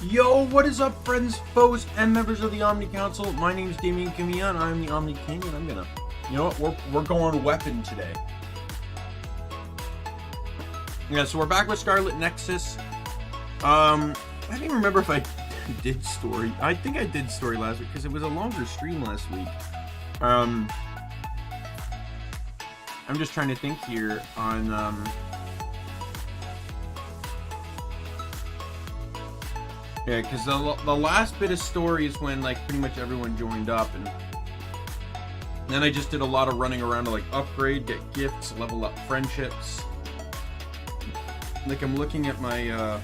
Yo, what is up, friends, foes, and members of the Omni Council? My name is Daimien Kamiya and I'm the Omni King, and I'm gonna, you know what, we're going weapon today. Yeah, so we're back with Scarlet Nexus. I don't even remember if I did story. I think I did story last week because it was a longer stream last week. I'm just trying to think here on yeah, because the last bit of story is when like pretty much everyone joined up, and then I just did a lot of running around to like upgrade, get gifts, level up friendships. Like I'm looking at my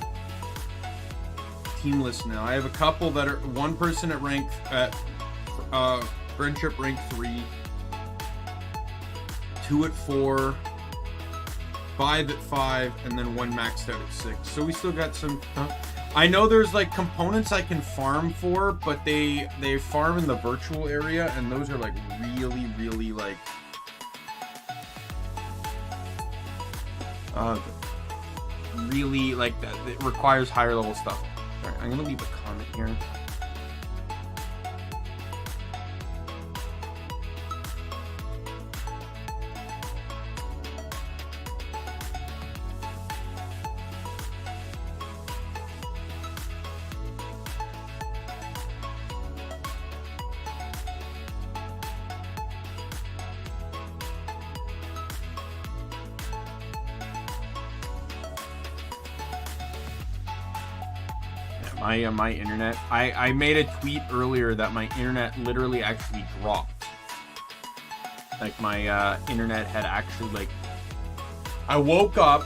team list now. I have a couple that are one person at rank at friendship rank 3, 2 at 4, 5 at 5, and then one maxed out at 6. So we still got some. I know there's like components I can farm for, but they farm in the virtual area, and those are like really like really like that. It requires higher level stuff. All right, I'm gonna leave a comment here. My internet. I made a tweet earlier that my internet literally actually dropped. Like my internet had actually like. I woke up.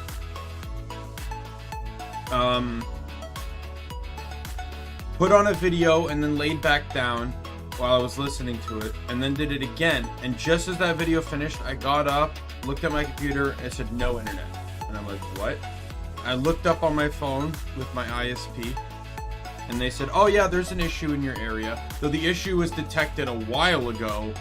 Put on a video and then laid back down while I was listening to it, and then did it again. And just as that video finished, I got up, looked at my computer, and it said no internet. And I'm like, what? I looked up on my phone with my ISP. And they said, oh yeah, there's an issue in your area. Though the issue was detected a while ago.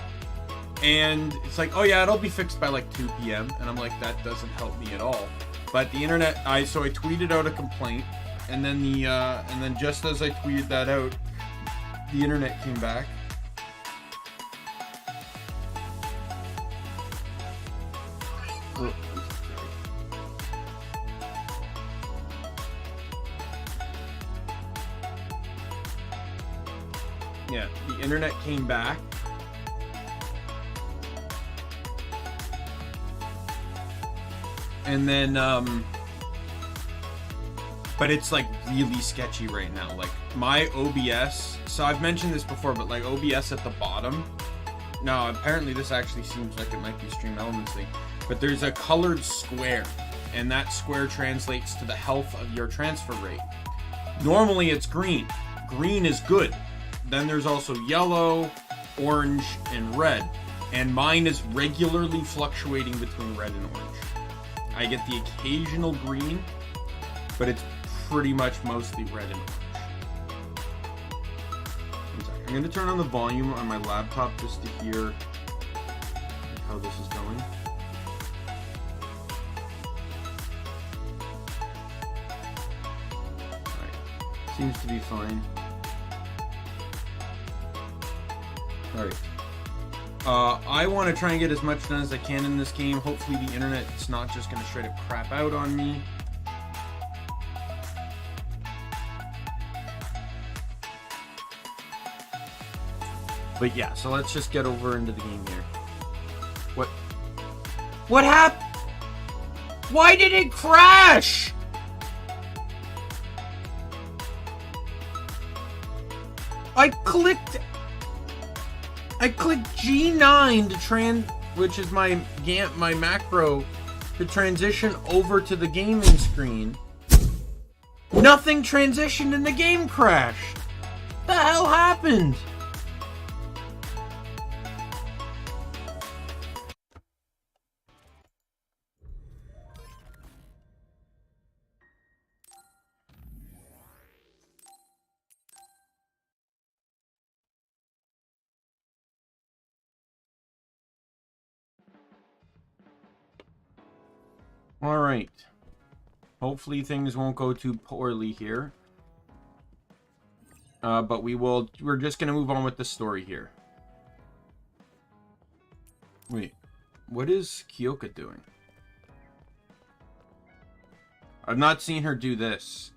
And it's like, oh yeah, it'll be fixed by like 2 p.m. And I'm like, that doesn't help me at all. But the internet, so I tweeted out a complaint. And then and then just as I tweeted that out, the internet came back. Oh. Yeah, the internet came back. And then, but it's like really sketchy right now. Like my OBS, so I've mentioned this before, but like OBS at the bottom. No, apparently this actually seems like it might be Stream Elements thing. But there's a colored square, and that square translates to the health of your transfer rate. Normally it's green. Green is good. Then there's also yellow, orange, and red. And mine is regularly fluctuating between red and orange. I get the occasional green, but it's pretty much mostly red and orange. I'm going to turn on the volume on my laptop just to hear how this is going. Alright, seems to be fine. Alright. I want to try and get as much done as I can in this game. Hopefully the internet's not just going to straight up crap out on me. But yeah, so let's just get over into the game here. What happened? Why did it crash? I clicked G9 to which is my macro, to transition over to the gaming screen. Nothing transitioned and the game crashed. The hell happened? Alright. Hopefully things won't go too poorly here. But we're just gonna move on with the story here. Wait, what is Kyoka doing? I've not seen her do this.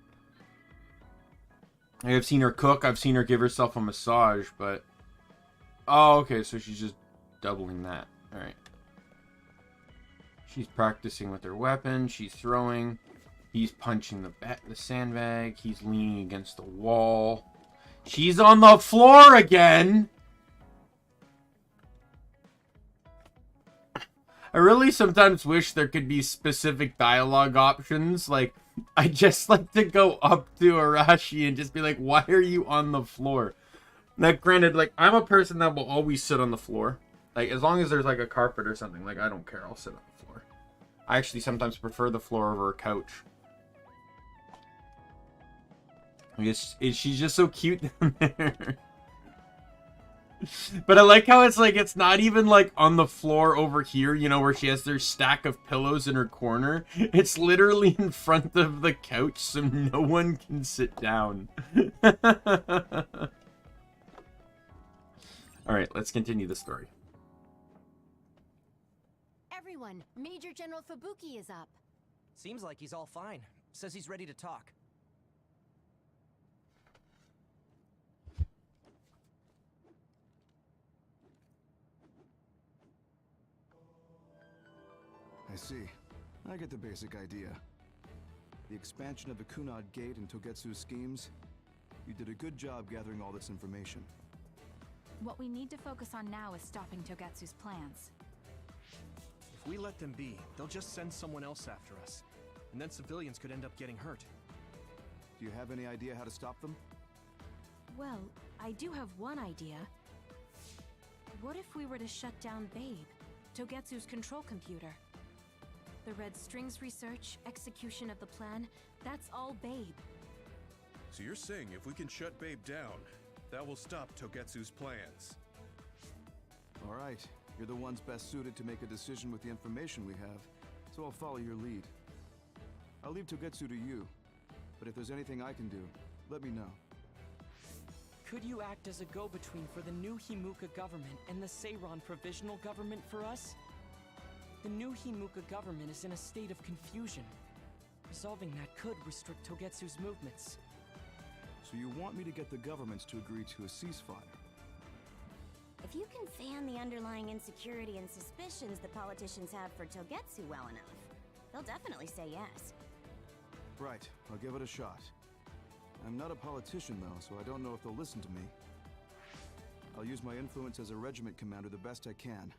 I have seen her cook, I've seen her give herself a massage, but... Oh, okay, so she's just doubling that. Alright. She's practicing with her weapon, she's throwing. He's punching the sandbag, he's leaning against the wall. She's on the floor again! I really sometimes wish there could be specific dialogue options. Like, I just like to go up to Arashi and just be like, why are you on the floor? Now, granted, like, I'm a person that will always sit on the floor. Like, as long as there's, like, a carpet or something. Like, I don't care. I'll sit on the floor. I actually sometimes prefer the floor over a couch. I guess she's just so cute down there. But I like how it's like, it's not even like on the floor over here, you know, where she has their stack of pillows in her corner. It's literally in front of the couch so no one can sit down. Alright, let's continue the story. Everyone, Major General Fubuki is up. Seems like he's all fine. Says he's ready to talk. I see. I get the basic idea. The expansion of the Kunad Gate and Togetsu's schemes. You did a good job gathering all this information. What we need to focus on now is stopping Togetsu's plans. If we let them be, they'll just send someone else after us. And then civilians could end up getting hurt. Do you have any idea how to stop them? Well, I do have one idea. What if we were to shut down Babe, Togetsu's control computer? The Red Strings research, execution of the plan, that's all Babe. So you're saying if we can shut Babe down, that will stop Togetsu's plans? All right. You're the ones best suited to make a decision with the information we have, so I'll follow your lead. I'll leave Togetsu to you, but if there's anything I can do, let me know. Could you act as a go-between for the new Himuka government and the Seiran provisional government for us? The new Himuka government is in a state of confusion. Resolving that could restrict Togetsu's movements. So you want me to get the governments to agree to a ceasefire? If you can fan the underlying insecurity and suspicions the politicians have for Togetsu well enough, they'll definitely say yes. Right, I'll give it a shot. I'm not a politician though, so I don't know if they'll listen to me. I'll use my influence as a regiment commander the best I can.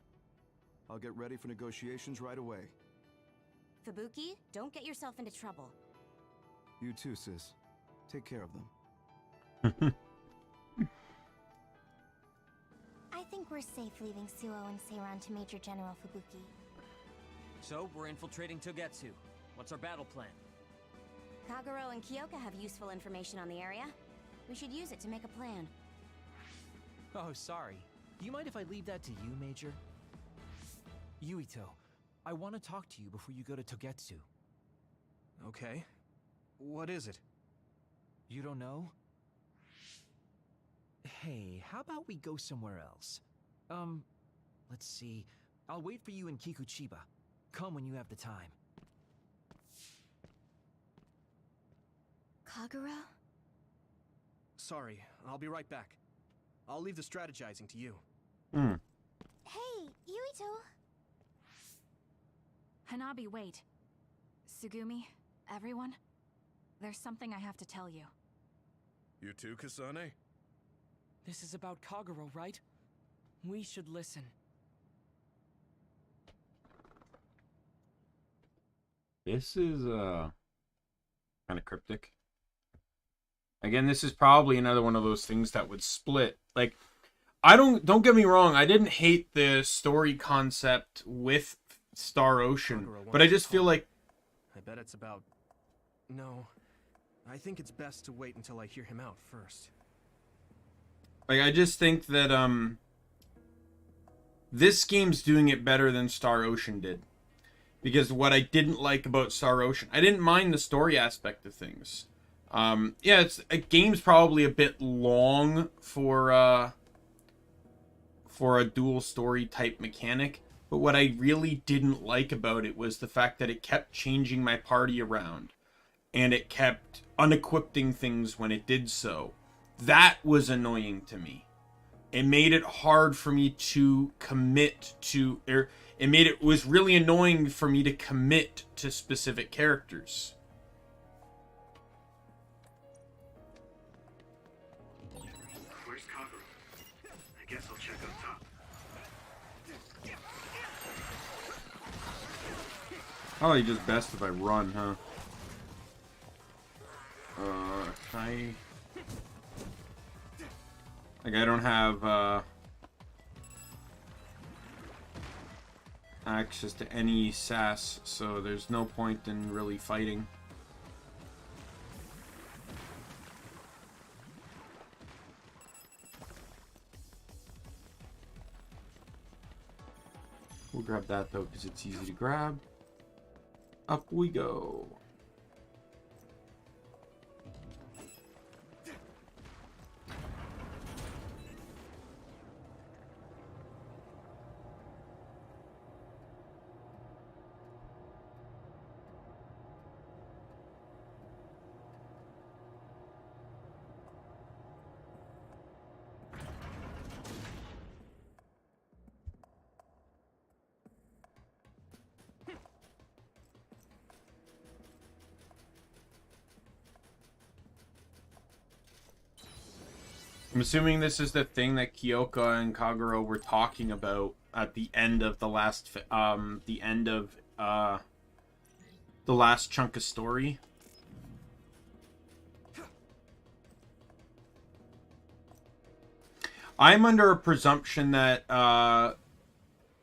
I'll get ready for negotiations right away. Fubuki, don't get yourself into trouble. You too, sis. Take care of them. I think we're safe leaving Suo and Seiran to Major General Fubuki. So, we're infiltrating Togetsu. What's our battle plan? Kagero and Kyoka have useful information on the area. We should use it to make a plan. Oh, sorry. Do you mind if I leave that to you, Major? Yuito, I want to talk to you before you go to Togetsu. Okay. What is it? You don't know? Hey, how about we go somewhere else? Let's see. I'll wait for you in Kikuchiba. Come when you have the time. Kagero? Sorry, I'll be right back. I'll leave the strategizing to you. Hey, Yuito! Hanabi, wait. Sugumi, everyone, there's something I have to tell you. You too, Kasane? This is about Kagero, right? We should listen. This is kind of cryptic. Again, this is probably another one of those things that would split. Like, don't get me wrong, I didn't hate the story concept with Star Ocean, but I just feel like... I bet it's about... No. I think it's best to wait until I hear him out first. Like, I just think that, this game's doing it better than Star Ocean did. Because what I didn't like about Star Ocean, I didn't mind the story aspect of things. Yeah, a game's probably a bit long for a dual story type mechanic, but what I really didn't like about it was the fact that it kept changing my party around, and it kept unequipping things when it did so. That was annoying to me. It made it hard for me to commit to, it was really annoying for me to commit to specific characters. Where's Kagura? I guess I'll check up top. Probably just best if I run, huh? I don't have access to any sass, so there's no point in really fighting. We'll grab that though, because it's easy to grab. Up we go. I'm assuming this is the thing that Kyoka and Kagura were talking about at the end of the last, the last chunk of story. I'm under a presumption that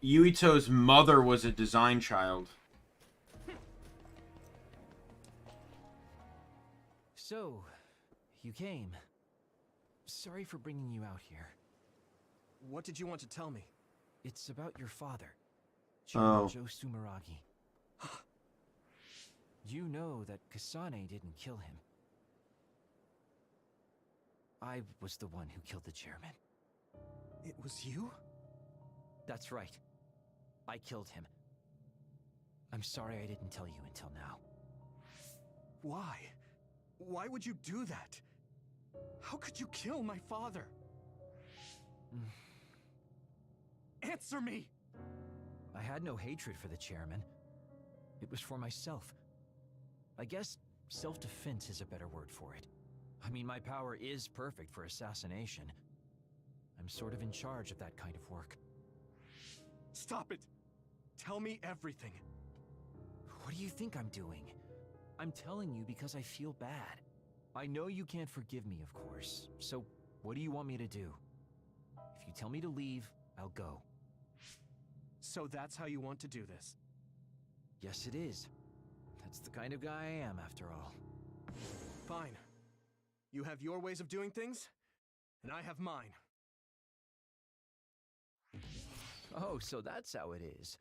Yuito's mother was a design child. So, you came. Sorry for bringing you out here. What did you want to tell me? It's about your father, Oh. Joe Sumeragi. You know that Kasane didn't kill him. I was the one who killed the chairman. It was you? That's right. I killed him. I'm sorry I didn't tell you until now. Why? Why would you do that? How could you kill my father? Answer me! I had no hatred for the chairman. It was for myself. I guess self-defense is a better word for it. I mean, my power is perfect for assassination. I'm sort of in charge of that kind of work. Stop it! Tell me everything. What do you think I'm doing? I'm telling you because I feel bad. I know you can't forgive me, of course. So, what do you want me to do? If you tell me to leave, I'll go. So that's how you want to do this? Yes, it is. That's the kind of guy I am, after all. Fine. You have your ways of doing things, and I have mine. Oh, so that's how it is.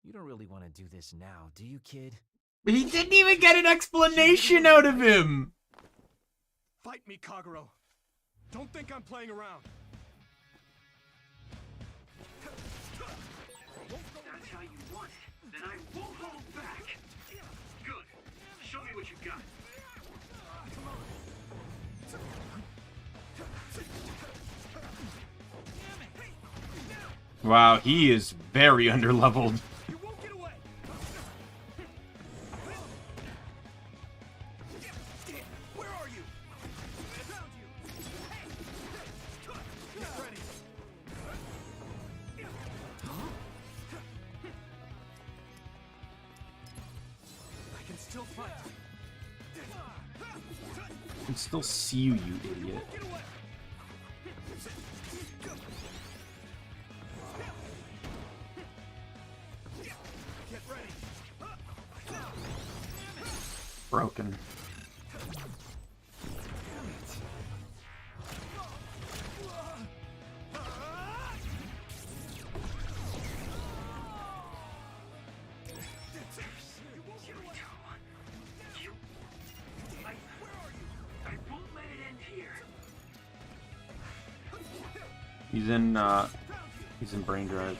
You don't really want to do this now, do you, kid? He didn't even get an explanation out of him! Fight me, Kaguro! Don't think I'm playing around! That's how you want it. Then I won't hold back. Good. Show me what you got. Wow, he is very underleveled. You won't get away! Where are you? I found you! Get ready! I can still fight. I can still see you, you idiot. Get away! Get ready! Broken. He's in Brain Drive.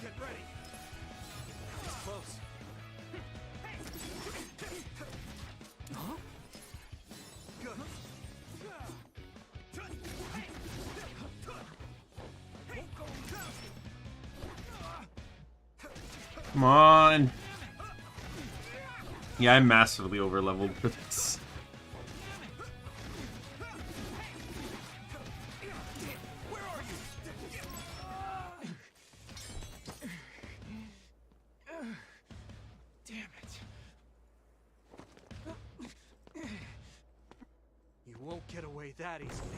Get ready. It's close. Huh? Good. Come on. Yeah, I'm massively over-leveled for this. Damn it. You won't get away that easily.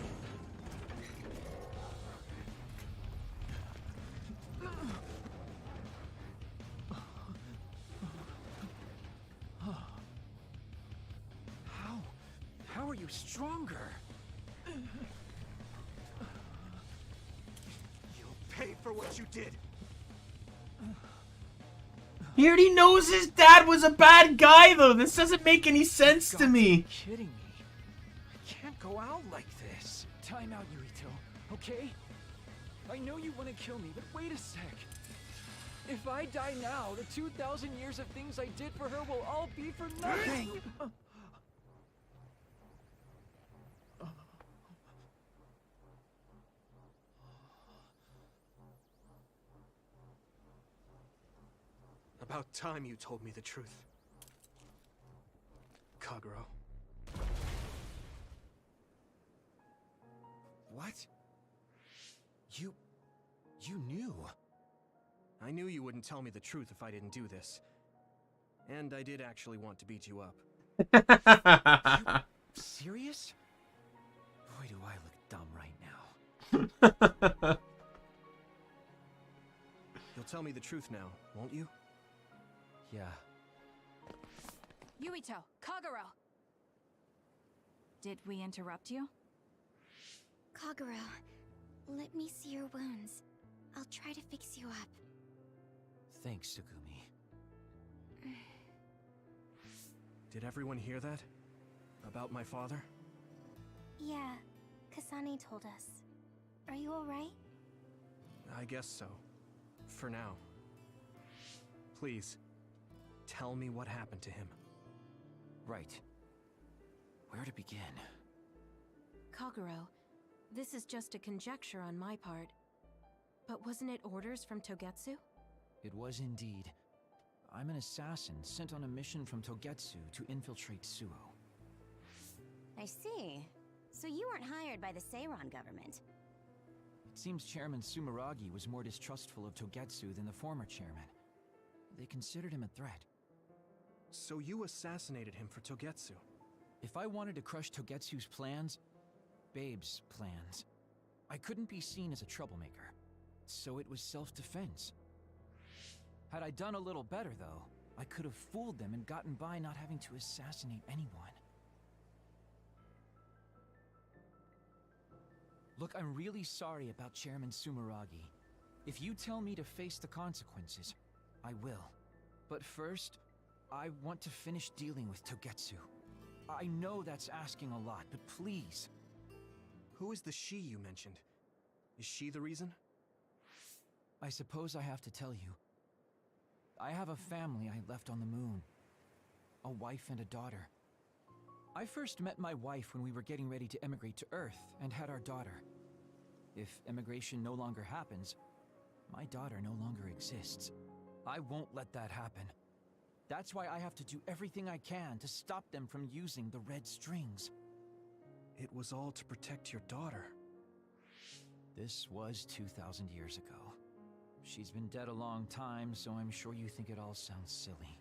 How are you stronger? You'll pay for what you did. He already knows his dad was a bad guy, though. This doesn't make any sense to me. You're kidding me. I can't go out like this. Time out, Yurito, okay? I know you want to kill me, but wait a sec. If I die now, the 2,000 years of things I did for her will all be for nothing. About time you told me the truth. Kagero. What? You knew? I knew you wouldn't tell me the truth if I didn't do this. And I did actually want to beat you up. Serious? Boy, do I look dumb right now. You'll tell me the truth now, won't you? Yeah. Yuito, Kagero! Did we interrupt you? Kagero, let me see your wounds. I'll try to fix you up. Thanks, Sugumi. Did everyone hear that? About my father? Yeah, Kasane told us. Are you alright? I guess so. For now. Please, tell me what happened to him. Right. Where to begin? Kagero, this is just a conjecture on my part. But wasn't it orders from Togetsu? It was indeed. I'm an assassin sent on a mission from Togetsu to infiltrate Suo. I see. So you weren't hired by the Seiron government. It seems Chairman Sumeragi was more distrustful of Togetsu than the former chairman. They considered him a threat. So you assassinated him for Togetsu? If I wanted to crush Togetsu's plans, Babe's plans, I couldn't be seen as a troublemaker. So it was self-defense. Had I done a little better, though, I could have fooled them and gotten by not having to assassinate anyone. Look, I'm really sorry about Chairman Sumeragi. If you tell me to face the consequences, I will. But first, I want to finish dealing with Togetsu. I know that's asking a lot, but please. Who is the she you mentioned? Is she the reason? I suppose I have to tell you. I have a family I left on the moon. A wife and a daughter. I first met my wife when we were getting ready to emigrate to Earth and had our daughter. If emigration no longer happens, my daughter no longer exists. I won't let that happen. That's why I have to do everything I can to stop them from using the red strings. It was all to protect your daughter. This was 2,000 years ago. She's been dead a long time, so I'm sure you think it all sounds silly.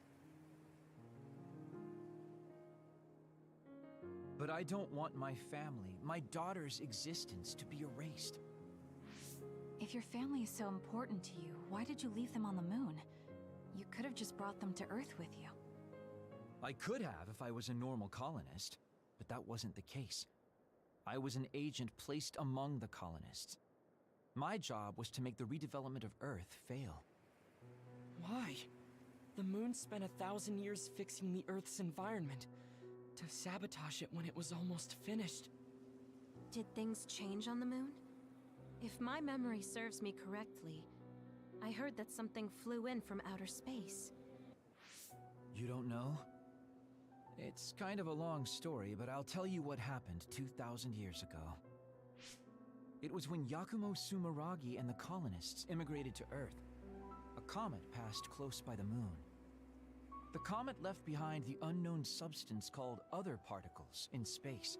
But I don't want my family, my daughter's existence, to be erased. If your family is so important to you, why did you leave them on the moon? You could have just brought them to Earth with you. I could have if I was a normal colonist, but that wasn't the case. I was an agent placed among the colonists. My job was to make the redevelopment of Earth fail. Why? The moon spent 1,000 years fixing the Earth's environment, to sabotage it when it was almost finished. Did things change on the moon? If my memory serves me correctly, I heard that something flew in from outer space. You don't know? It's kind of a long story, but I'll tell you what happened 2,000 years ago. It was when Yakumo Sumeragi and the colonists immigrated to Earth. A comet passed close by the moon. The comet left behind the unknown substance called other particles in space.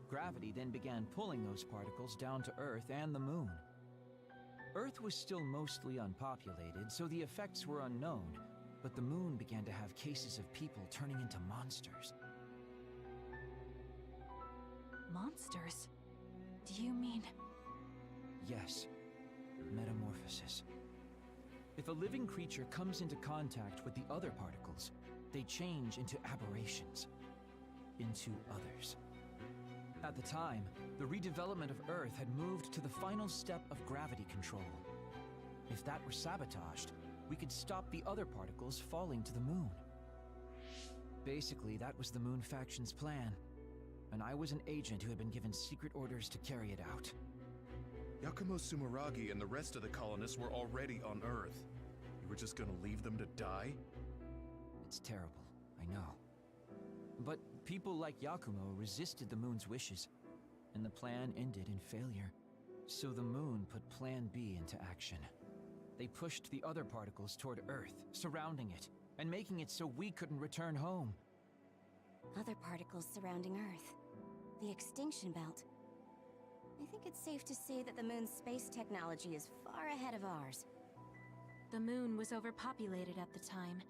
Gravity then began pulling those particles down to Earth and the moon. Earth was still mostly unpopulated, so the effects were unknown, but the moon began to have cases of people turning into monsters. Monsters? Do you mean... Yes, metamorphosis. If a living creature comes into contact with the other particles, they change into aberrations, into others. At the time, the redevelopment of Earth had moved to the final step of gravity control. If that were sabotaged, we could stop the other particles falling to the moon. Basically, that was the Moon Faction's plan, and I was an agent who had been given secret orders to carry it out. Yakumo Sumeragi and the rest of the colonists were already on Earth. You were just gonna leave them to die? It's terrible, I know. But people like Yakumo resisted the moon's wishes, and the plan ended in failure. So the moon put Plan B into action. They pushed the other particles toward Earth, surrounding it, and making it so we couldn't return home. Other particles surrounding Earth. The extinction belt. I think it's safe to say that the moon's space technology is far ahead of ours. The moon was overpopulated at the time,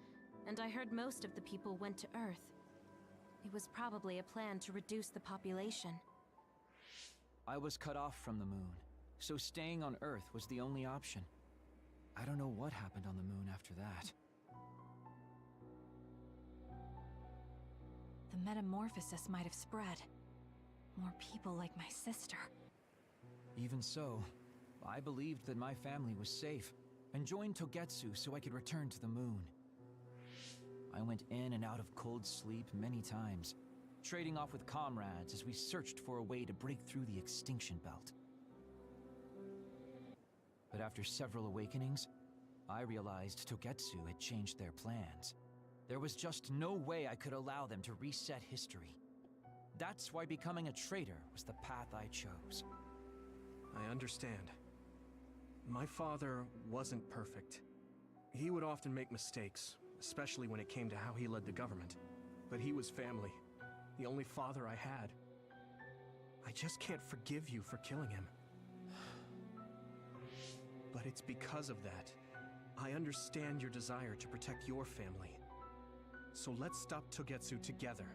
and I heard most of the people went to Earth. It was probably a plan to reduce the population. I was cut off from the moon, so staying on Earth was the only option. I don't know what happened on the moon after that. The metamorphosis might have spread. More people like my sister. Even so, I believed that my family was safe, and joined Togetsu so I could return to the moon. I went in and out of cold sleep many times, trading off with comrades as we searched for a way to break through the extinction belt. But after several awakenings, I realized Togetsu had changed their plans. There was just no way I could allow them to reset history. That's why becoming a traitor was the path I chose. I understand. My father wasn't perfect. He would often make mistakes, especially when it came to how he led the government. But he was family, the only father I had. I just can't forgive you for killing him. But it's because of that. I understand your desire to protect your family. So let's stop Togetsu together.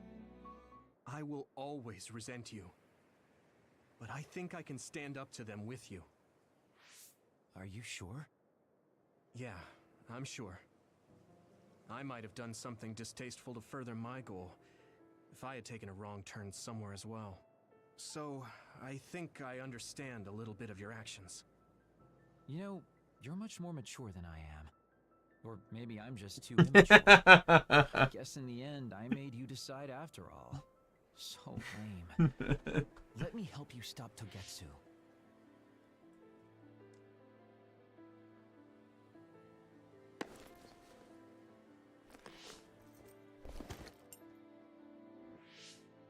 I will always resent you. But I think I can stand up to them with you. Are you sure? Yeah, I'm sure. I might have done something distasteful to further my goal, if I had taken a wrong turn somewhere as well. So, I think I understand a little bit of your actions. You know, you're much more mature than I am. Or maybe I'm just too immature. I guess in the end, I made you decide after all. So lame. Let me help you stop Togetsu.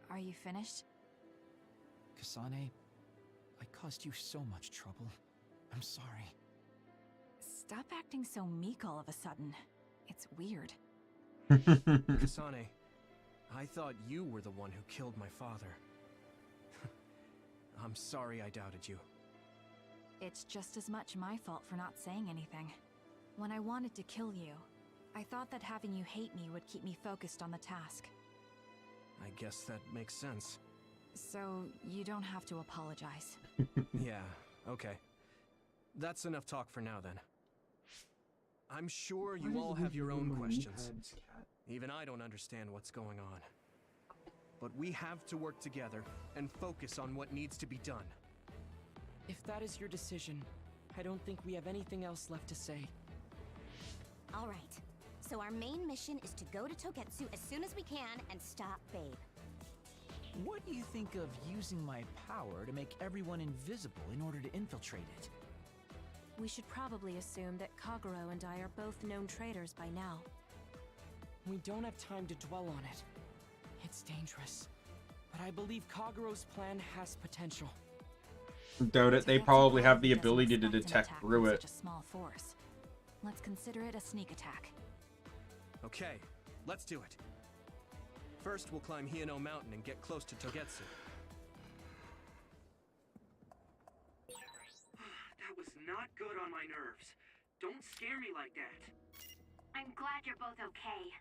Are you finished? Kasane, I caused you so much trouble. I'm sorry. Stop acting so meek all of a sudden. It's weird. Kasane, I thought you were the one who killed my father. I'm sorry I doubted you. It's just as much my fault for not saying anything. When I wanted to kill you, I thought that having you hate me would keep me focused on the task. I guess that makes sense. So, you don't have to apologize. Yeah, okay. That's enough talk for now then. I'm sure you all have your own questions. Even I don't understand what's going on. But we have to work together and focus on what needs to be done. If that is your decision, I don't think we have anything else left to say. All right. So our main mission is to go to Togetsu as soon as we can and stop Babe. What do you think of using my power to make everyone invisible in order to infiltrate it? We should probably assume that Kagero and I are both known traitors by now. We don't have time to dwell on it. It's dangerous. But I believe Kagero's plan has potential. Doubt it. They probably have the ability to detect through it. Such a small force. Let's consider it a sneak attack. Okay, let's do it. First, we'll climb Hino Mountain and get close to Togetsu. That was not good on my nerves. Don't scare me like that. I'm glad you're both okay.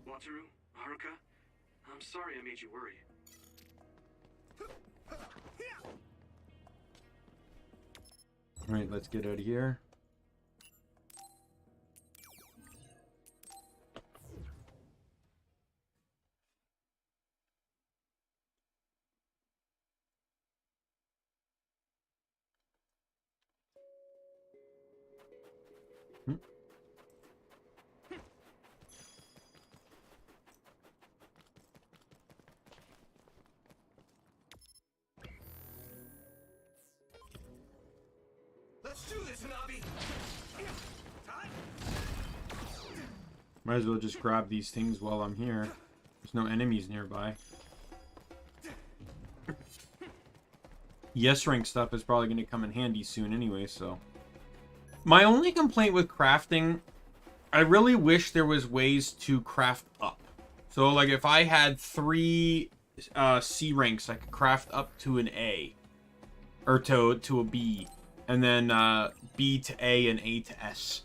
Wataru, Haruka, I'm sorry I made you worry. Alright, let's get out of here. Let's do this, Hanabi! Might as well just grab these things while I'm here. There's no enemies nearby. Yes rank stuff is probably going to come in handy soon anyway, so. My only complaint with crafting, I really wish there was ways to craft up. So, like, if I had 3 C ranks, I could craft up to an A. Or to a B. And then B to A and A to S.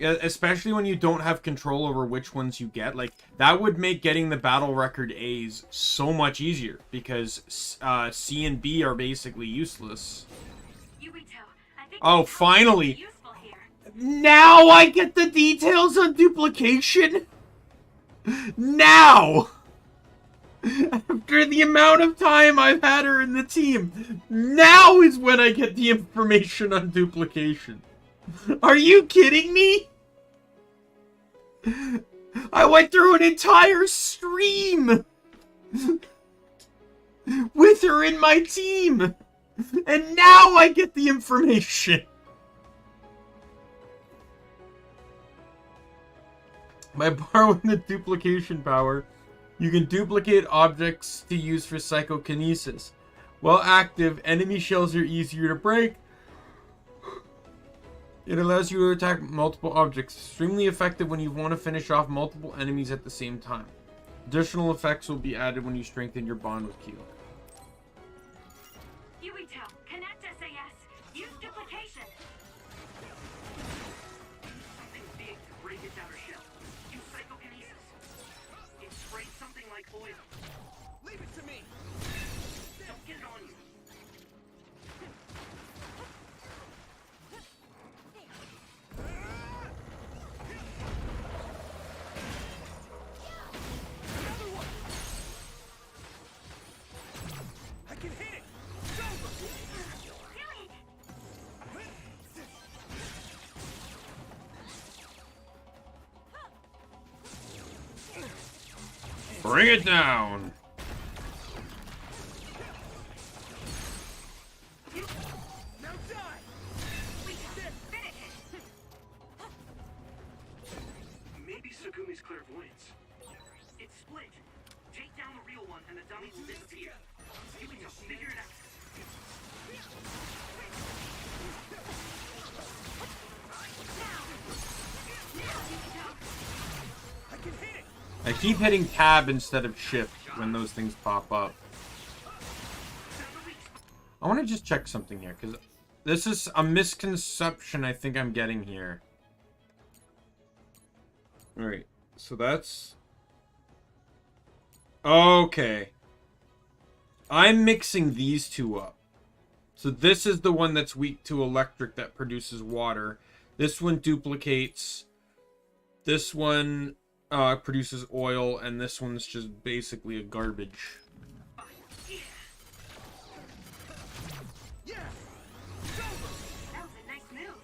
Especially when you don't have control over which ones you get. Like, that would make getting the battle record A's so much easier. Because C and B are basically useless. Oh, finally! Now I get the details on duplication! Now! After the amount of time I've had her in the team, now is when I get the information on duplication. Are you kidding me? I went through an entire stream with her in my team, and now I get the information. By borrowing the duplication power, you can duplicate objects to use for psychokinesis. While active, enemy shells are easier to break. It allows you to attack multiple objects. Extremely effective when you want to finish off multiple enemies at the same time. Additional effects will be added when you strengthen your bond with Q. Yuito, connect SAS. Use duplication. Something big to break its outer shell. Use psychokinesis. It sprays something like oil. Leave it to me! Don't get it on you. I can hit it! Bring it down! Now die! Maybe Sukumi's clairvoyance. It's split. Take down the real one and the dummy will disappear. Yuito, figure it out. I can hit it! I keep hitting tab instead of shift when those things pop up. I want to just check something here, because this is a misconception I think I'm getting here. Alright, so that's... Okay. I'm mixing these two up. So this is the one that's weak to electric that produces water. This one duplicates. This one produces oil, and this one's just basically a garbage. Yeah! That was a nice move.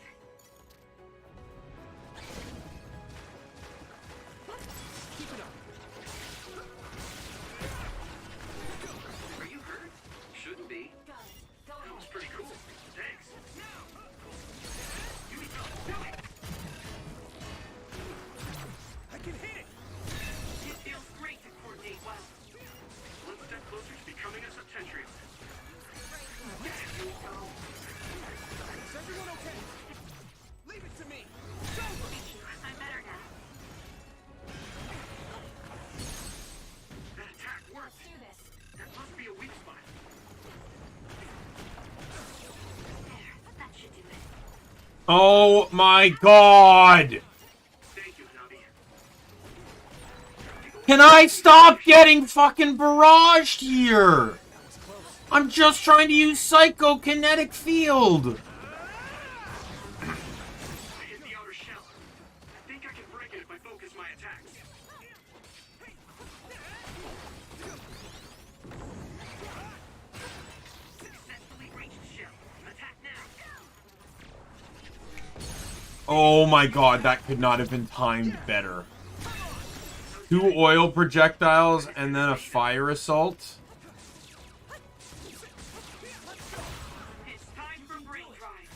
Oh my god! Thank you, Hanabi. Can I stop getting fucking barraged here? I'm just trying to use psychokinetic field. I hit the outer shell. I think I can break it if I focus my attacks. Successfully reached shell. Attack now. Oh my god, that could not have been timed better. 2 oil projectiles and then a fire assault. It's time for brain drive.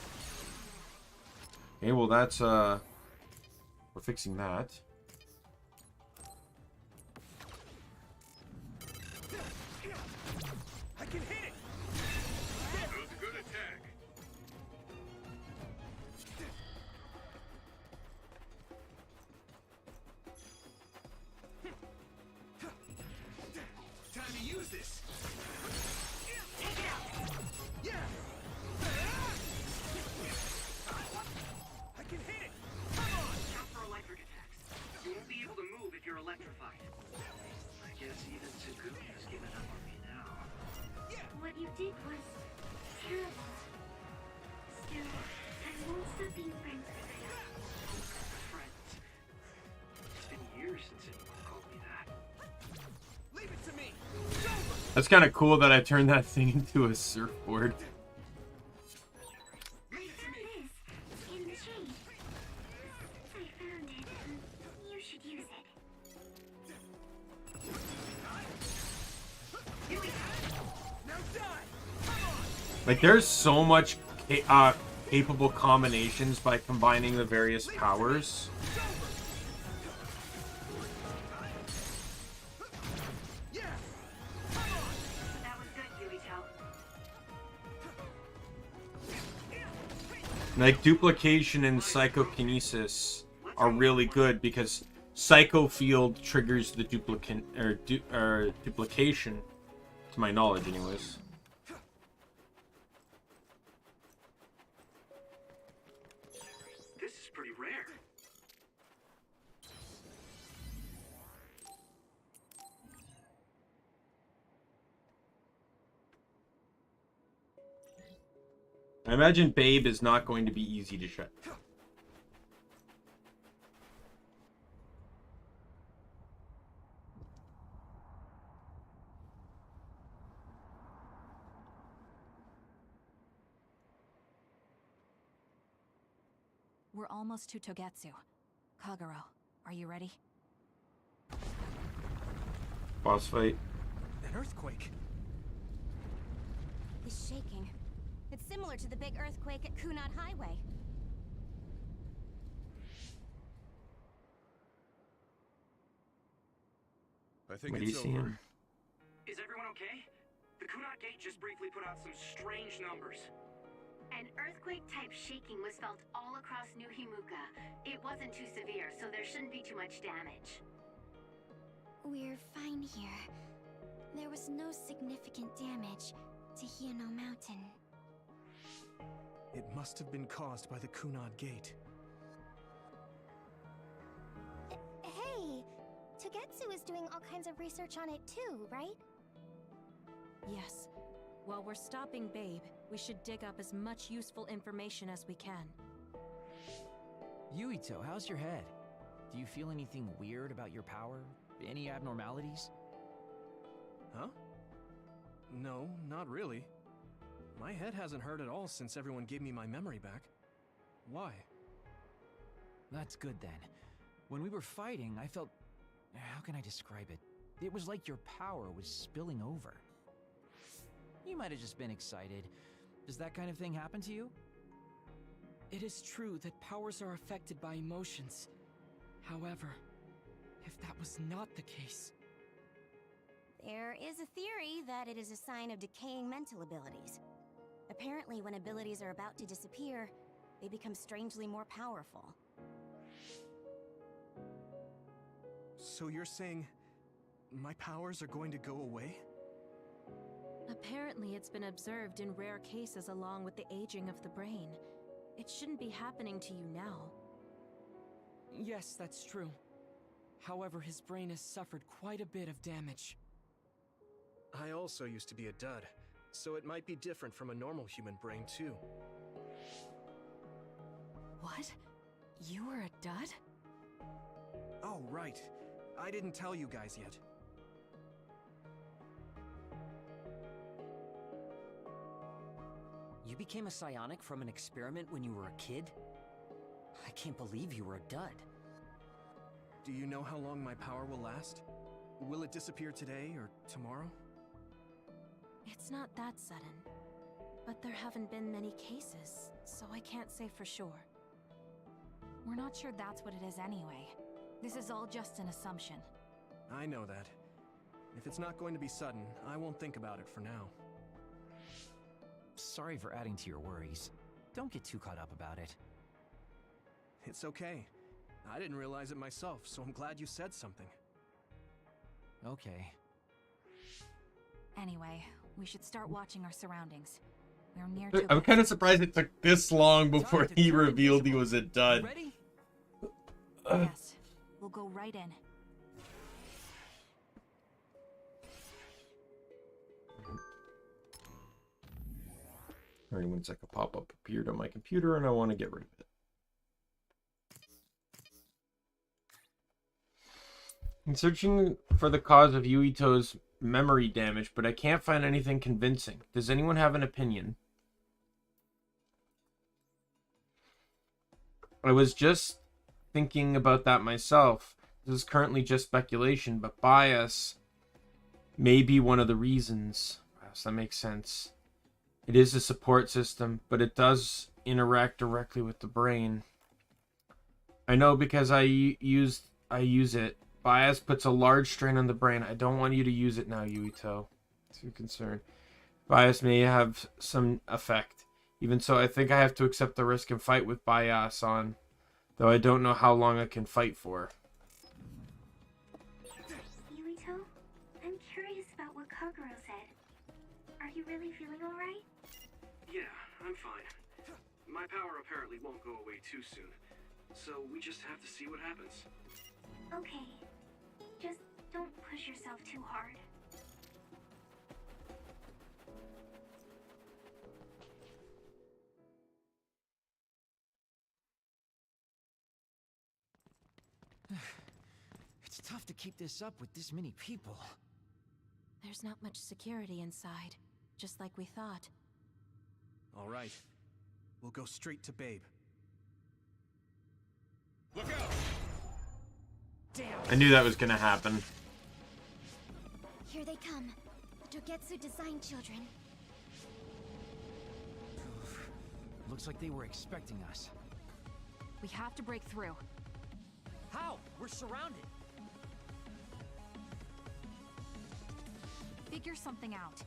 Okay, well that's we're fixing that. I can hit it! That was a good attack. Time to use this. Take it out. Yeah! I can hit it! Count for electric attacks. You won't be able to move if you're electrified. I guess even Sugumi has given up on me now. What you did was terrible. Still, I won't stop being friends with you. Friends. It's been years since anyone called me that. Leave it to me! That's kind of cool that I turned that thing into a surfboard. I found this in the shade. I found it. You should use it. Now die! Like, there's so much capable combinations by combining the various powers. That was good, Yurito. Like, duplication and psychokinesis are really good because psycho field triggers the duplication, to my knowledge, anyways. This is pretty rare. I imagine Babe is not going to be easy to shut. We're almost to Togetsu. Kagero, are you ready? Boss fight. An earthquake. It's shaking. It's similar to the big earthquake at Kunad Highway. I think What do you it's see over. him? Is everyone okay? The Kunat Gate just briefly put out some strange numbers. An earthquake-type shaking was felt all across New Himuka. It wasn't too severe, so there shouldn't be too much damage. We're fine here. There was no significant damage to Hiano Mountain. It must have been caused by the Kunad Gate. Hey! Togetsu is doing all kinds of research on it too, right? Yes. While we're stopping Babe, we should dig up as much useful information as we can. Yuito, how's your head? Do you feel anything weird about your power? Any abnormalities? Huh? No, not really. My head hasn't hurt at all since everyone gave me my memory back. Why? That's good then. When we were fighting, I felt... How can I describe it? It was like your power was spilling over. You might have just been excited. Does that kind of thing happen to you? It is true that powers are affected by emotions. However, if that was not the case... There is a theory that it is a sign of decaying mental abilities. Apparently, when abilities are about to disappear, they become strangely more powerful. So you're saying... my powers are going to go away? Apparently, it's been observed in rare cases along with the aging of the brain. it shouldn't be happening to you now. Yes, that's true. However, his brain has suffered quite a bit of damage. I also used to be a dud, so it might be different from a normal human brain, too. What? You were a dud? Oh, right. I didn't tell you guys yet. You became a psionic from an experiment when you were a kid? I can't believe you were a dud. Do you know how long my power will last? Will it disappear today or tomorrow? It's not that sudden. But there haven't been many cases, so I can't say for sure. We're not sure that's what it is anyway. This is all just an assumption. I know that. If it's not going to be sudden, I won't think about it for now. Sorry for adding to your worries. Don't get too caught up about it. It's okay. I didn't realize it myself, so I'm glad you said something. Okay. Anyway, we should start watching our surroundings. We're near I'm kind of surprised it took this long before he revealed he was a dud. Ready? Yes, we'll go right in. Alright, one second, a pop-up appeared on my computer and I want to get rid of it. I'm searching for the cause of Yuito's memory damage, but I can't find anything convincing. Does anyone have an opinion? I was just thinking about that myself. This is currently just speculation, but bias may be one of the reasons. So that makes sense. It is a support system, but it does interact directly with the brain. I know because I use it. Bias puts a large strain on the brain. I don't want you to use it now, Yuito. Too concerned. Bias may have some effect. Even so, I think I have to accept the risk and fight with bias on, though I don't know how long I can fight for. Yuito, I'm curious about what Kaguro said. Are you really feeling alright? Yeah, I'm fine. My power apparently won't go away too soon, so we just have to see what happens. Okay. Just don't push yourself too hard. It's tough to keep this up with this many people. There's not much security inside, just like we thought. All right. We'll go straight to Babe. Look out! Damn! I knew that was gonna happen. Here they come. The Togetsu design children. Looks like they were expecting us. We have to break through. How? We're surrounded. Figure something out.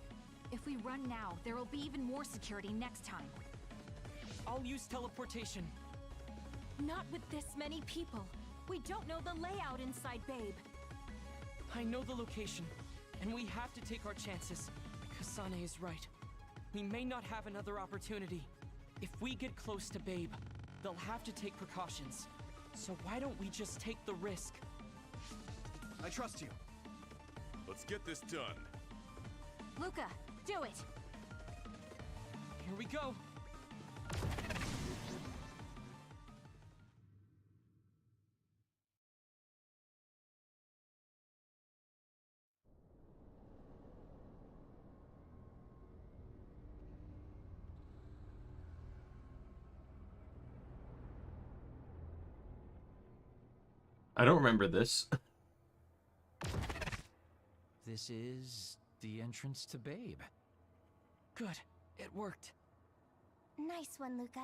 If we run now, there will be even more security next time. I'll use teleportation. Not with this many people. We don't know the layout inside Babe. I know the location, and we have to take our chances. Kasane is right. We may not have another opportunity. If we get close to Babe, they'll have to take precautions. So why don't we just take the risk? I trust you. Let's get this done. Luca, do it! Here we go. I don't remember this. This is the entrance to Babe. Good. It worked. Nice one, Luca.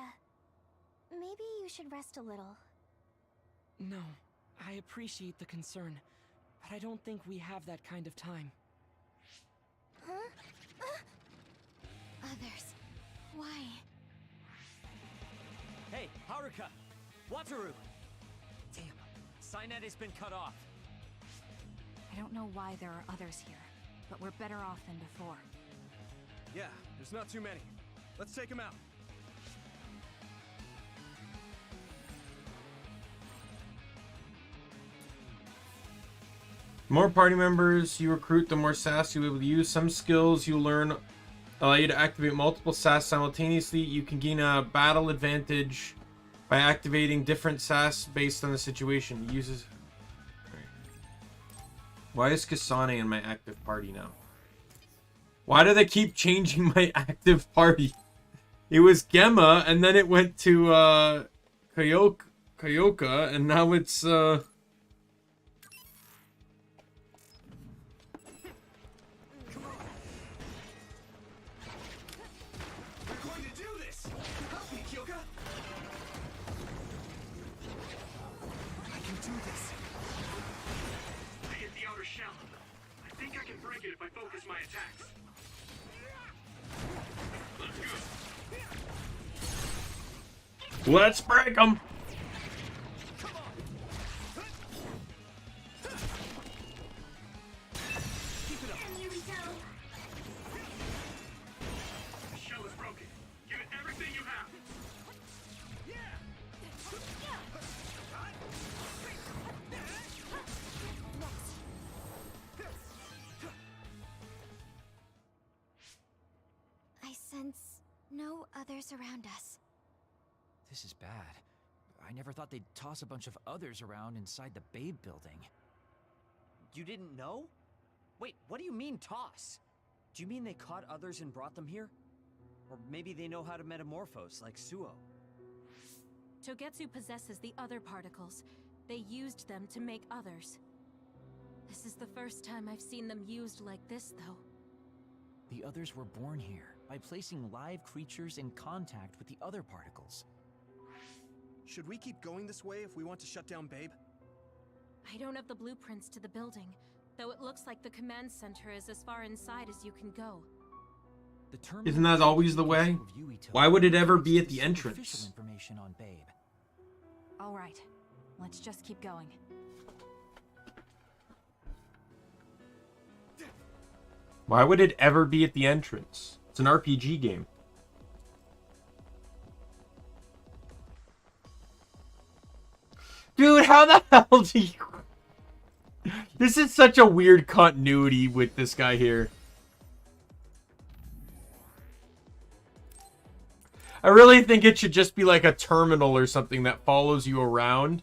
Maybe you should rest a little. No, I appreciate the concern, but I don't think we have that kind of time. Huh? Others. Why? Hey, Haruka! Wataru! Damn, Signet has been cut off. I don't know why there are others here, but we're better off than before. Yeah, there's not too many. Let's take them out. The more party members you recruit, the more SAS you'll be able to use. Some skills you learn allow you to activate multiple SAS simultaneously. You can gain a battle advantage by activating different SAS based on the situation. He uses... Why is Kasane in my active party now? Why do they keep changing my active party? It was Gemma, and then it went to Kayoka, and now it's let's break them. The shell is broken. Give it everything you have. I sense no others around us. This is bad. I never thought they'd toss a bunch of others around inside the Babe building. You didn't know? Wait, what do you mean toss? Do you mean they caught others and brought them here? Or maybe they know how to metamorphose, like Suo. Togetsu possesses the other particles. They used them to make others. This is the first time I've seen them used like this, though. The others were born here by placing live creatures in contact with the other particles. Should we keep going this way if we want to shut down Babe? I don't have the blueprints to the building, though it looks like the command center is as far inside as you can go. Isn't that always the way? Why would it ever be at the entrance? Information on Babe. All right, let's just keep going. Why would it ever be at the entrance? It's an RPG game. Dude, how the hell do you... This is such a weird continuity with this guy here. I really think it should just be like a terminal or something that follows you around.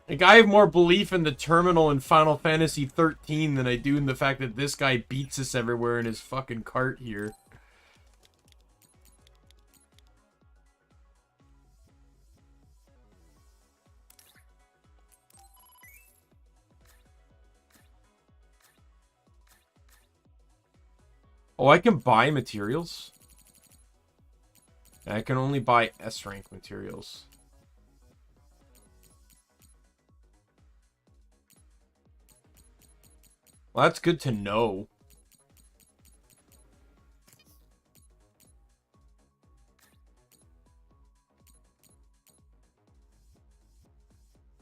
Like, I have more belief in the terminal in Final Fantasy 13 than I do in the fact that this guy beats us everywhere in his fucking cart here. Oh, I can buy materials? I can only buy S-rank materials. Well, that's good to know.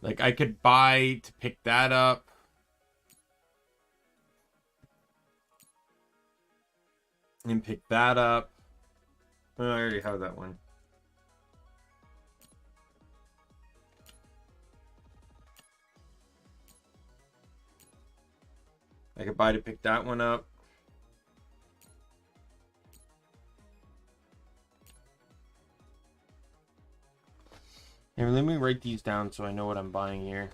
Like, I could buy to pick that up. And pick that up. Oh, I already have that one. I could buy to pick that one up. Here, let me write these down so I know what I'm buying here.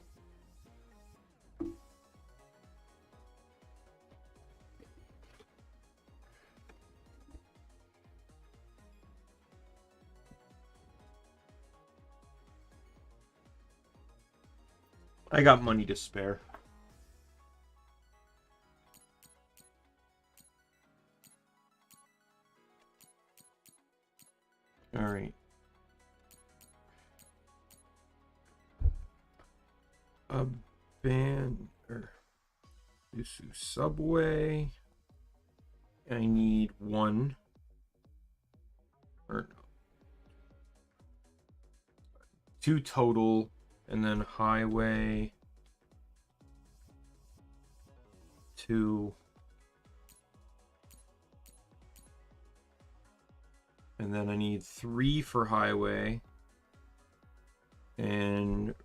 I got money to spare. All right. A band or Yusu Subway. I need one. Or no. 2 total. And then highway 2. And then I need 3 for highway. And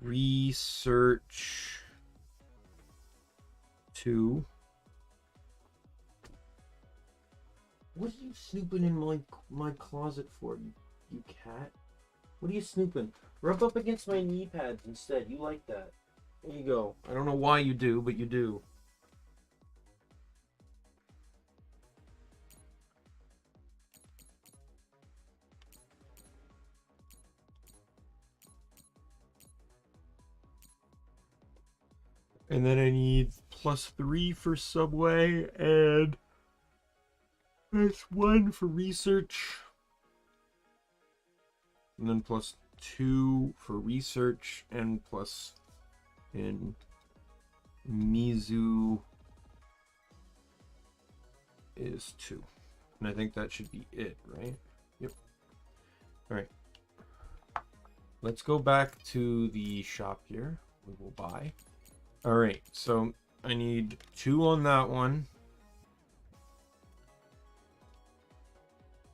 Research 2. What are you snooping in my closet for, you cat? What are you snooping? Rub up against my knee pads instead. You like that. There you go. I don't know why you do, but you do. And then I need +3 for subway and +1 for research. And then +2 for research and plus in Mizu is 2. And I think that should be it, right? Yep. Alright. Let's go back to the shop here. We will buy. Alright, so I need 2 on that one.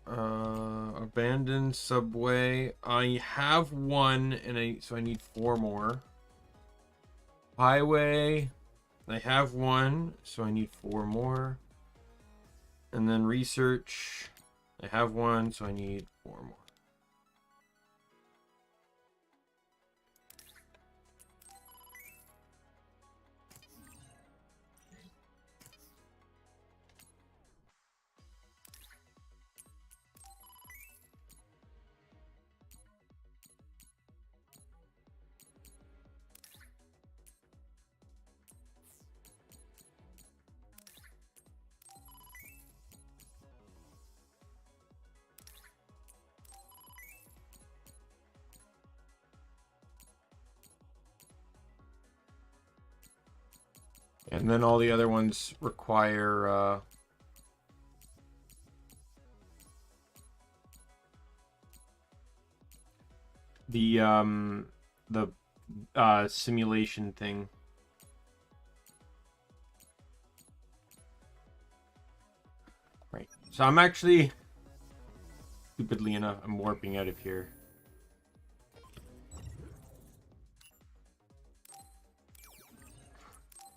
Abandoned subway. I have 1 and so I need 4 more. Highway. I have 1, so I need 4 more. And then research. I have 1, so I need 4 more. And then all the other ones require the simulation thing. Right. So I'm actually, stupidly enough, I'm warping out of here.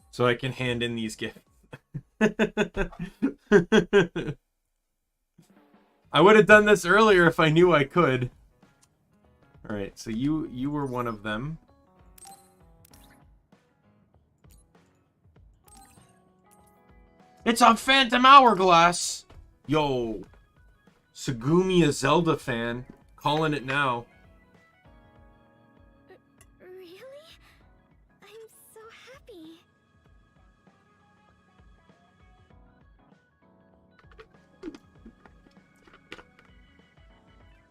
So I can hand in these gifts. I would have done this earlier if I knew I could. Alright, so you were one of them. It's a Phantom Hourglass! Yo. Sagumi, a Zelda fan. Calling it now. Really? I'm so happy.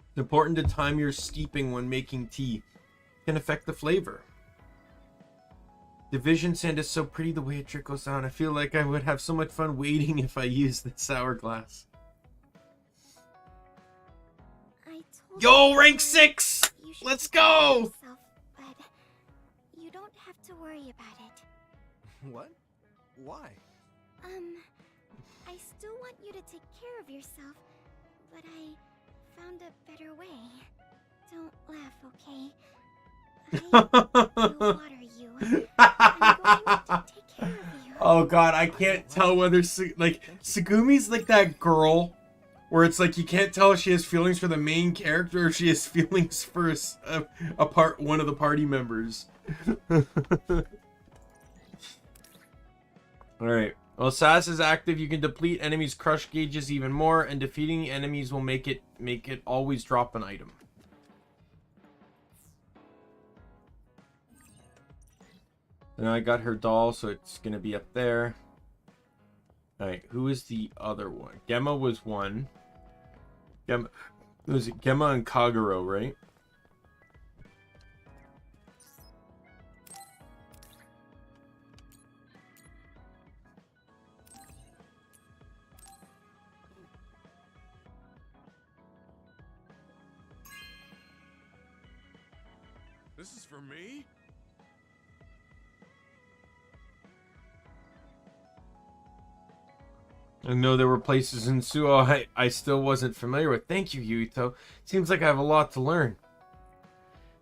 It's important to time your steeping when making tea. It can affect the flavor. Division sand is so pretty the way it trickles down. I feel like I would have so much fun waiting if I used this hourglass. Yo, rank 6! Let's go! Yourself, but you don't have to worry about it. What? Why? I still want you to take care of yourself, but I found a better way. Don't laugh, okay? I will water you. I'm going to take care of you. Oh god, I can't tell whether Segumi's like that girl where it's like you can't tell if she has feelings for the main character or she has feelings for one of the party members. Alright. While SAS is active, you can deplete enemies' crush gauges even more, and defeating the enemies will make it always drop an item. And I got her doll, so it's gonna be up there. Alright, who is the other one? Gemma was one. Was it Gemma and Kagero, right? This is for me? I know there were places in Suo I still wasn't familiar with. Thank you, Yuito. Seems like I have a lot to learn.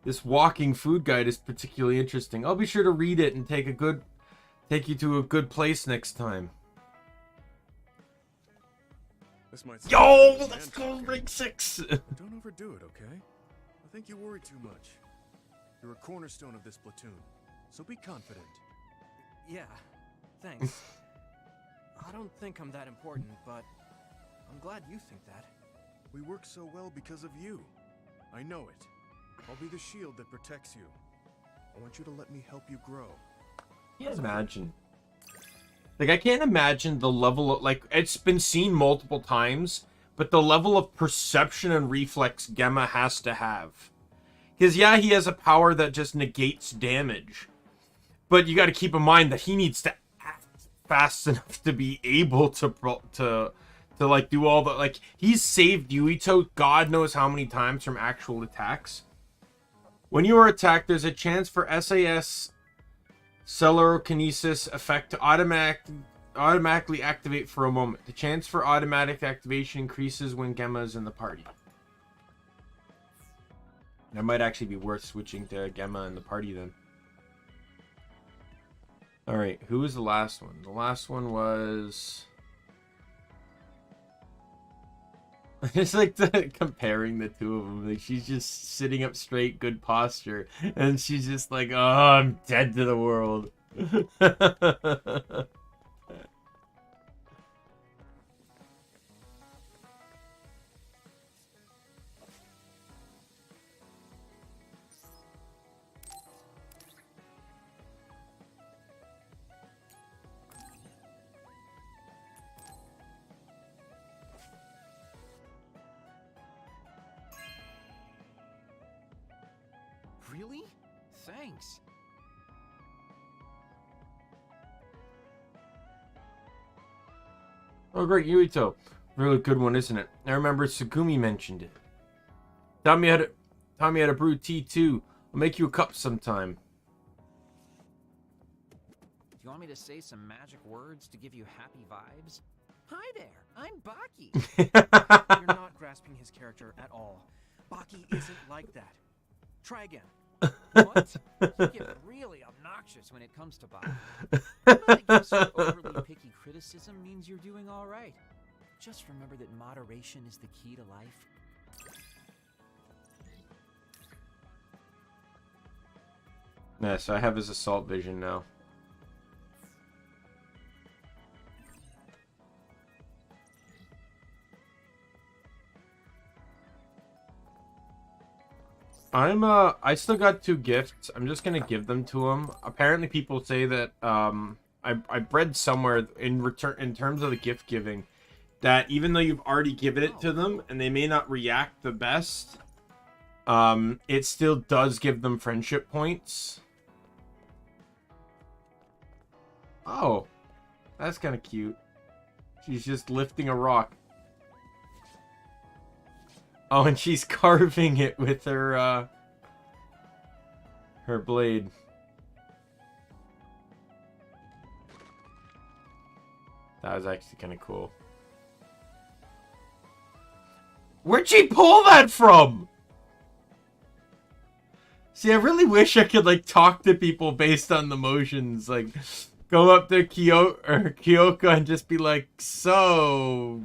This walking food guide is particularly interesting. I'll be sure to read it and take you to a good place next time. This might Yo, let's go rank 6. Don't overdo it, okay? I think you worry too much. You're a cornerstone of this platoon, so be confident. Yeah, thanks. I don't think I'm that important, but I'm glad you think that. We work so well because of you. I know it. I'll be the shield that protects you. I want you to let me help you grow. Can't imagine. Like, I can't imagine the level of, like, it's been seen multiple times, but the level of perception and reflex Gemma has to have. Because, yeah, he has a power that just negates damage. But you got to keep in mind that he needs to act fast enough to be able to like, do all the, like, he's saved Yuito God knows how many times from actual attacks. When you are attacked, there's a chance for SAS Celulokinesis effect to automatically activate for a moment. The chance for automatic activation increases when Gemma is in the party. That might actually be worth switching to Gemma in the party then. Alright, who was the last one? The last one was... I just like comparing the two of them. Like, she's just sitting up straight, good posture, and she's just like, "Oh, I'm dead to the world." Really? Thanks. Oh, great, Yuito. Really good one, isn't it? I remember Tsugumi mentioned it. Taught me how to brew tea too. I'll make you a cup sometime. Do you want me to say some magic words to give you happy vibes? Hi there, I'm Baki. You're not grasping his character at all. Baki isn't like that. Try again. What? You get really obnoxious when it comes to Baki. But I guess your overly picky criticism means you're doing all right. Just remember that moderation is the key to life. Yeah, so I have his assault vision now. I still got 2 gifts. I'm just gonna give them to him. Apparently people say that, I read somewhere in terms of the gift giving, that even though you've already given it to them, and they may not react the best, it still does give them friendship points. Oh, that's kind of cute. She's just lifting a rock. Oh, and she's carving it with her blade. That was actually kind of cool. Where'd she pull that from? See, I really wish I could, like, talk to people based on the motions. Like, go up to Kyoko and just be like, so...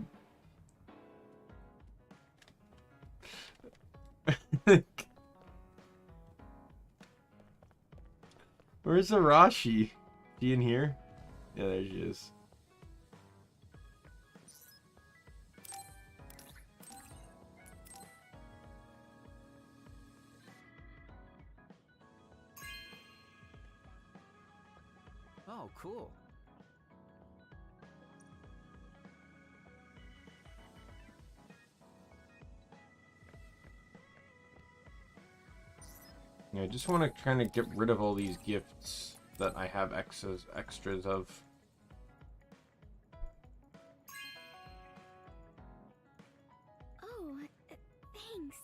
Where's Arashi? She in here? Yeah, there she is. Oh, cool. Yeah, I just want to kind of get rid of all these gifts that I have extras of. Oh, thanks.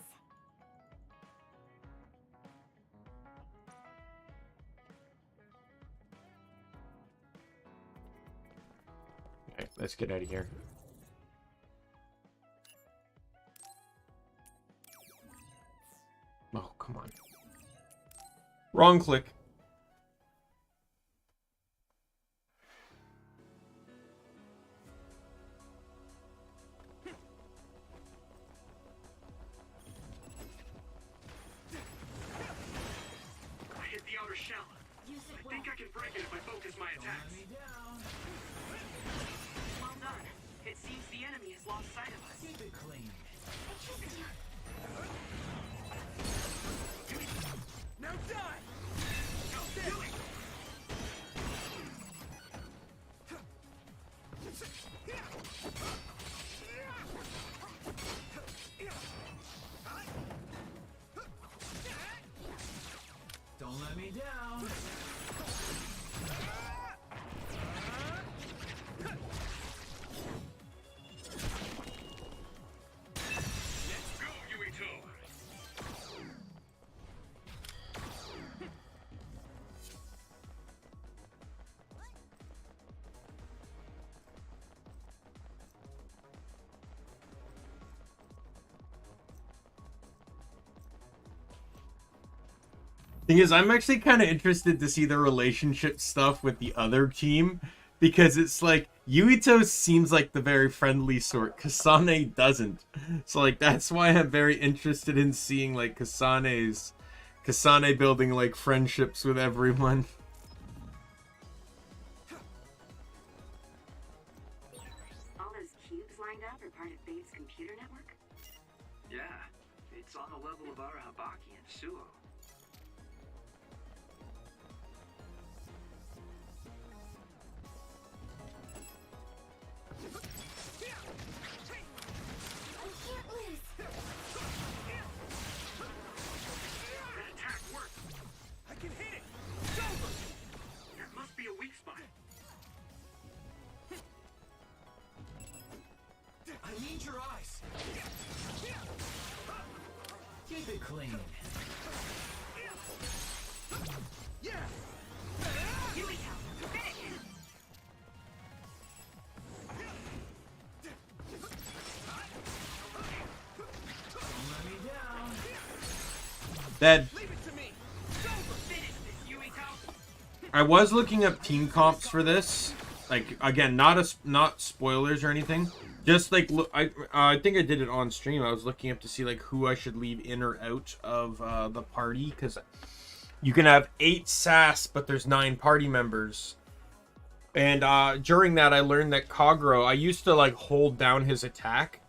Okay, let's get out of here. Oh, come on. Wrong click. I hit the outer shell. I think I can break it if I focus my attacks. Well done. It seems the enemy has lost sight of us. Keep it clean. Now die! Go, do it! Don't let me down. Let's go, Yuito! Thing is, I'm actually kind of interested to see the relationship stuff with the other team, because it's like Yuito seems like the very friendly sort, Kasane doesn't. So like that's why I'm very interested in seeing like Kasane building like friendships with everyone. All those cubes lined up are part of Babe's computer network? Yeah, it's on the level of Arahabaki and Suo. That attack worked! I can hit it! It's over! That must be a weak spot. I need your eyes. Keep it clean. Yeah! Yuito, finish him! Don't let me down. Dead. Leave it to me! It's over! Finish this, Yuito! I was looking up team comps for this. Like again, not spoilers or anything. Just like look, I think I did it on stream. I was looking up to see like who I should leave in or out of the party, because you can have 8 SAS, but there's 9 party members. And during that, I learned that Kagero, I used to like hold down his attack,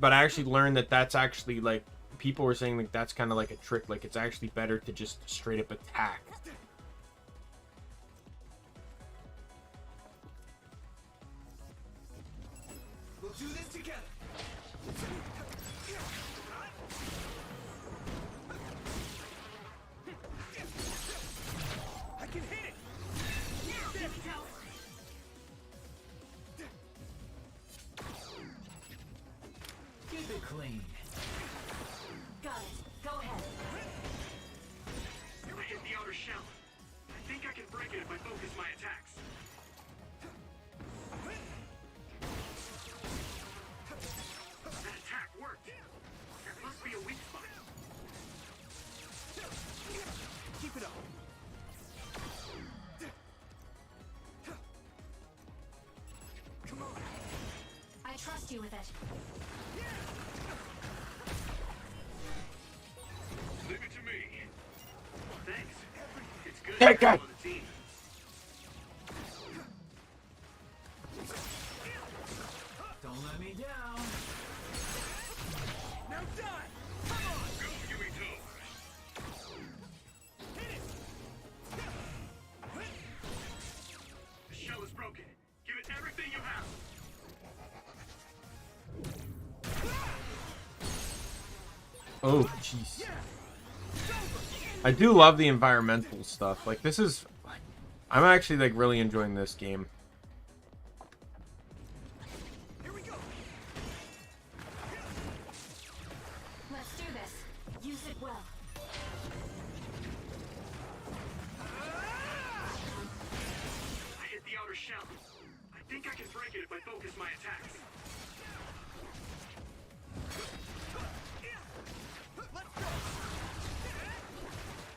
but I actually learned that that's actually like people were saying like that's kind of like a trick. Like it's actually better to just straight up attack. We'll do this together! I can hit it! Now, Yuito! Keep it clean. Got it. Go ahead. I hit the outer shell. I think I can break it if I focus my attacks. That attack worked. That must be a weak spot. Keep it up. Come on. I trust you with it. Leave it to me. Thanks. It's good Hey, to guy. have you on the team. Don't let me down. Now die! Come on! Go, Yuito! Hit it! The shell is broken. Give it everything you have. Oh, jeez. I do love the environmental stuff. Like this is, I'm actually like really enjoying this game. Here we go. Let's do this. Use it well. I hit the outer shell. I think I can break it if I focus my attacks. Let's go.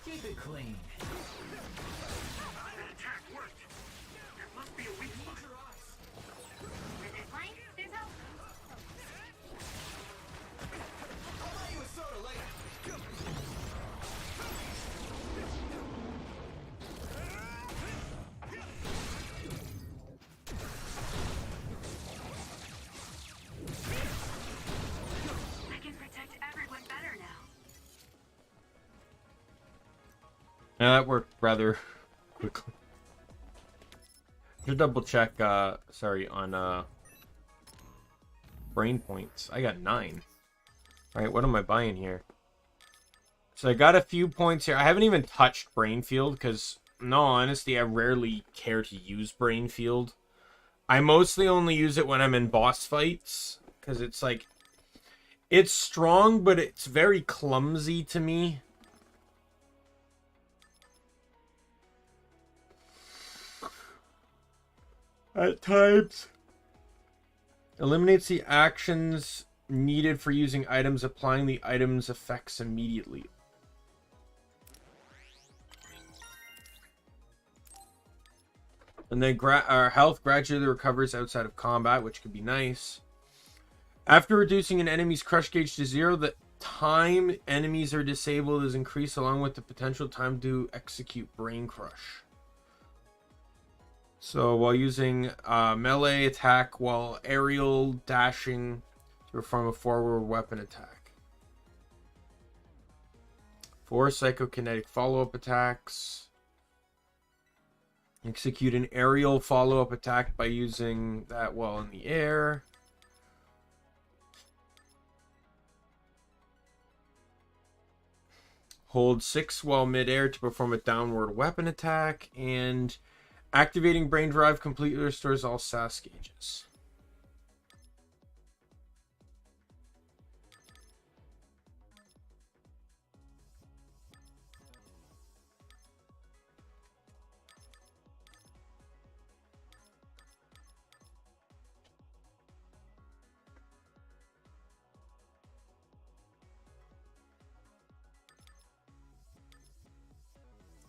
Keep it clean. That attack worked. There must be a weak spot. With this line, there's hope. I can protect everyone better now. Yeah, that worked rather quickly. Just double check, sorry, on brain points. I got 9. Alright, what am I buying here? So I got a few points here. I haven't even touched Brain Field because, no, honestly, I rarely care to use Brain Field. I mostly only use it when I'm in boss fights because it's like, it's strong, but it's very clumsy to me. At times. Eliminates the actions needed for using items, applying the item's effects immediately. And then our health gradually recovers outside of combat, which could be nice. After reducing an enemy's crush gauge to 0, the time enemies are disabled is increased along with the potential time to execute Brain Crush. So while using melee attack while aerial dashing to perform a forward weapon attack. 4 psychokinetic follow-up attacks. Execute an aerial follow-up attack by using that while in the air. Hold 6 while mid-air to perform a downward weapon attack. And activating Brain Drive completely restores all SAS gauges.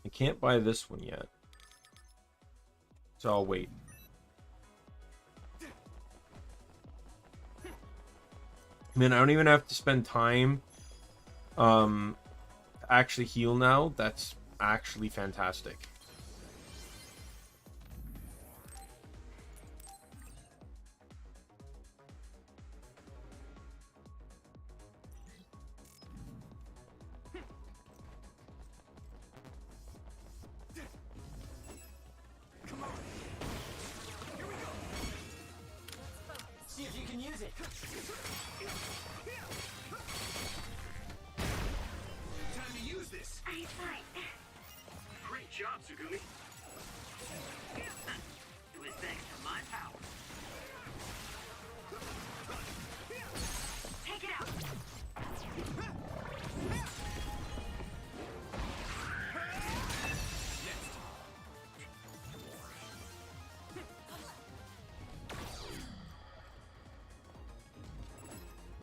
I can't buy this one yet. So I'll wait. I mean, I don't even have to spend time to actually heal now. That's actually fantastic. See if you can use it. Time to use this. I fight. Great job, Tsugumi. It was thanks to my power. Take it out.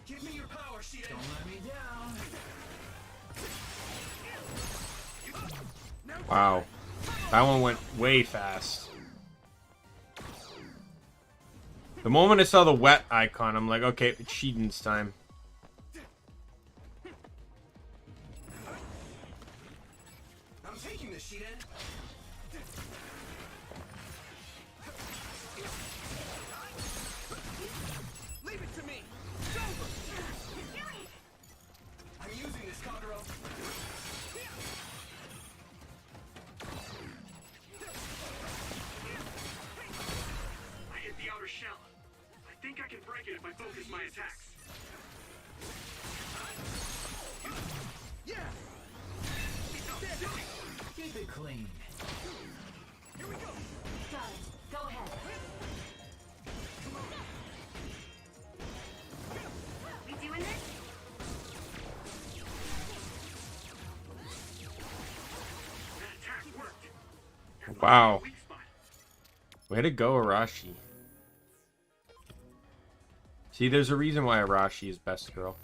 Give me your power, Shida. Don't let me down. Wow. That one went way fast. The moment I saw the wet icon, I'm like, okay, it's Shiden's time. I'm taking this, Shida. Leave it to me. It's over. I'm using this, Kagero. I hit the outer shell. I think I can break it if I focus my attacks. Yeah! Keep it clean. Here we go! Got it. Go ahead. We doing this? That attack worked. Wow. Weak spot. Way to go, Arashi. See, there's a reason why Arashi is best girl.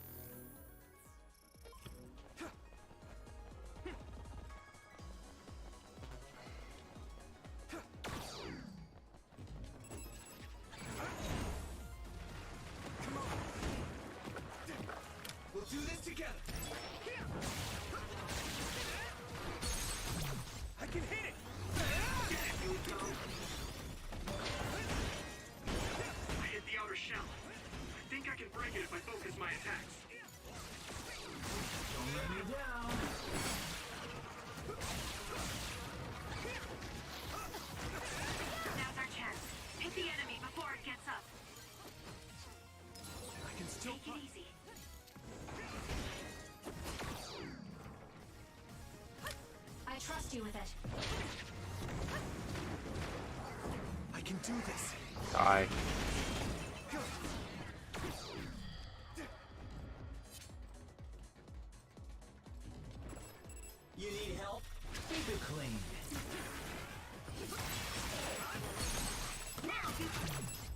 I can hit it. I hit the outer shell. I think I can break it if I focus my attacks. Don't let me down. Now's our chance. Hit the enemy before it gets up. I can still Take it easy. I trust you with it. I can do this. Die. You need help? Keep it clean.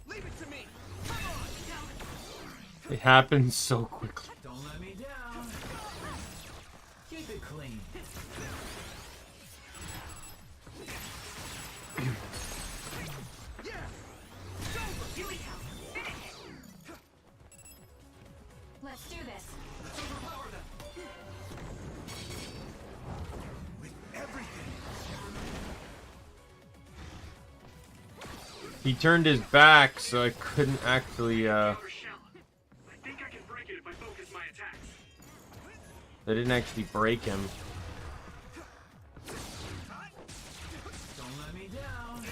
Leave it to me. It happens so quickly. Don't let me down. Keep it clean. Let's do this. With everything. He turned his back, so I couldn't actually, Outer shell. I think I can break it if I focus my attacks. I didn't actually break him. Don't let me down.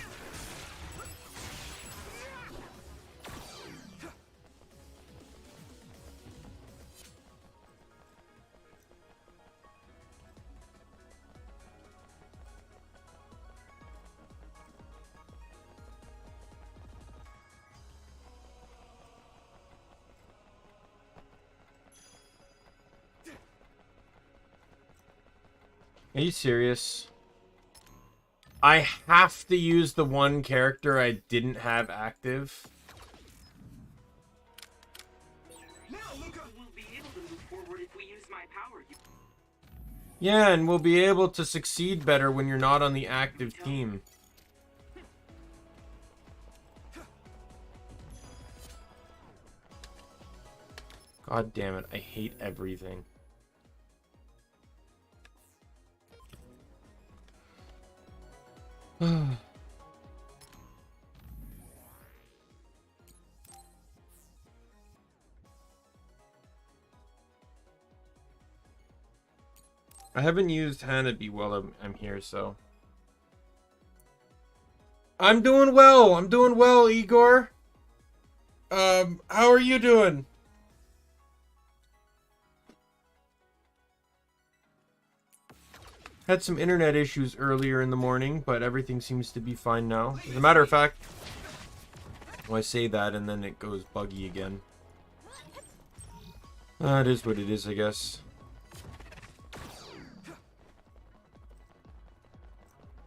Are you serious? I have to use the one character I didn't have active. Now, Luca, we'll be able to move forward if we use my power. Yeah, and we'll be able to succeed better when you're not on the active team. God damn it, I hate everything. I haven't used Hanabi while I'm here, so. I'm doing well. I'm doing well, Igor. How are you doing? Had some internet issues earlier in the morning, but everything seems to be fine now. As a matter of fact, well, I say that and then it goes buggy again. It is what it is, I guess.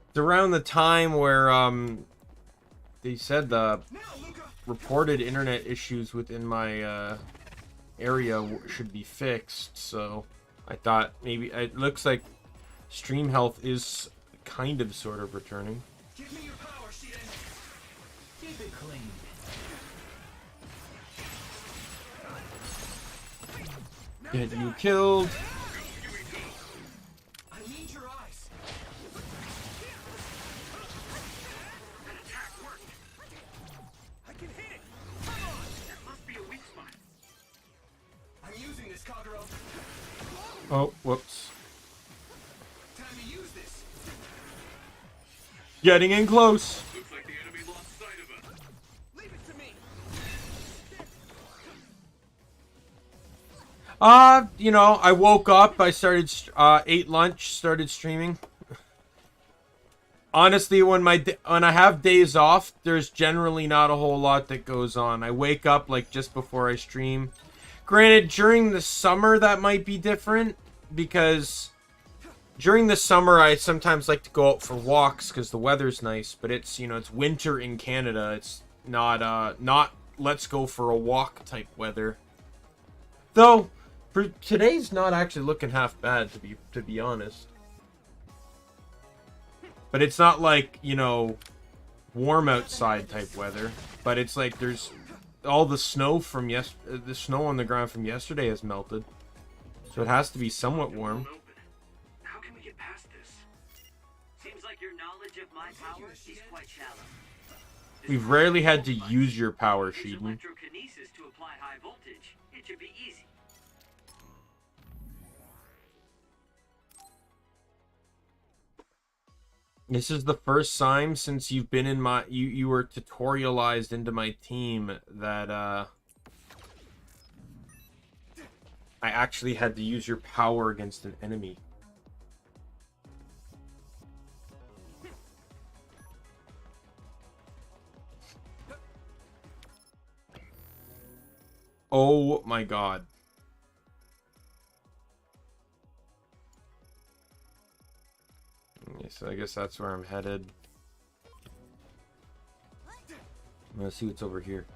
It's around the time where they said the reported internet issues within my area should be fixed, so I thought maybe it looks like stream health is kind of sort of returning. Give me your power, Shiden. Keep it clean. Get you killed. I need your eyes. That attack worked. I can hit it. Come on. There must be a weak spot. I'm using this, Kagero. Oh, whoops. Time to use this. Getting in close. Looks like the enemy lost sight of us. Leave it to me. You know, I woke up, I started, ate lunch, started streaming. Honestly, when I have days off, there's generally not a whole lot that goes on. I wake up, like, just before I stream. Granted, during the summer, that might be different, because during the summer, I sometimes like to go out for walks, because the weather's nice, but it's, you know, it's winter in Canada. It's not let's go for a walk type weather. Though, for today's not actually looking half bad, to be honest. But it's not like, you know, warm outside type weather. But it's like there's all the snow from the snow on the ground from yesterday has melted. So it has to be somewhat warm. How can we get past this? Seems like your knowledge of my power is quite shallow. We've rarely had to use your power, Sheeden. Electrokinesis to apply high voltage. It should be easy. This is the first time since you've been in my you were tutorialized into my team that I actually had to use your power against an enemy. Oh my god. Okay, so I guess that's where I'm headed. I'm gonna see what's over here.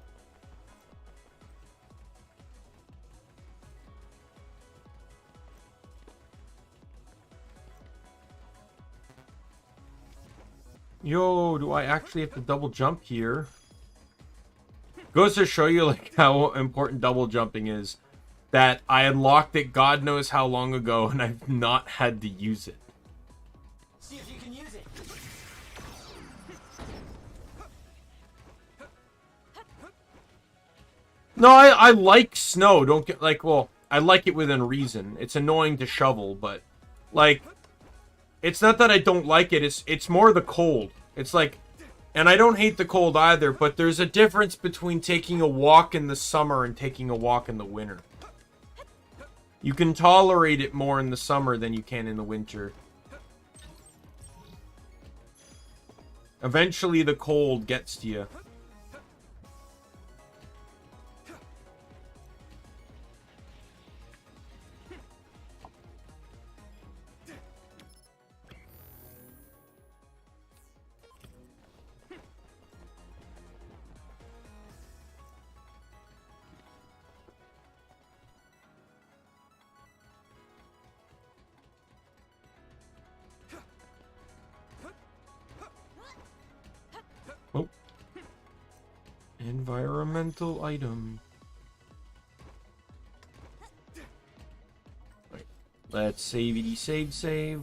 Yo, do I actually have to double jump here? Goes to show you like how important double jumping is. That I unlocked it God knows how long ago and I've not had to use it. See if you can use it. No, I like snow. Don't get like, well, I like it within reason. It's annoying to shovel, but like, it's not that I don't like it. It's more the cold. It's like, and I don't hate the cold either, but there's a difference between taking a walk in the summer and taking a walk in the winter. You can tolerate it more in the summer than you can in the winter. Eventually the cold gets to you. Oh. Environmental item. Wait. Let's save.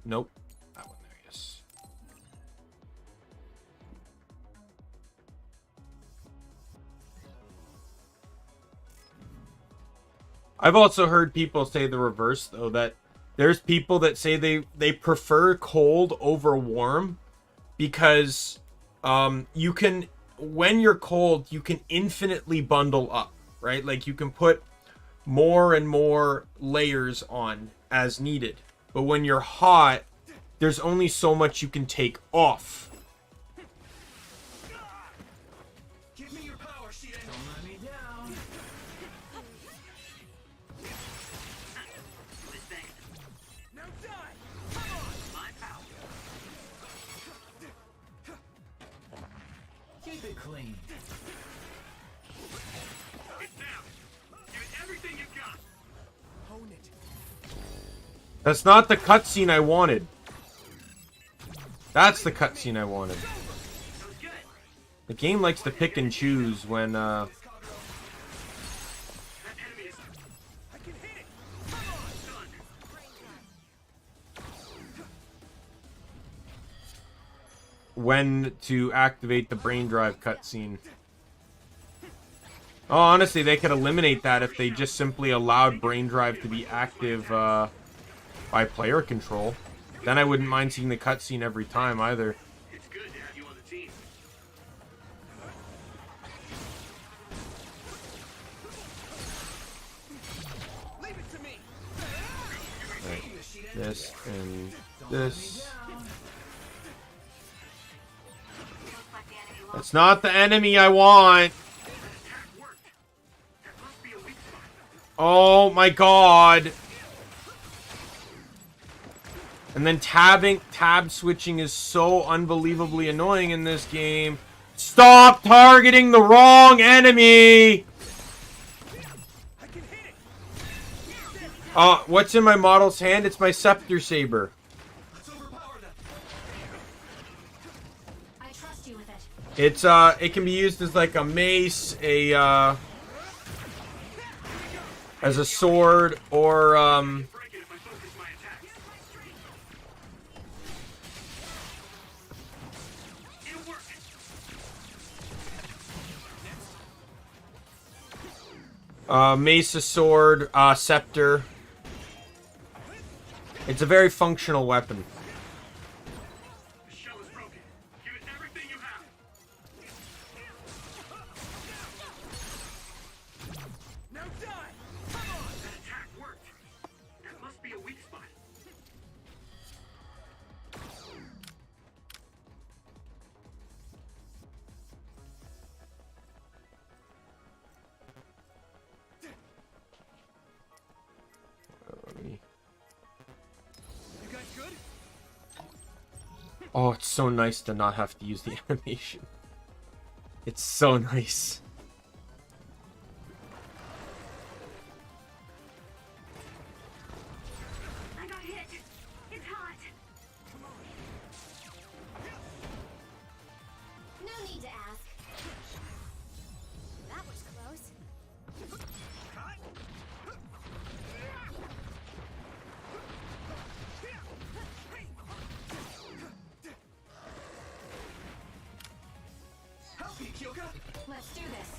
Nope. That one there, yes. I've also heard people say the reverse, though, that there's people that say they prefer cold over warm because you can, when you're cold, you can infinitely bundle up, right? Like you can put more and more layers on as needed. But when you're hot, there's only so much you can take off. Give me your power, Sheeden. Don't let me down. Now die. Come on. My power. Keep it clean. It's down. Give it everything you've got. Own it. That's not the cutscene I wanted. That's the cutscene I wanted. The game likes to pick and choose when when to activate the brain drive cutscene. Oh, honestly, they could eliminate that if they just simply allowed brain drive to be active by player control. Then I wouldn't mind seeing the cutscene every time either. It's good to have you on the team. Leave it to me. Right. This and this. That's not the enemy I want. Oh my god. And then tab switching is so unbelievably annoying in this game. Stop targeting the wrong enemy! What's in my model's hand? It's my scepter saber. I trust you with it. It's it can be used as like a mace, a as a sword or mace, a sword, scepter. It's a very functional weapon. The shell is broken. Give it everything you have. Now die! Come on! That attack worked. That must be a weak spot. You guys good? Oh, it's so nice to not have to use the animation. It's so nice. I got hit. It's hot. No need to ask. That was close. Help me, Kyoka! Let's do this.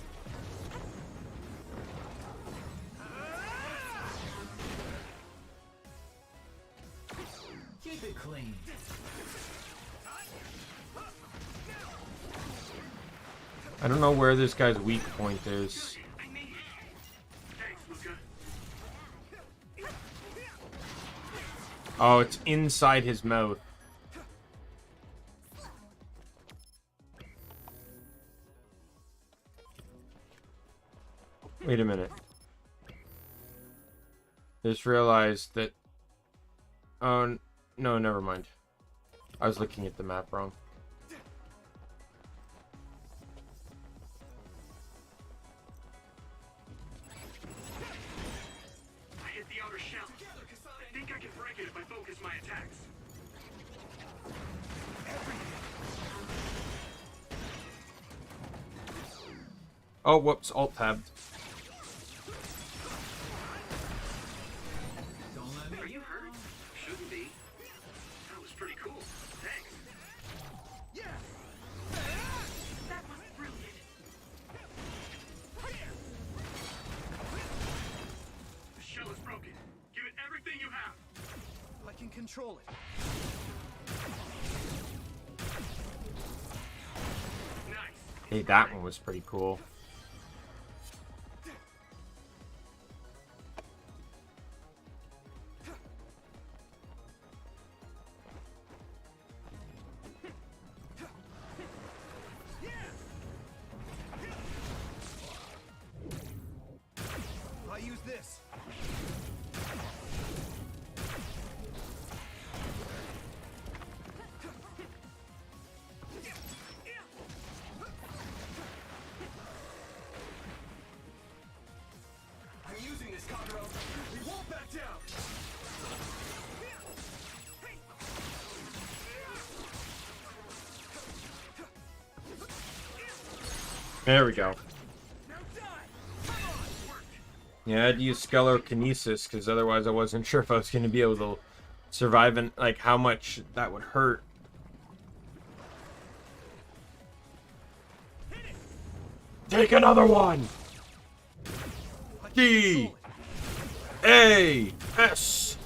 Keep it clean. I don't know where this guy's weak point is. Thanks, Luca. Oh, it's inside his mouth. Wait a minute. Just realized that... Oh, no, never mind. I was looking at the map wrong. I hit the outer shell. I think I can break it if I focus my attacks. Oh, whoops, alt-tabbed. Are you hurt? Shouldn't be. That was pretty cool. Thanks. Yeah! That was brilliant. The shell is broken. Give it everything you have. I can control it. Nice. Hey, that one was pretty cool. I use this. I'm using this, Kagero. We won't back down. There we go. Yeah, I had to use Sclerokinesis because otherwise I wasn't sure if I was going to be able to survive and like how much that would hurt. Take another one. D A S.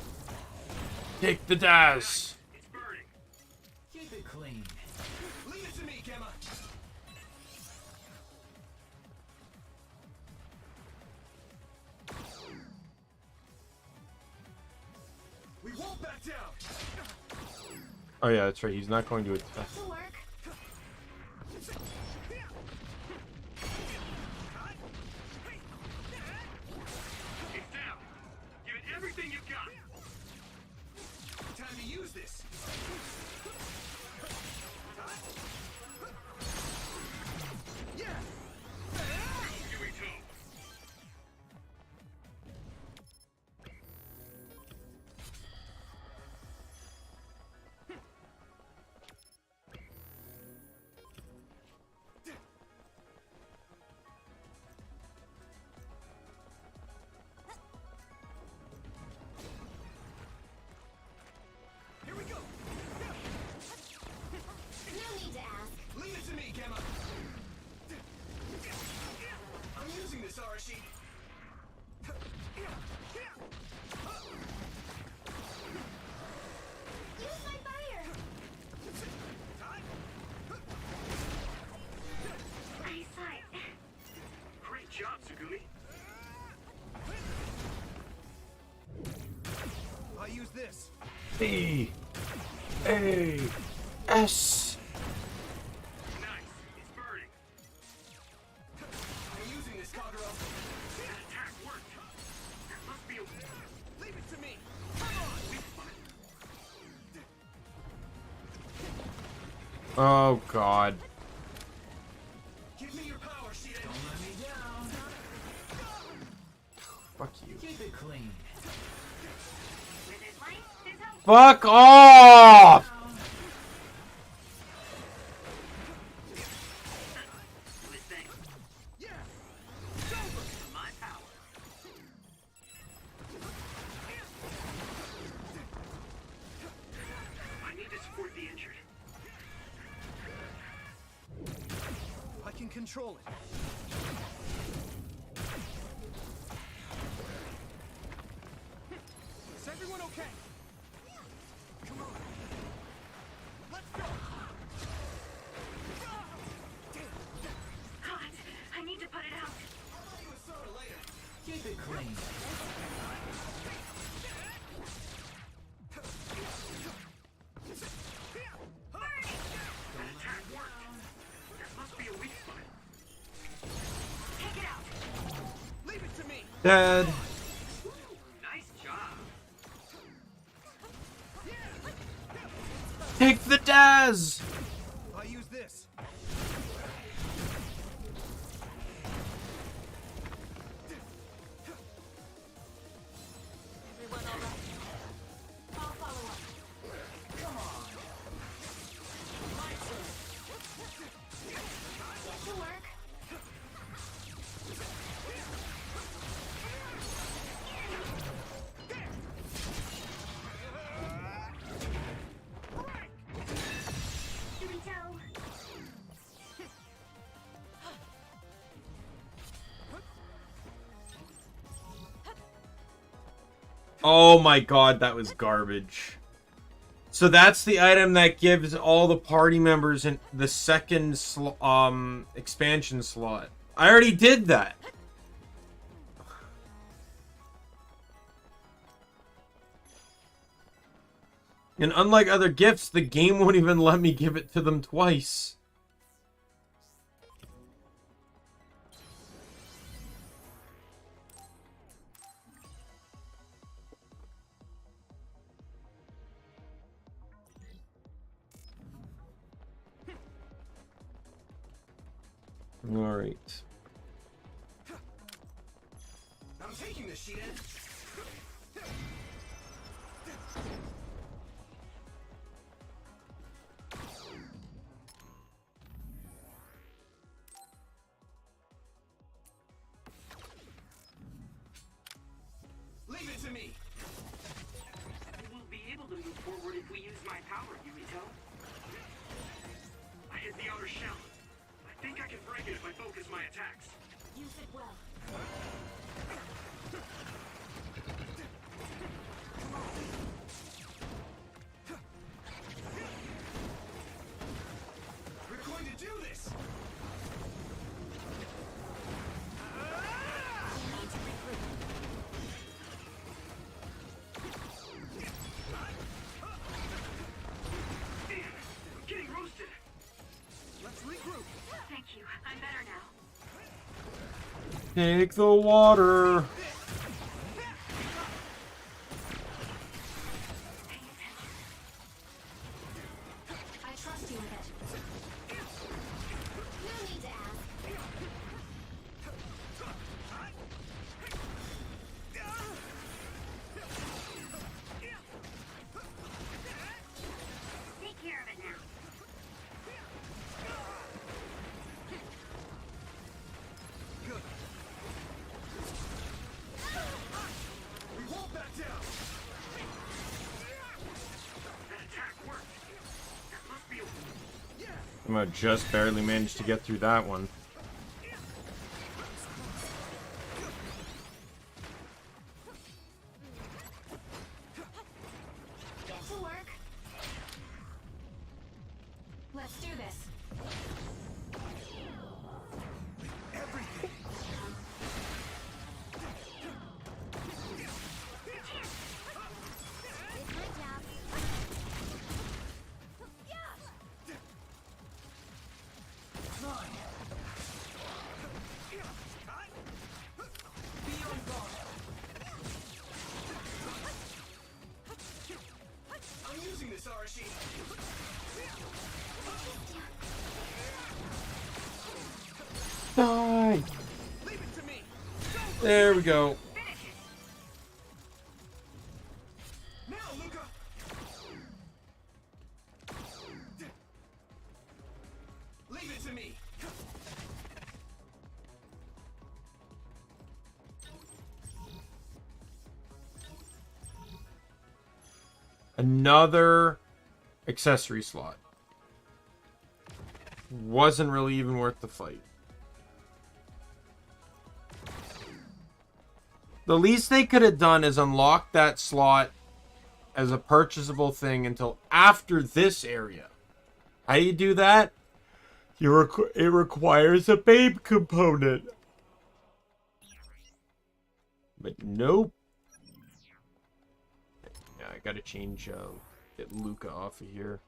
Take the Daz. Keep it clean. Leave it to me, Gemma. We won't back down. Oh yeah, that's right. He's not going to attack. This'll work. It's down. Give it everything you've got. Time to use this. Yeah. Here we go. B A S. Nice. It's burning. I'm using this, Kagero. That attack worked. That must be a Leave it to me. Come on. weak spot. Oh God. Give me your power, Shiden. Don't let me down. Fuck you. Keep it clean. With his life, his health. Fuck off! Do his thing. Yeah. My power. I need to support the injured. I can control it. Is everyone okay? Come on. Let's go. God, I need to put it out. I'll buy you a soda later. Keep it clean. That attack worked. That must be a weak spot. Take it out. Leave it to me. Dead. Nice job. Take the Daz. I use this. Everyone all right? I'll follow up. Come on. Get to work. Kirito. Oh my God, that was garbage. So that's the item that gives all the party members in the second expansion slot. I already did that. And unlike other gifts, the game won't even let me give it to them twice. All right. I'm taking this, Shiden. Leave it to me. We won't be able to move forward if we use my power, Kirito. I hit the outer shell. I think I can break it if I focus my attacks. Use it well. We're going to do this. Need to regroup. Damn, I'm getting roasted. Let's regroup. Thank you. I'm better now. Take the water. I trust you with it. No need to ask. Take care of it now. Good. We won't back down. That attack worked. That must be a... I'm gonna just barely manage to get through that one. Get to work. Let's do this. Everything. Did my job. Die! Leave it to me. There we go. Now, Luca. Leave it to me. Another accessory slot. Wasn't really even worth the fight. The least they could have done is unlock that slot as a purchasable thing until after this area. How do you do that? It requires a babe component. But nope. Yeah, I gotta change, get Luca off of here.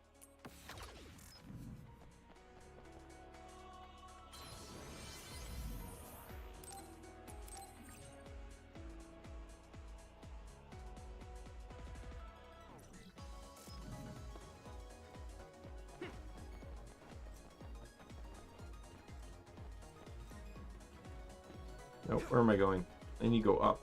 Nope, where am I going? I need to go up.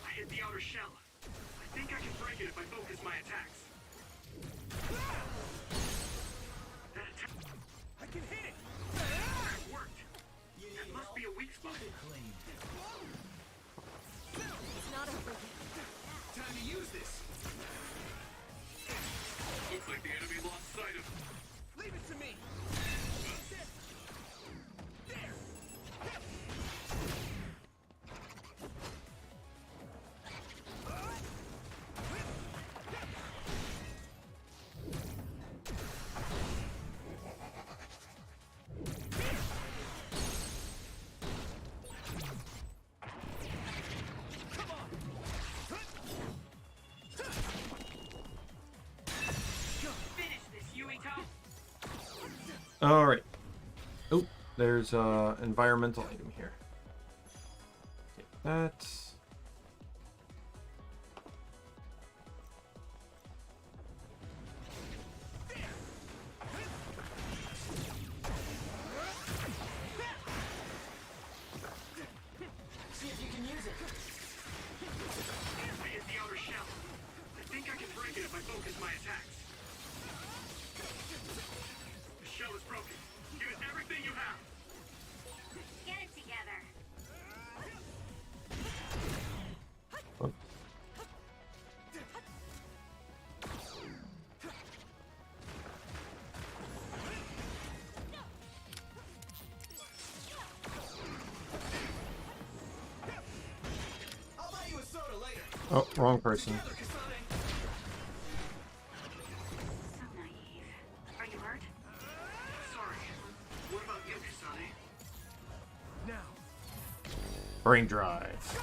I hit the outer shell. I think I can break it if I focus my attacks. That attack. I can hit it. That worked. That must be a weak spot. It's not over yet. Time to use this. Looks like the enemy lost sight of. Leave it to me. There. Finish this, Yuito. All right. Oh, there's a environmental item here. Take that. See if you can use it. I hit the outer shell. I think I can break it if I focus my attacks. The shell is broken. Give it everything you have. Get it together. I'll buy you a soda later. Oh, wrong person. So naive. Are you hurt? Sorry. What about you, Kasane? Now. Brain drive.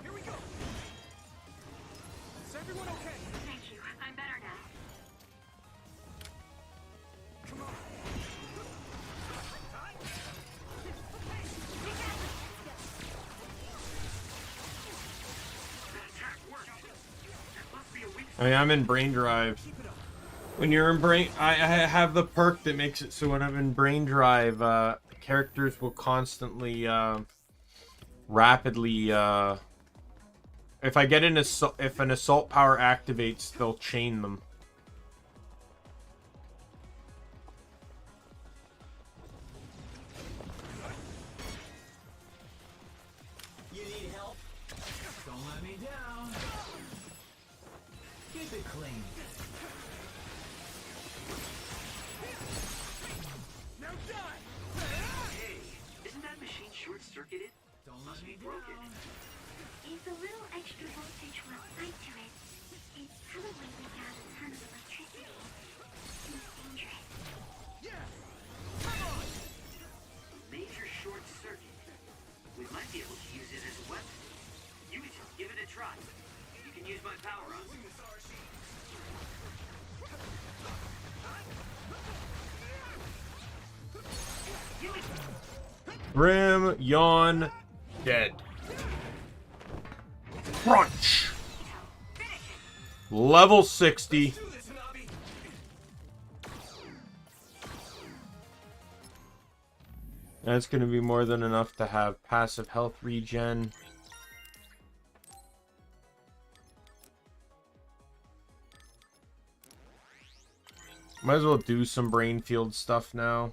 Here we go. Is everyone okay? Thank you. I'm better now. Come on. That attack worked. That must be a weak I mean, I'm in brain drive. When you're in brain, I have the perk that makes it so when I'm in brain drive, characters will constantly, rapidly, if I get an if an assault power activates, they'll chain them. You need help? Don't let me down. Keep it clean. Now die. Hey, isn't that machine short-circuited? Don't let me broke it. down. If a little extra voltage was applied to it, it probably would have a ton of electricity. Seems dangerous. Yeah. Come on. Major short circuit. We might be able to use it as a weapon. Yuito, give it a try. You can use my power-up. Grim, yawn, dead. Crunch. Level 60. That's going to be more than enough to have passive health regen. Might as well do some brain field stuff now.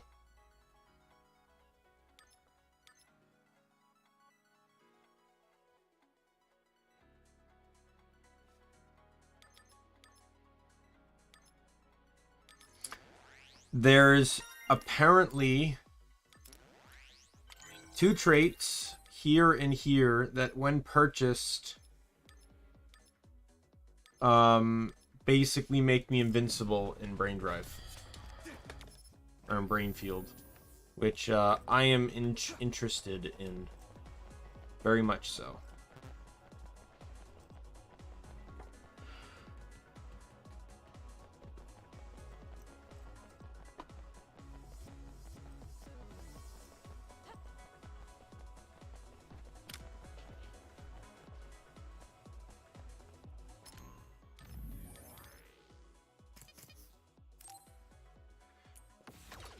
There's apparently 2 traits here and here that when purchased basically make me invincible in brain drive or in brain field, which I am interested in, very much so.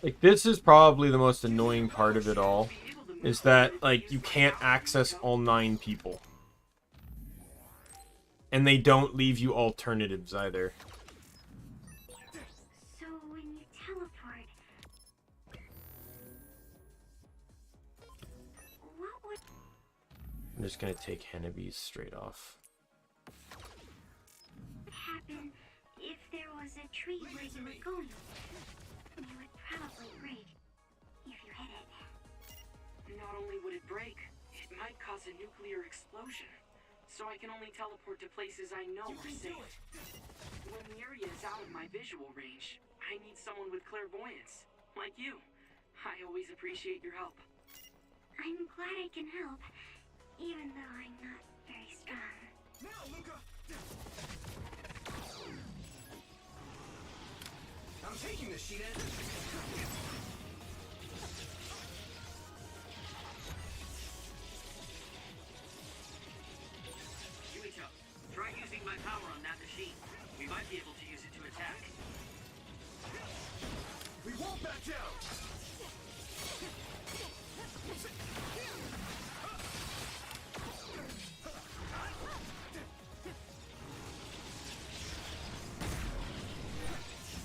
Like, this is probably the most annoying part of it all, is that, like, you can't access all 9 people. And they don't leave you alternatives either. So when you teleport, what would... I'm just gonna take Henneby's straight off. happen if there was a tree where you were going? You would probably break if you hit it. Not only would it break, it might cause a nuclear explosion. So I can only teleport to places I know are safe. When the area is out of my visual range, I need someone with clairvoyance, like you. I always appreciate your help. I'm glad I can help, even though I'm not very strong. Now, Luca! I'm taking this sheet in. Try using my power on that machine. We might be able to use it to attack. We won't back down!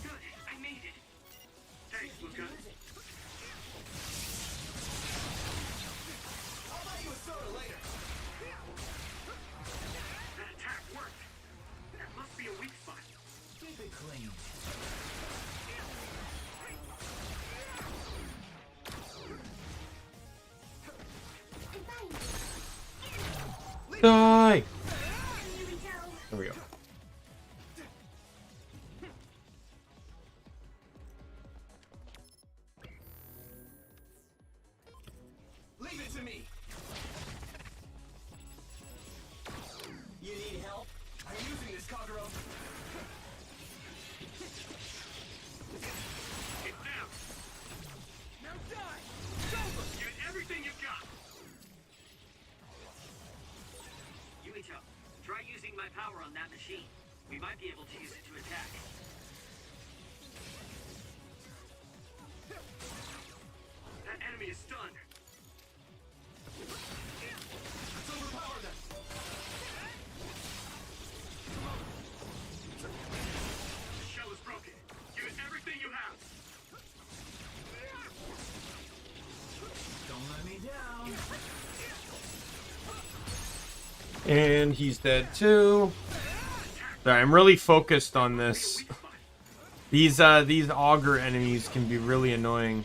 Good, I made it. Thanks, Luca. I'll buy you a soda later. That attack worked. That must be a weak spot. Keep it clean. Die! There we go. Leave it to me. You need help? I'm using this, Kagero. It's down. Now die! It's over! Give it everything you've got. Yumito, try using my power on that machine. We might be able to use it to attack. That enemy is stunned. Let's overpower them. The shell is broken. Give it everything you have. Don't let me down. And he's dead too. Sorry, I'm really focused on this. These auger enemies can be really annoying.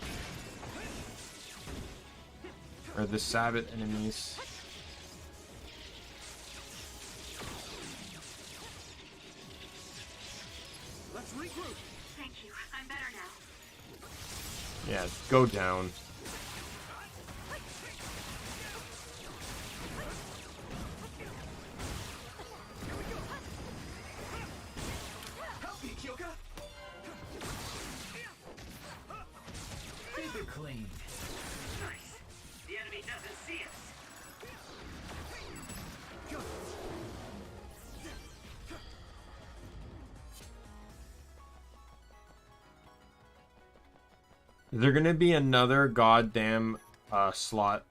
Or the Sabbath enemies. Let's regroup. Thank you, I'm better now. Yeah, go down. Help me, Kyoka. Keep it clean. Nice. Is there gonna be another goddamn slot?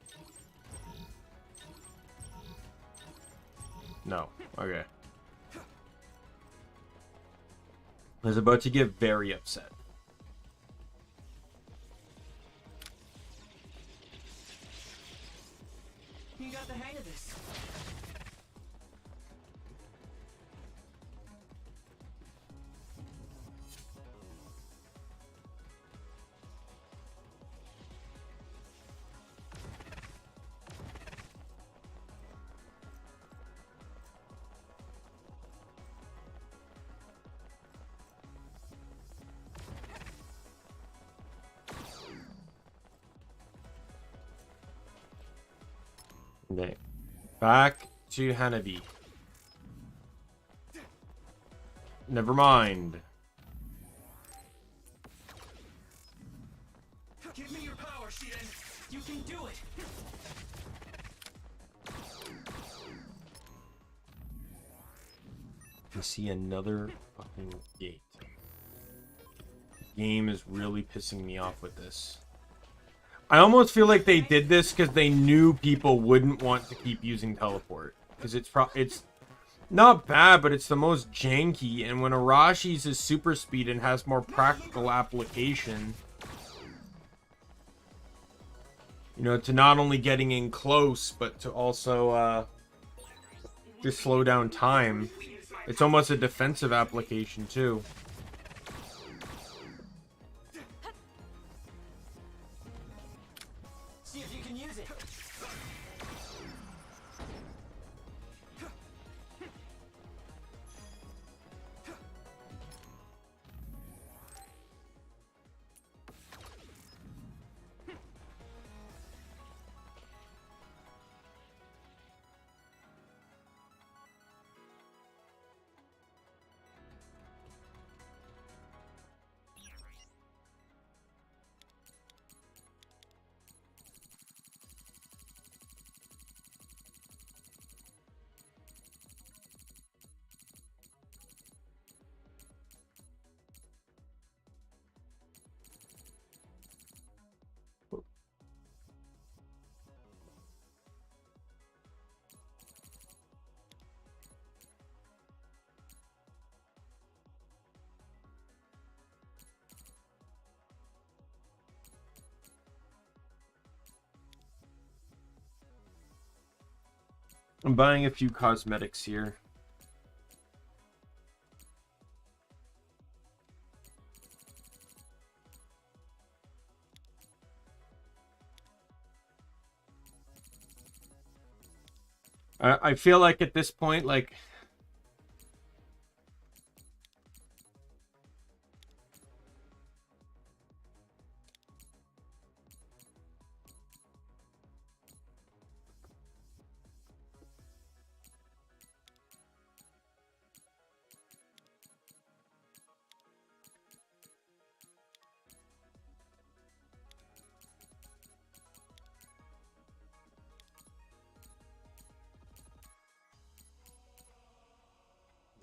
No. Okay. I was about to get very upset. You got the hang of this. Okay. Back to Hanabi. Never mind. Give me your power, Shiden. You can do it. You see another fucking gate. Game is really pissing me off with this. I almost feel like they did this because they knew people wouldn't want to keep using teleport. Because it's not bad, but it's the most janky. And when Arashi's is super speed and has more practical application, you know, to not only getting in close, but to also just slow down time. It's almost a defensive application too. See if you can use it. I'm buying a few cosmetics here. I feel like at this point, like...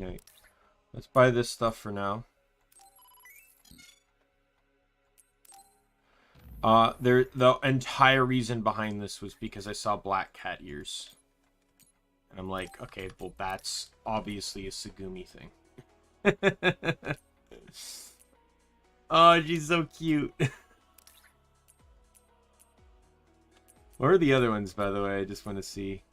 Okay, let's buy this stuff for now. The entire reason behind this was because I saw black cat ears. And I'm like, okay, well, that's obviously a Segumi thing. Oh, she's so cute. What are the other ones, by the way? I just want to see.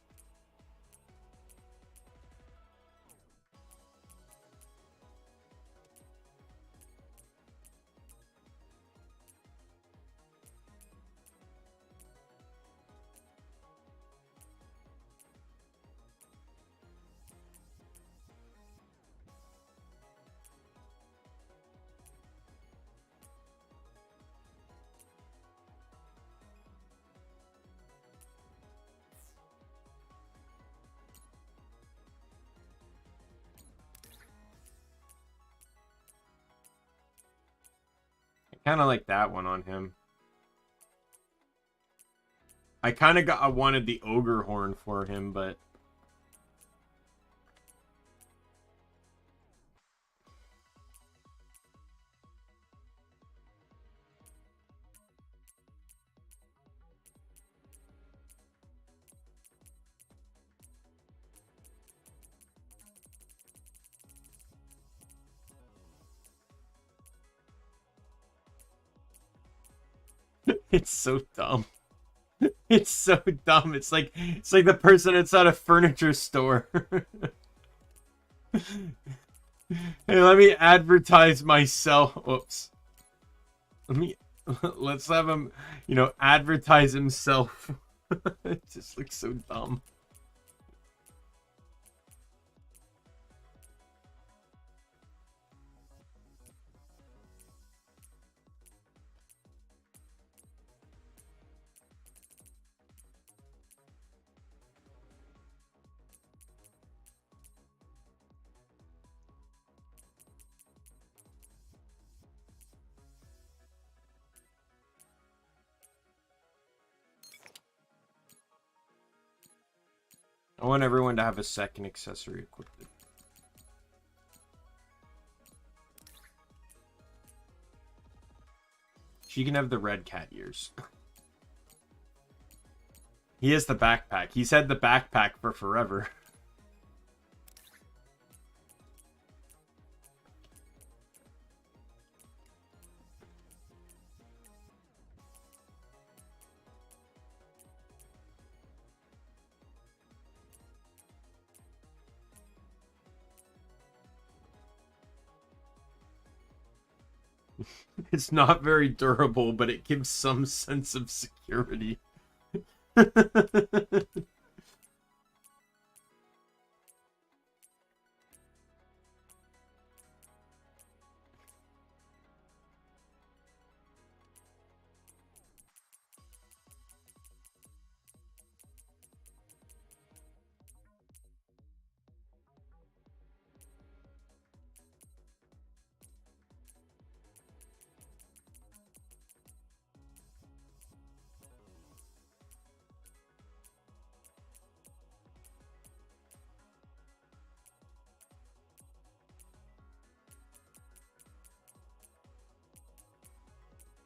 Kind of like that one on him. I wanted the ogre horn for him, but It's so dumb. It's so dumb. It's like the person outside a furniture store. Hey, let me advertise myself. Whoops. Let's have him, you know, advertise himself. It just looks so dumb. I want everyone to have a second accessory equipped. She can have the red cat ears. He has the backpack. He's had the backpack for forever. It's not very durable, but it gives some sense of security.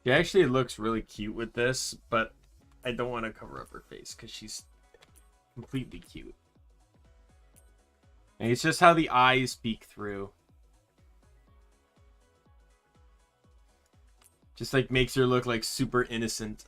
She actually looks really cute with this, but I don't want to cover up her face because she's completely cute. And it's just how the eyes peek through. Just like makes her look like super innocent.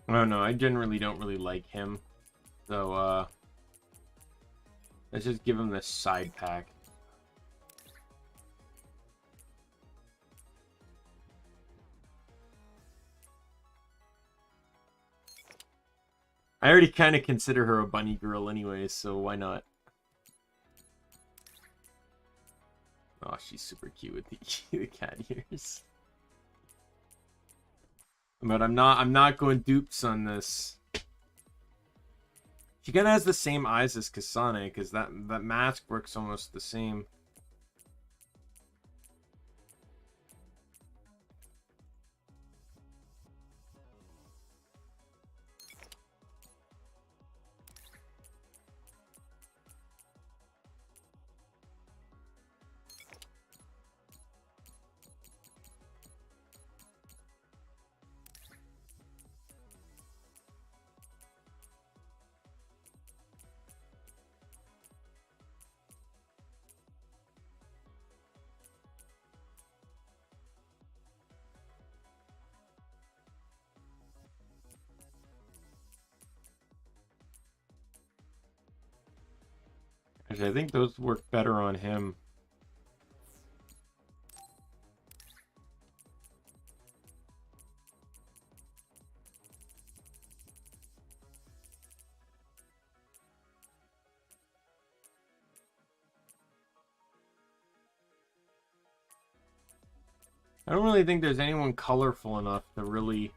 I don't know. I generally don't really like him. So, let's just give him this side pack. I already kind of consider her a bunny girl anyways, so why not? Oh, she's super cute with the cat ears. But I'm not going dupes on this. She kind of has the same eyes as Kasane, because that mask works almost the same. Actually, I think those work better on him. I don't really think there's anyone colorful enough to really...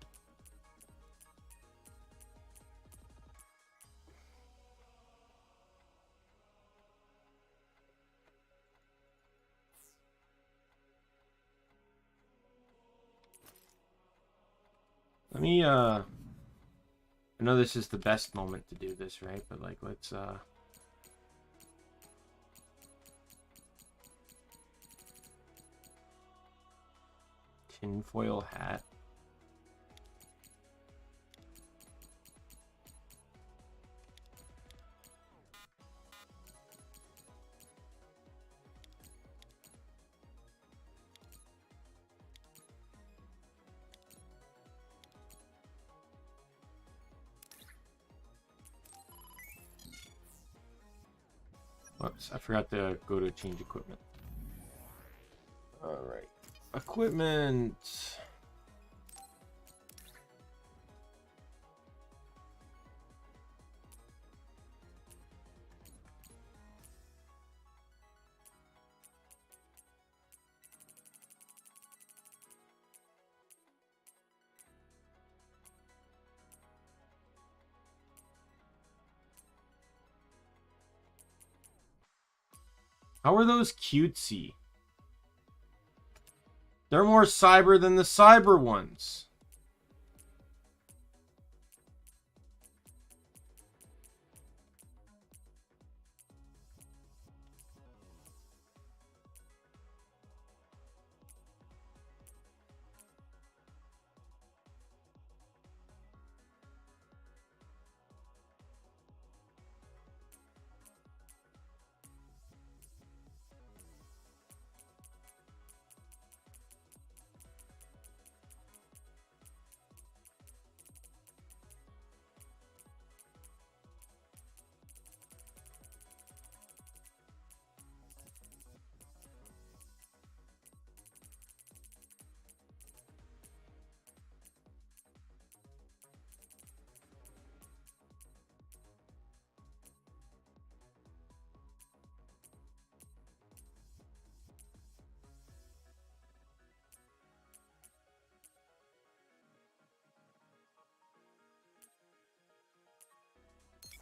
Let me, I know this is the best moment to do this, right? But, like, let's, tinfoil hat. Whoops, I forgot to go to change equipment. Alright. Equipment. How are those cutesy? They're more cyber than the cyber ones.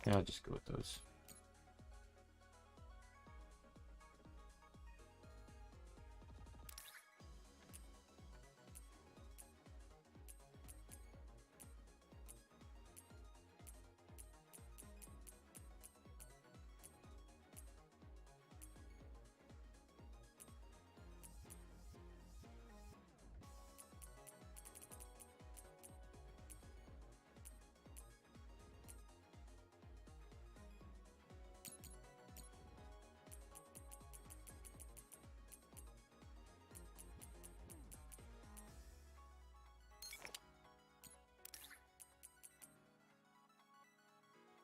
Yeah, I'll just go with those.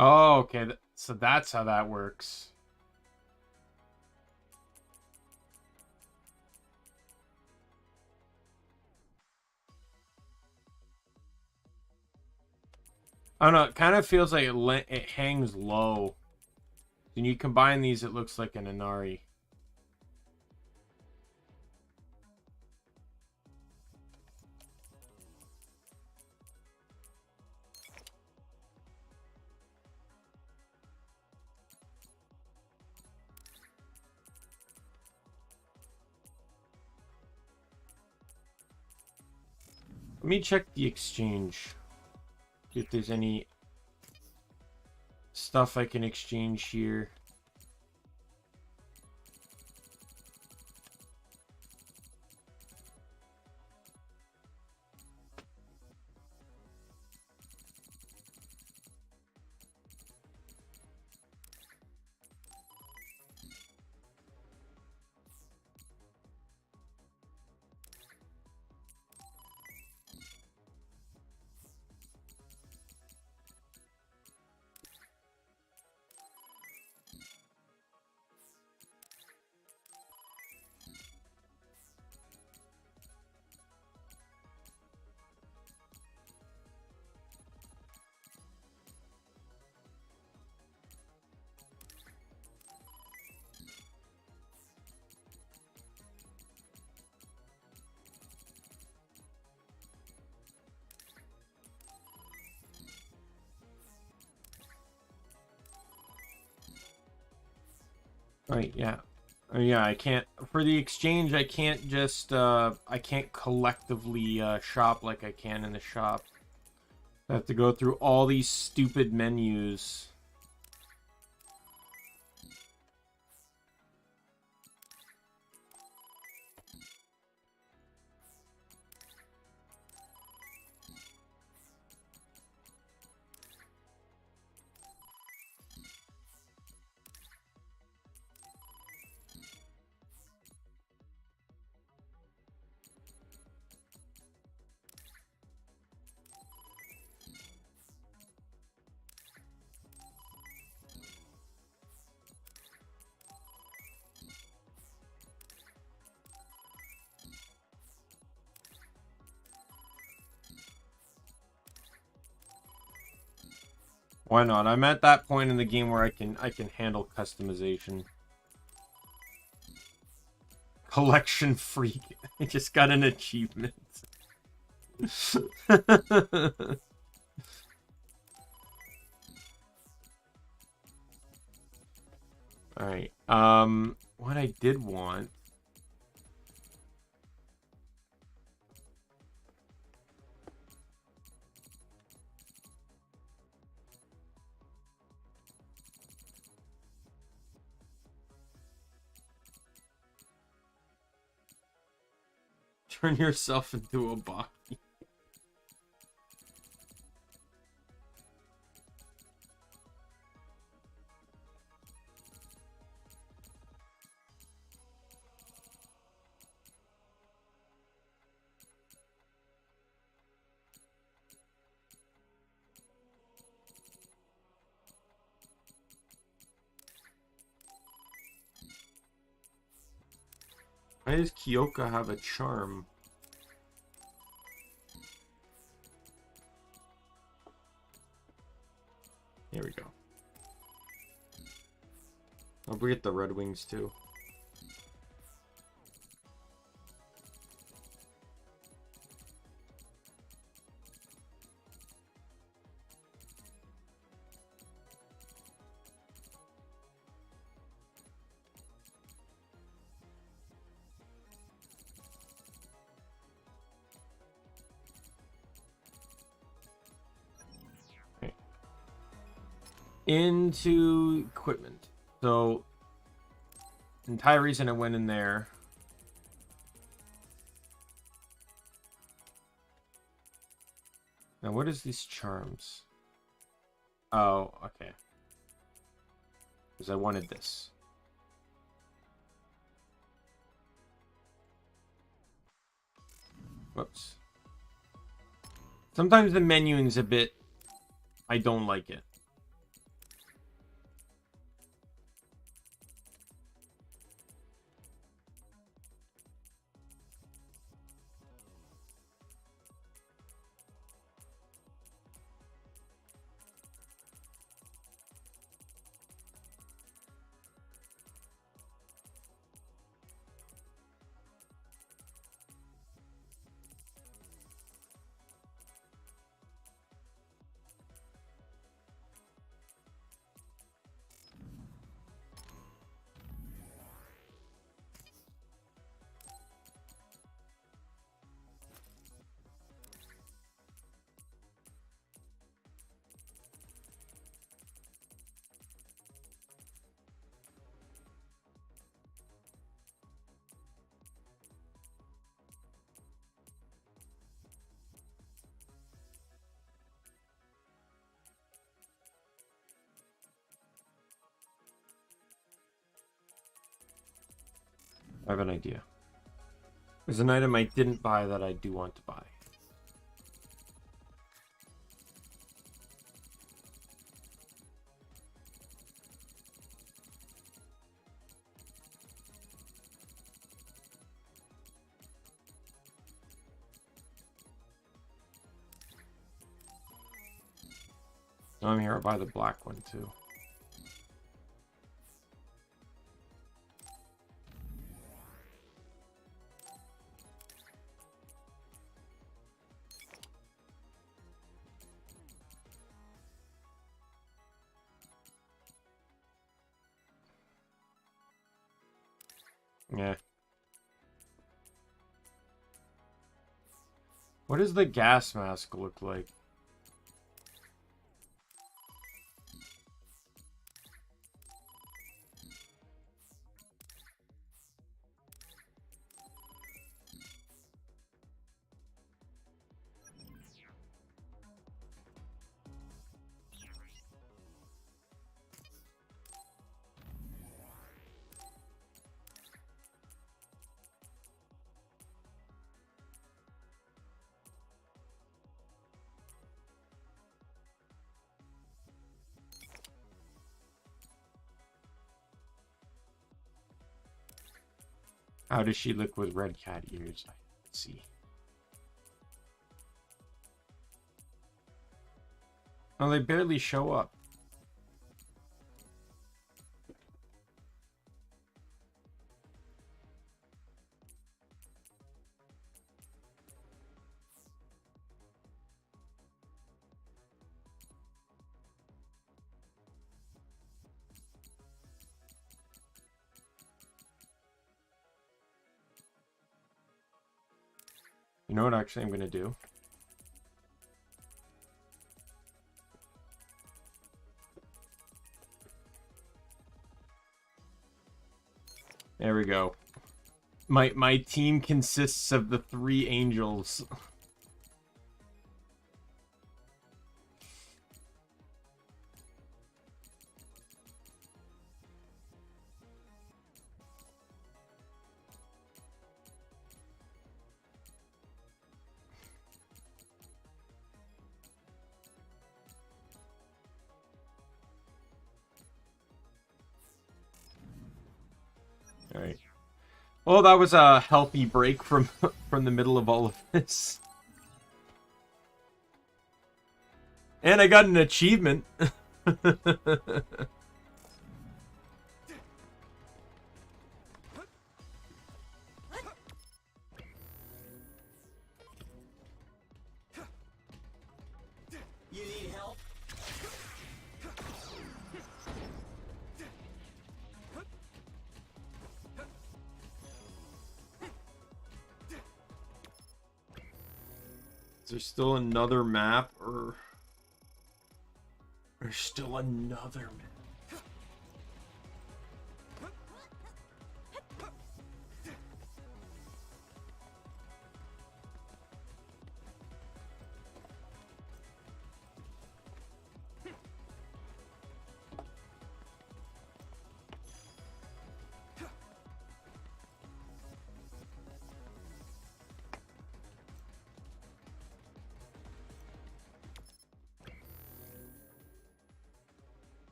Oh, okay. So that's how that works. I don't know. It kind of feels like it hangs low. When you combine these, it looks like an Inari. Let me check the exchange. See if there's any stuff I can exchange here. Right, yeah. Yeah, I can't, for the exchange, I can't just, I can't collectively, shop like I can in the shop. I have to go through all these stupid menus. Why not? I'm at that point in the game where I can handle customization. Collection freak. I just got an achievement. Alright. What I did want. Turn yourself into a body. Why does Kyoka have a charm? Here we go. I'll get the Red Wings too. Into equipment. So, the entire reason I went in there. Now, what is these charms? Oh, okay. Because I wanted this. Whoops. Sometimes the menuing's a bit... I don't like it. I have an idea. There's an item I didn't buy that I do want to buy. I'm here to buy the black one too. Yeah. What does the gas mask look like? How does she look with red cat ears? Let's see. Oh, they barely show up. You know what actually I'm going to do? There we go. My team consists of the 3 angels. All right. Well, that was a healthy break from the middle of all of this. And I got an achievement. You need help? Is there still another map, or there's still another map?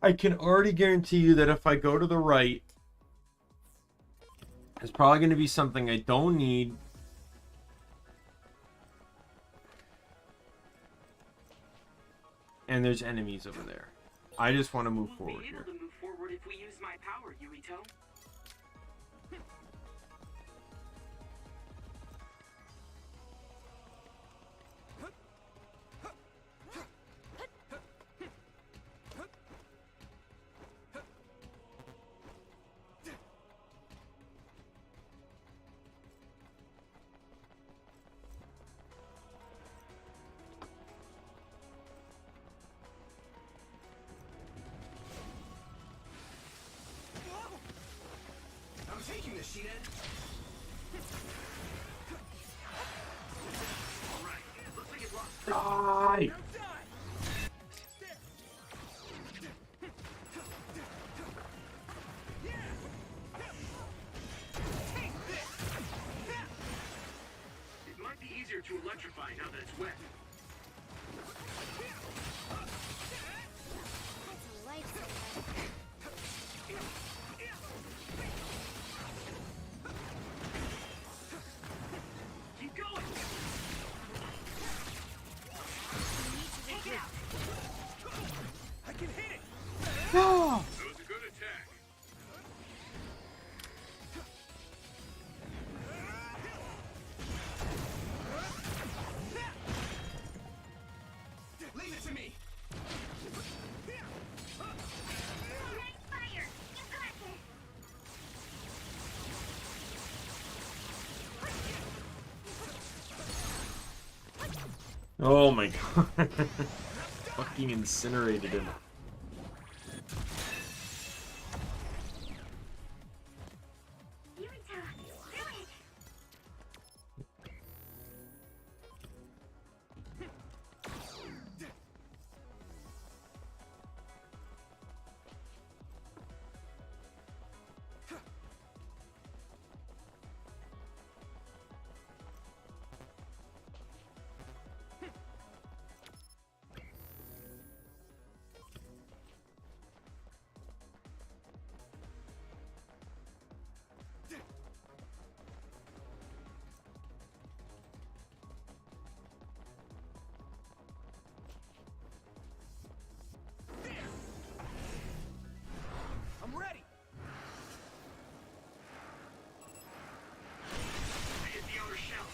I can already guarantee you that if I go to the right, there's probably going to be something I don't need. And there's enemies over there. I just want to move forward here. We'll be able to move forward if we use my power, Yuito. I'm taking this, Shiden. Alright, looks like it lost. Die! It might be easier to electrify now that it's wet. Keep going! Take it out! I can hit it! No! That was a good attack. Oh my god. Fucking incinerated him. I'm ready. I hit the outer shell.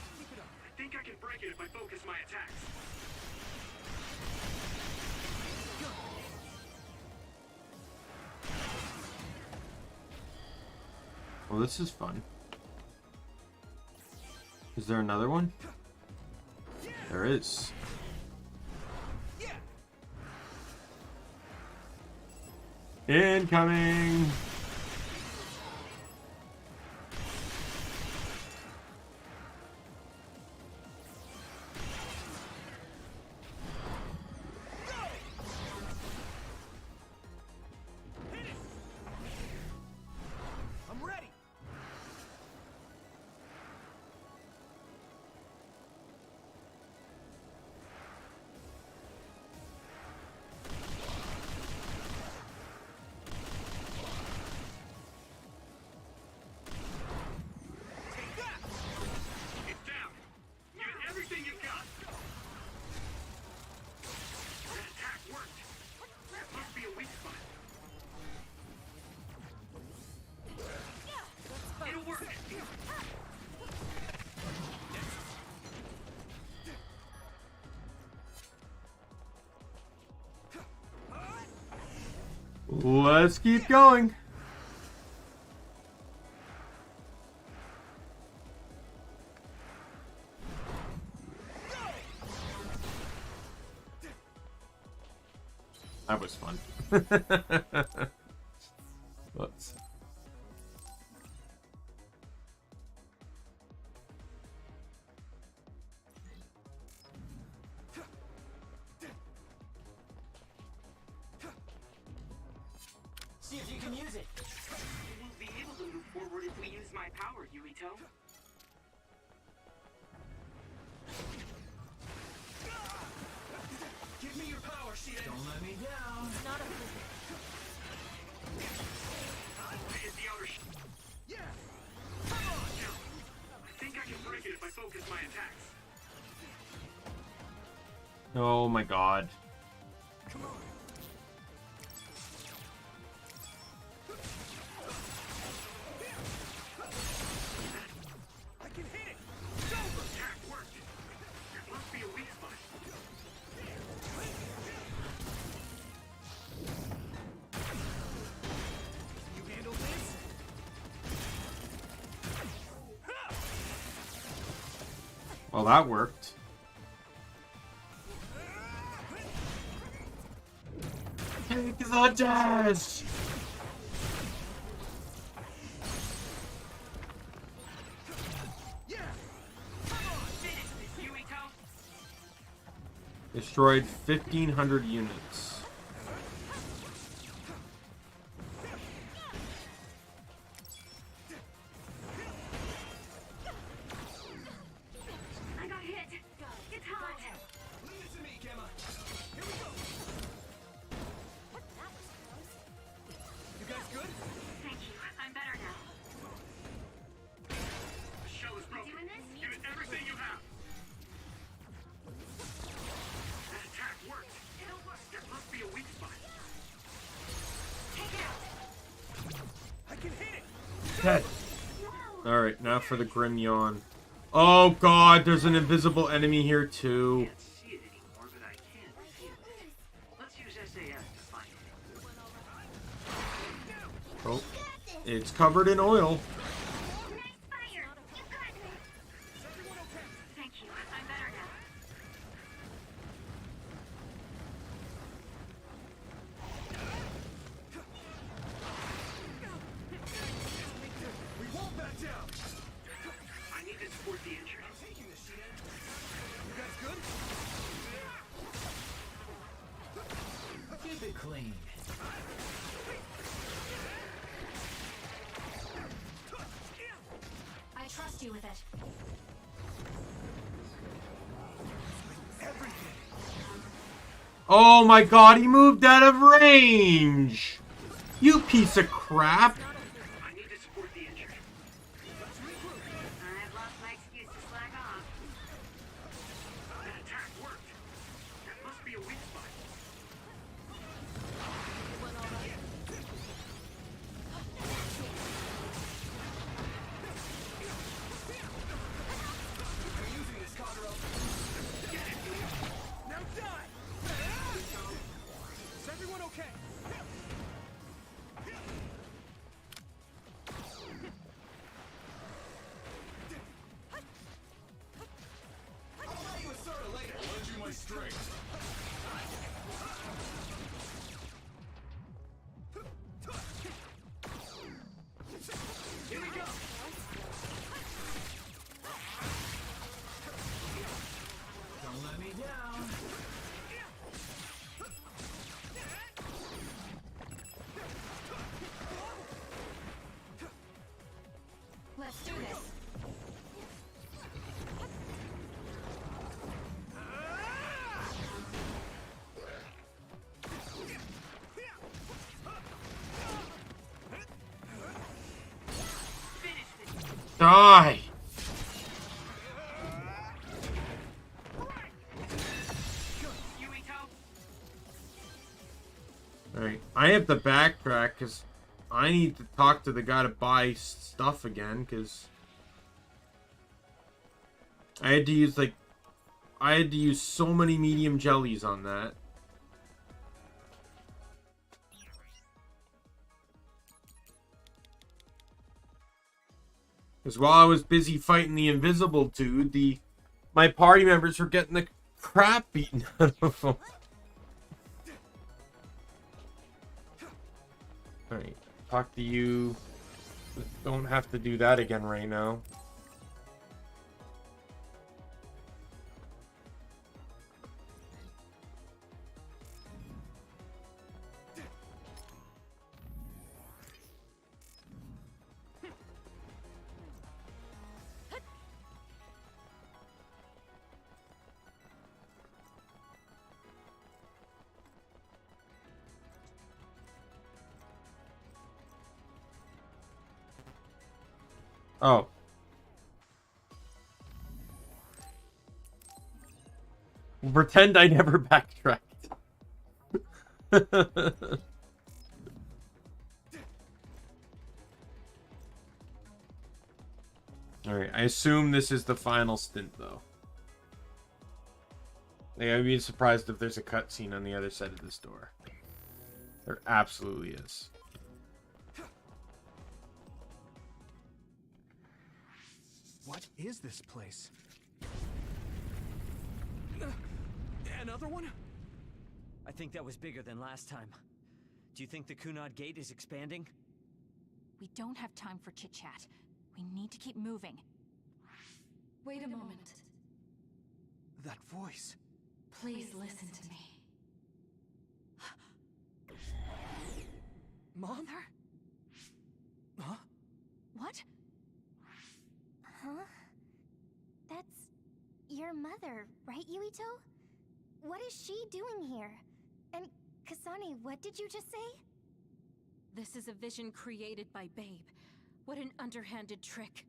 I think I can break it if I focus my attacks. Well, this is fun. Is there another one? There is. Incoming! I'm ready. It's down. Give it everything you've got. That attack worked. That must be a weak spot. It'll work. Let's keep going. That was fun. Whoops. See if you can use it. We won't be able to move forward if we use my power, Yurito. Give me your power, Shiden. Don't let me down. Not a I hit the outer shell. Yeah. I think I can break it if I focus my attacks. Oh my god. Come on. I can hit it. It's over. Attack worked. There must be a weak spot. You handle this? Well, that worked. Take the dash! Yeah. Finish this, Yurito. Destroyed 1,500 units. I got hit. It's hot. Leave it to me, Gemma. Here we go. You guys good? Thank you. I'm better now. The shell is broken. Doing this? Give it everything you have. That attack worked. It'll work. There must be a weak spot. Take it out. I can hit it. Dead. Alright, now for the Grim Yawn. Oh god, there's an invisible enemy here too. Can't see it anymore, but I can feel it. Let's use SAS to find it. Oh, it's covered in oil. Nice fire. You got me. Is everyone okay? Thank you. I'm better now. you with it. Oh my god, he moved out of range! You piece of crap! I need to support the injured. I've lost my excuse to slack off. That attack worked. That must be a weak spot. I'm using this Kagero. Now die! Is everyone okay? I'll let you assert it later. Lend you my strength. Here we go. Don't let me down. Let's do this. Die! Alright, I have to backtrack because I need to talk to the guy to buy stuff again because I had to use so many medium jellies on that. Because while I was busy fighting the invisible dude, my party members were getting the crap beaten out of them. Alright, talk to you. Don't have to do that again right now. Oh. Pretend I never backtracked. Alright, I assume this is the final stint, though. Like, I'd be surprised if there's a cutscene on the other side of this door. There absolutely is. What is this place? Another one? I think that was bigger than last time. Do you think the Kunad Gate is expanding? We don't have time for chit-chat. We need to keep moving. Wait a moment. That voice. Please listen to me. Mom? Mother? Huh? What? Huh? That's your mother, right, Yuito? What is she doing here? And Kasane, what did you just say? This is a vision created by Babe. What an underhanded trick.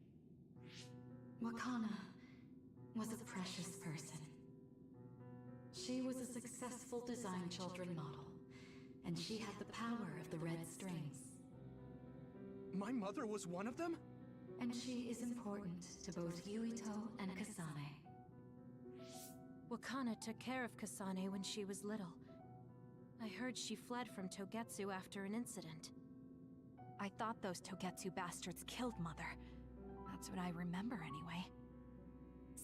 Wakana was a precious person. She was a successful design children model, and she had the power of the red strings. My mother was one of them? And she is important to both Yuito and Kasane. Wakana took care of Kasane when she was little. I heard she fled from Togetsu after an incident. I thought those Togetsu bastards killed Mother. That's what I remember anyway.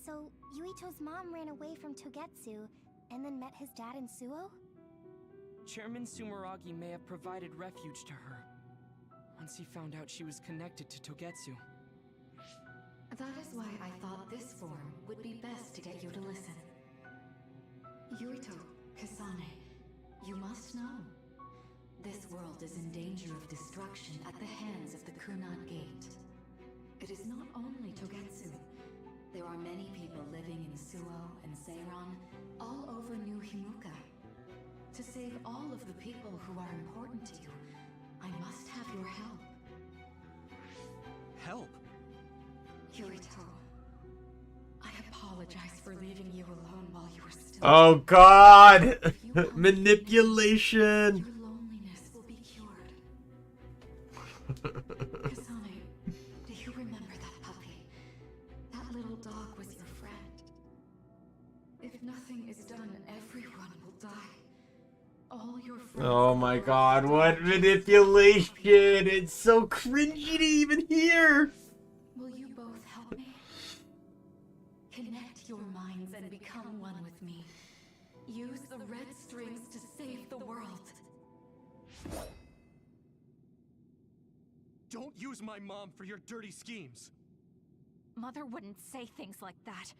So, Yuito's mom ran away from Togetsu, and then met his dad in Suo? Chairman Sumeragi may have provided refuge to her, once he found out she was connected to Togetsu. That is why I thought this form would be best to get you to listen. Yuito, Kasane, you must know. This world is in danger of destruction at the hands of the Kunad Gate. It is not only Togetsu save all of the people who are important to you, I must have your help. Help? Kirito, I apologize for leaving you alone while you were still... Oh God! Manipulation! Your loneliness will be cured. Kasane, do you remember that puppy? That little dog was your friend. If nothing is done, everyone will die. All your friends... Oh my God, what manipulation! It's so cringy to even hear! Will you both help me? Connect your minds and become one with me. Use the red strings to save the world. Don't use my mom for your dirty schemes. Mother wouldn't say things like that.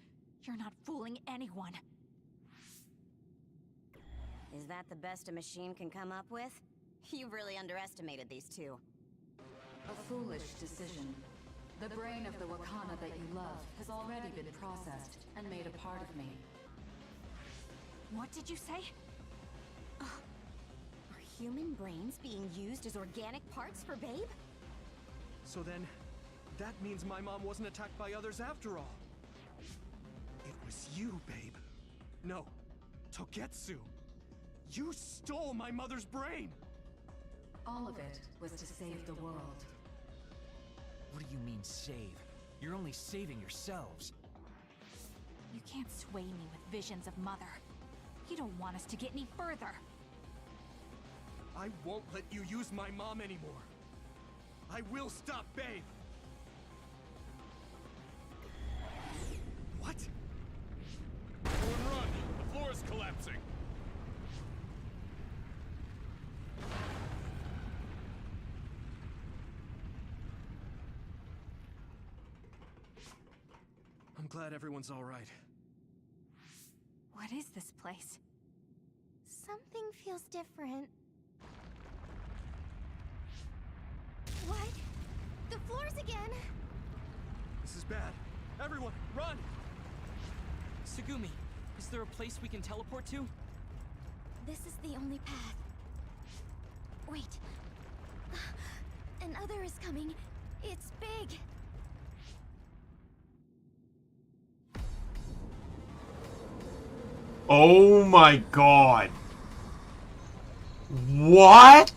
You're not fooling anyone. Is that the best a machine can come up with? You really underestimated these two. A foolish decision. The brain of the Wakana that you love has already been processed and made a part of me. What did you say? Are human brains being used as organic parts for Babe? So then, that means my mom wasn't attacked by others after all. It was you, Babe. No, Togetsu. You stole my mother's brain! All of it was to save the world. What do you mean, save? You're only saving yourselves. You can't sway me with visions of Mother. You don't want us to get any further. I won't let you use my mom anymore. I will stop Babe. What? Everyone run! The floor is collapsing! I'm glad everyone's all right. What is this place? Something feels different. What? The floors again! This is bad. Everyone, run! Tsugumi, is there a place we can teleport to? This is the only path. Wait. Another is coming. It's big. Oh my God. What?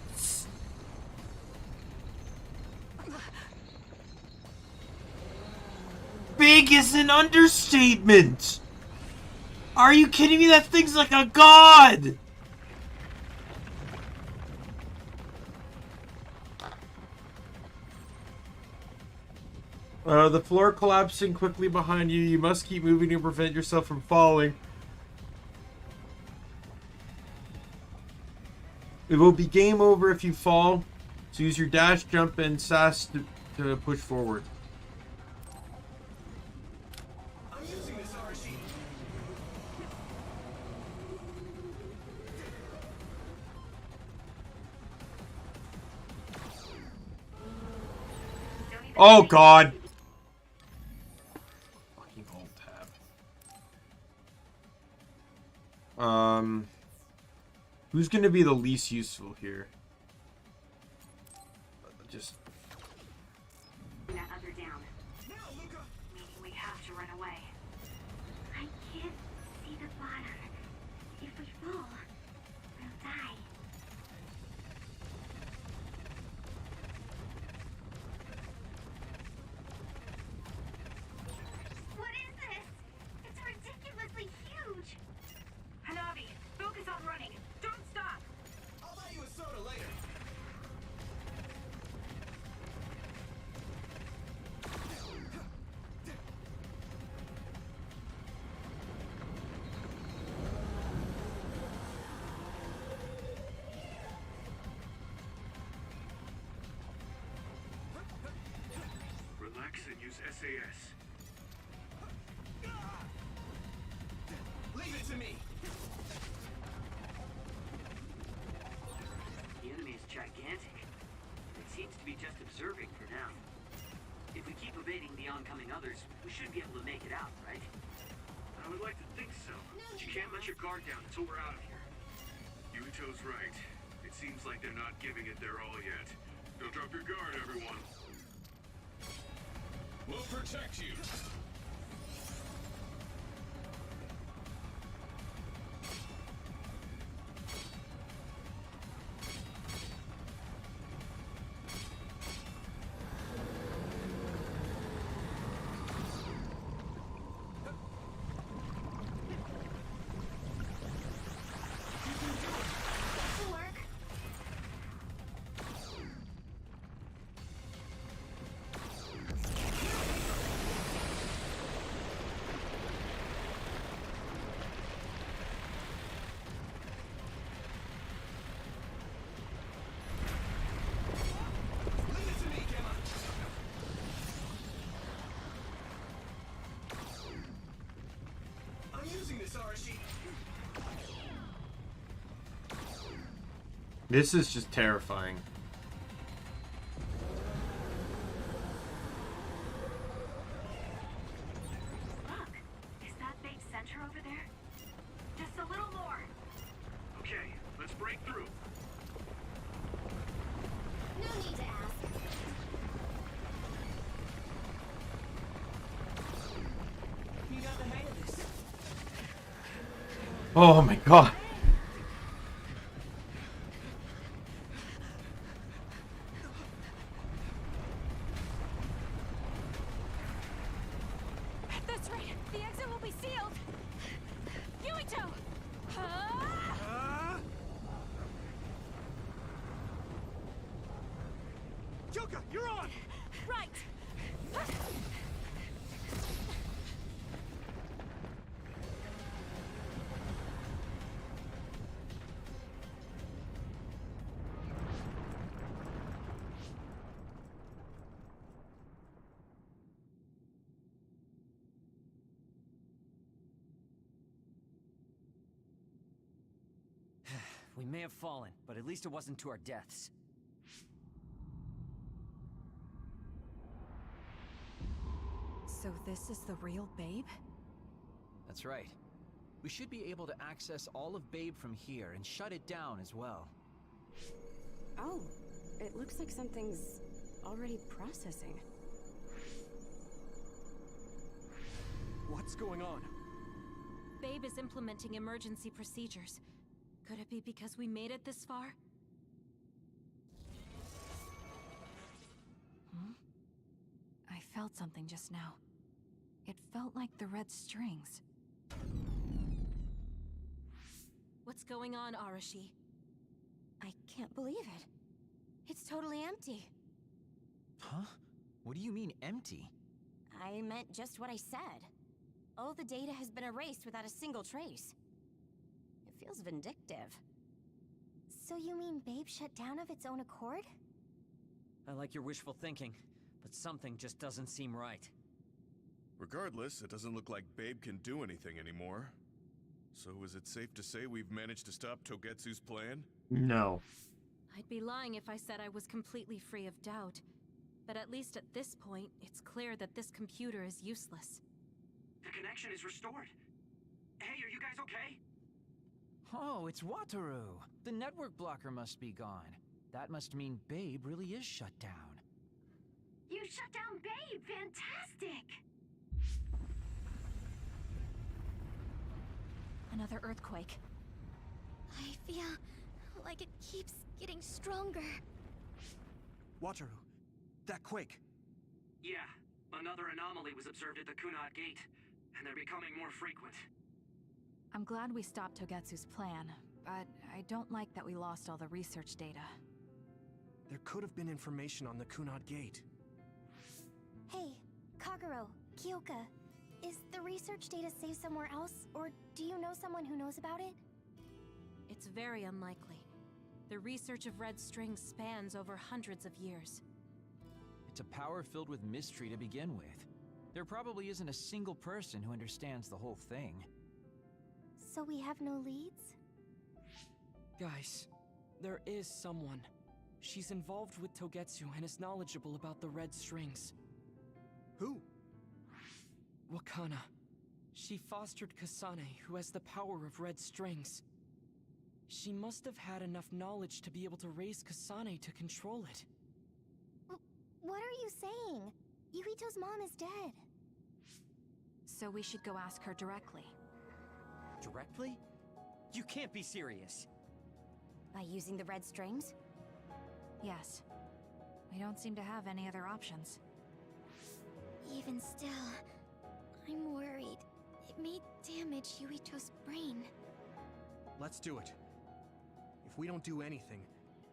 Big is an understatement. Are you kidding me? That thing's like a god. The floor collapsing quickly behind you. You must keep moving to prevent yourself from falling. It will be game over if you fall, so use your dash, jump, and sass to push forward. I'm using this RC. Oh God! Fucking alt tab. Who's gonna be the least useful here? Just. That other down. Now, Luca. Meaning we have to run away. I can't see the bottom. If we fall, we'll die. What is this? It's ridiculously huge. Hanabi, focus on running. Don't stop. I'll buy you a soda later. Relax and use SAS. Leave it to me. The enemy is gigantic. It seems to be just observing for now. If we keep evading the oncoming others, we should be able to make it out, right? I would like to think so, but you can't let your guard down until we're out of here. Yuito's right. It seems like they're not giving it their all yet. Don't drop your guard, everyone. We'll protect you. This is just terrifying. Look, is that big center over there? Just a little more. Okay, let's break through. No need to ask. You got the hang of this. Oh my god. At this rate, the exit will be sealed. Yuito! Kyoka, you're on! Right! We may have fallen, but at least it wasn't to our deaths. So this is the real Babe? That's right. We should be able to access all of Babe from here and shut it down as well. Oh, it looks like something's already processing. What's going on? Babe is implementing emergency procedures. Could it be because we made it this far? I felt something just now. It felt like the red strings. What's going on, Arashi? I can't believe it. It's totally empty. Huh? What do you mean, empty? I meant just what I said. All the data has been erased without a single trace. It feels vindictive. So you mean Babe shut down of its own accord? I like your wishful thinking, but something just doesn't seem right. Regardless, it doesn't look like Babe can do anything anymore. So is it safe to say we've managed to stop Togetsu's plan? No. I'd be lying if I said I was completely free of doubt. But at least at this point, it's clear that this computer is useless. The connection is restored. Hey, are you guys okay? Oh, it's Wataru. The network blocker must be gone. That must mean Babe really is shut down. You shut down Babe! Fantastic! Another earthquake. I feel like it keeps getting stronger. Wataru, that quake. Yeah, another anomaly was observed at the Kunad Gate, and they're becoming more frequent. I'm glad we stopped Togetsu's plan, but I don't like that we lost all the research data. There could have been information on the Kunad Gate. Hey, Kagero, Kyoka, is the research data saved somewhere else, or do you know someone who knows about it? It's very unlikely. The research of red strings spans over hundreds of years. It's a power filled with mystery to begin with. There probably isn't a single person who understands the whole thing. So we have no leads? Guys, there is someone. She's involved with Togetsu and is knowledgeable about the red strings. Who? Wakana. She fostered Kasane, who has the power of red strings. She must have had enough knowledge to be able to raise Kasane to control it. What are you saying? Yuito's mom is dead. So we should go ask her directly. Directly? You can't be serious. By using the red strings? Yes. We don't seem to have any other options. Even still, I'm worried. It may damage Yuito's brain. Let's do it. If we don't do anything,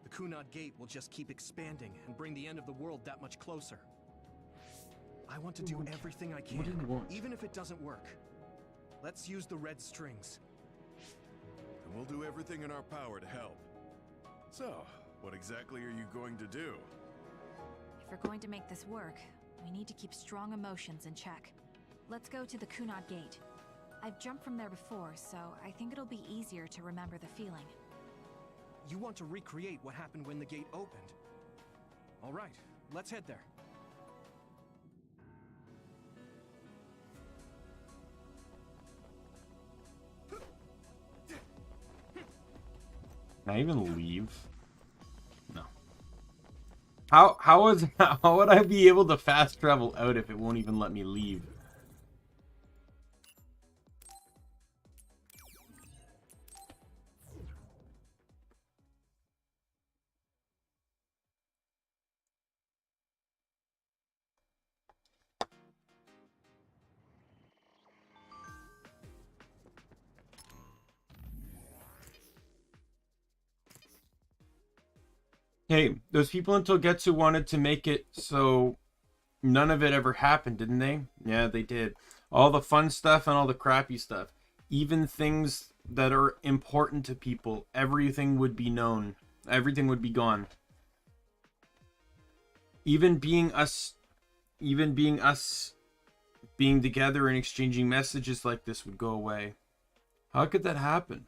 the Kunad Gate will just keep expanding and bring the end of the world that much closer. I want to do everything I can, even if it doesn't work. Let's use the red strings. And we'll do everything in our power to help. So, what exactly are you going to do? If we're going to make this work, we need to keep strong emotions in check. Let's go to the Kunad Gate. I've jumped from there before, so I think it'll be easier to remember the feeling. You want to recreate what happened when the gate opened? All right, let's head there. Can I even leave? No. How would I be able to fast travel out if it won't even let me leave? Hey, those people in Togetsu wanted to make it so none of it ever happened, didn't they? Yeah, they did. All the fun stuff and all the crappy stuff. Even things that are important to people, everything would be known. Everything would be gone. Even being us being together and exchanging messages like this would go away. How could that happen?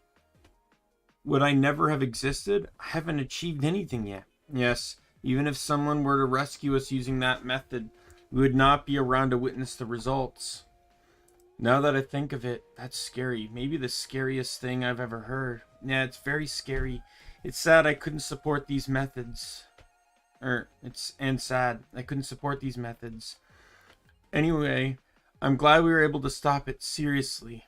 Would I never have existed? I haven't achieved anything yet. Yes, even if someone were to rescue us using that method, we would not be around to witness the results. Now that I think of it, that's scary. Maybe the scariest thing I've ever heard. Yeah, it's very scary. It's sad I couldn't support these methods. And sad I couldn't support these methods. Anyway, I'm glad we were able to stop it. Seriously.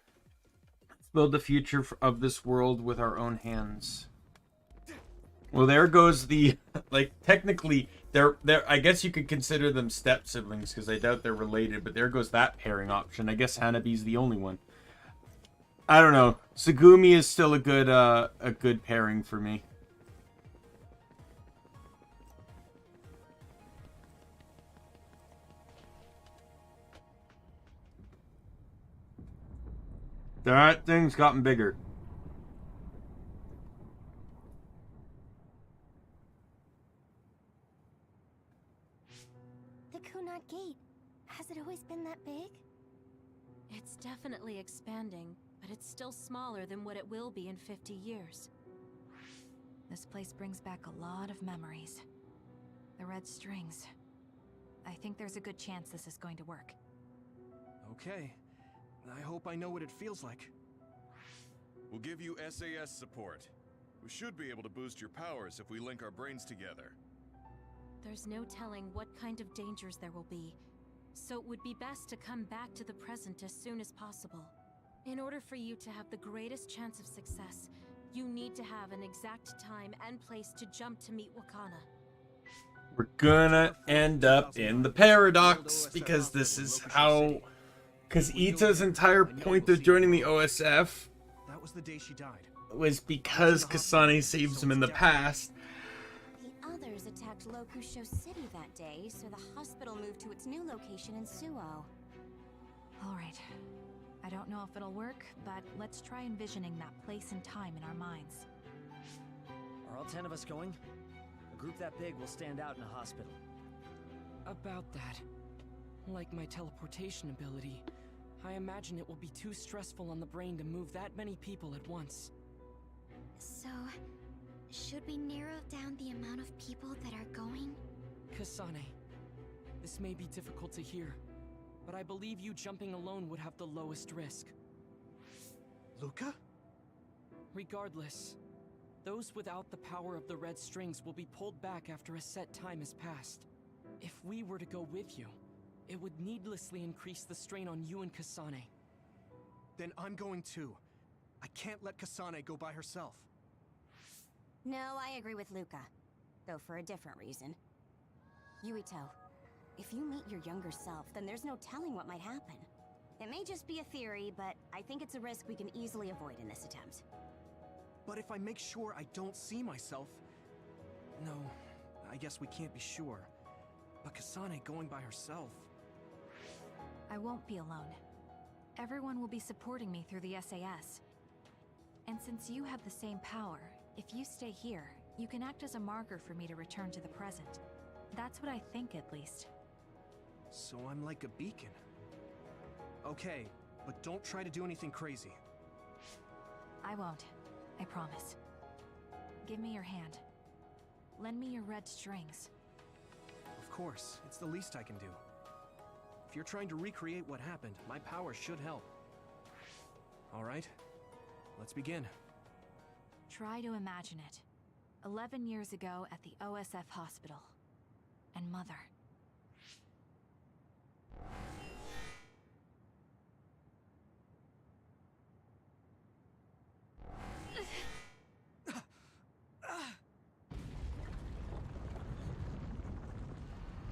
Let's build the future of this world with our own hands. Well, there goes the, like, technically, they're I guess you could consider them step siblings, because I doubt they're related, but there goes that pairing option. I guess Hanabi's the only one. I don't know. Tsugumi is still a good pairing for me. That thing's gotten bigger. The Kunad Gate. Has it always been that big? It's definitely expanding, but it's still smaller than what it will be in 50 years. This place brings back a lot of memories. The red strings. I think there's a good chance this is going to work. Okay. I hope I know what it feels like. We'll give you SAS support. We should be able to boost your powers if we link our brains together. There's no telling what kind of dangers there will be, so it would be best to come back to the present as soon as possible. In order for you to have the greatest chance of success, you need to have an exact time and place to jump to meet Wakana. We're gonna end up in the paradox, because this is how... Because Ita's entire point of joining the OSF That was the day she died. was because Kasane saves him in the past. The others attacked Lokusho City that day, so the hospital moved to its new location in Suo. Alright. I don't know if it'll work, but let's try envisioning that place and time in our minds. Are all 10 of us going? A group that big will stand out in a hospital. About that. Like my teleportation ability, I imagine it will be too stressful on the brain to move that many people at once. So, should we narrow down the amount of people that are going? Kasane, this may be difficult to hear, but I believe you jumping alone would have the lowest risk. Luca? Regardless, Those without the power of the red strings will be pulled back after a set time has passed. If we were to go with you, it would needlessly increase the strain on you and Kasane. Then I'm going too. I can't let Kasane go by herself. No, I agree with Luca. Though for a different reason. Yuito, if you meet your younger self, then there's no telling what might happen. It may just be a theory, but I think it's a risk we can easily avoid in this attempt. But if I make sure I don't see myself... No, I guess we can't be sure. But Kasane going by herself... I won't be alone. Everyone will be supporting me through the SAS. And since you have the same power, if you stay here, you can act as a marker for me to return to the present. That's what I think, at least. So I'm like a beacon. Okay, but don't try to do anything crazy. I won't. I promise. Give me your hand. Lend me your red strings. Of course, it's the least I can do. If you're trying to recreate what happened, my power should help. Alright, let's begin. Try to imagine it. 11 years ago at the OSF hospital. And Mother.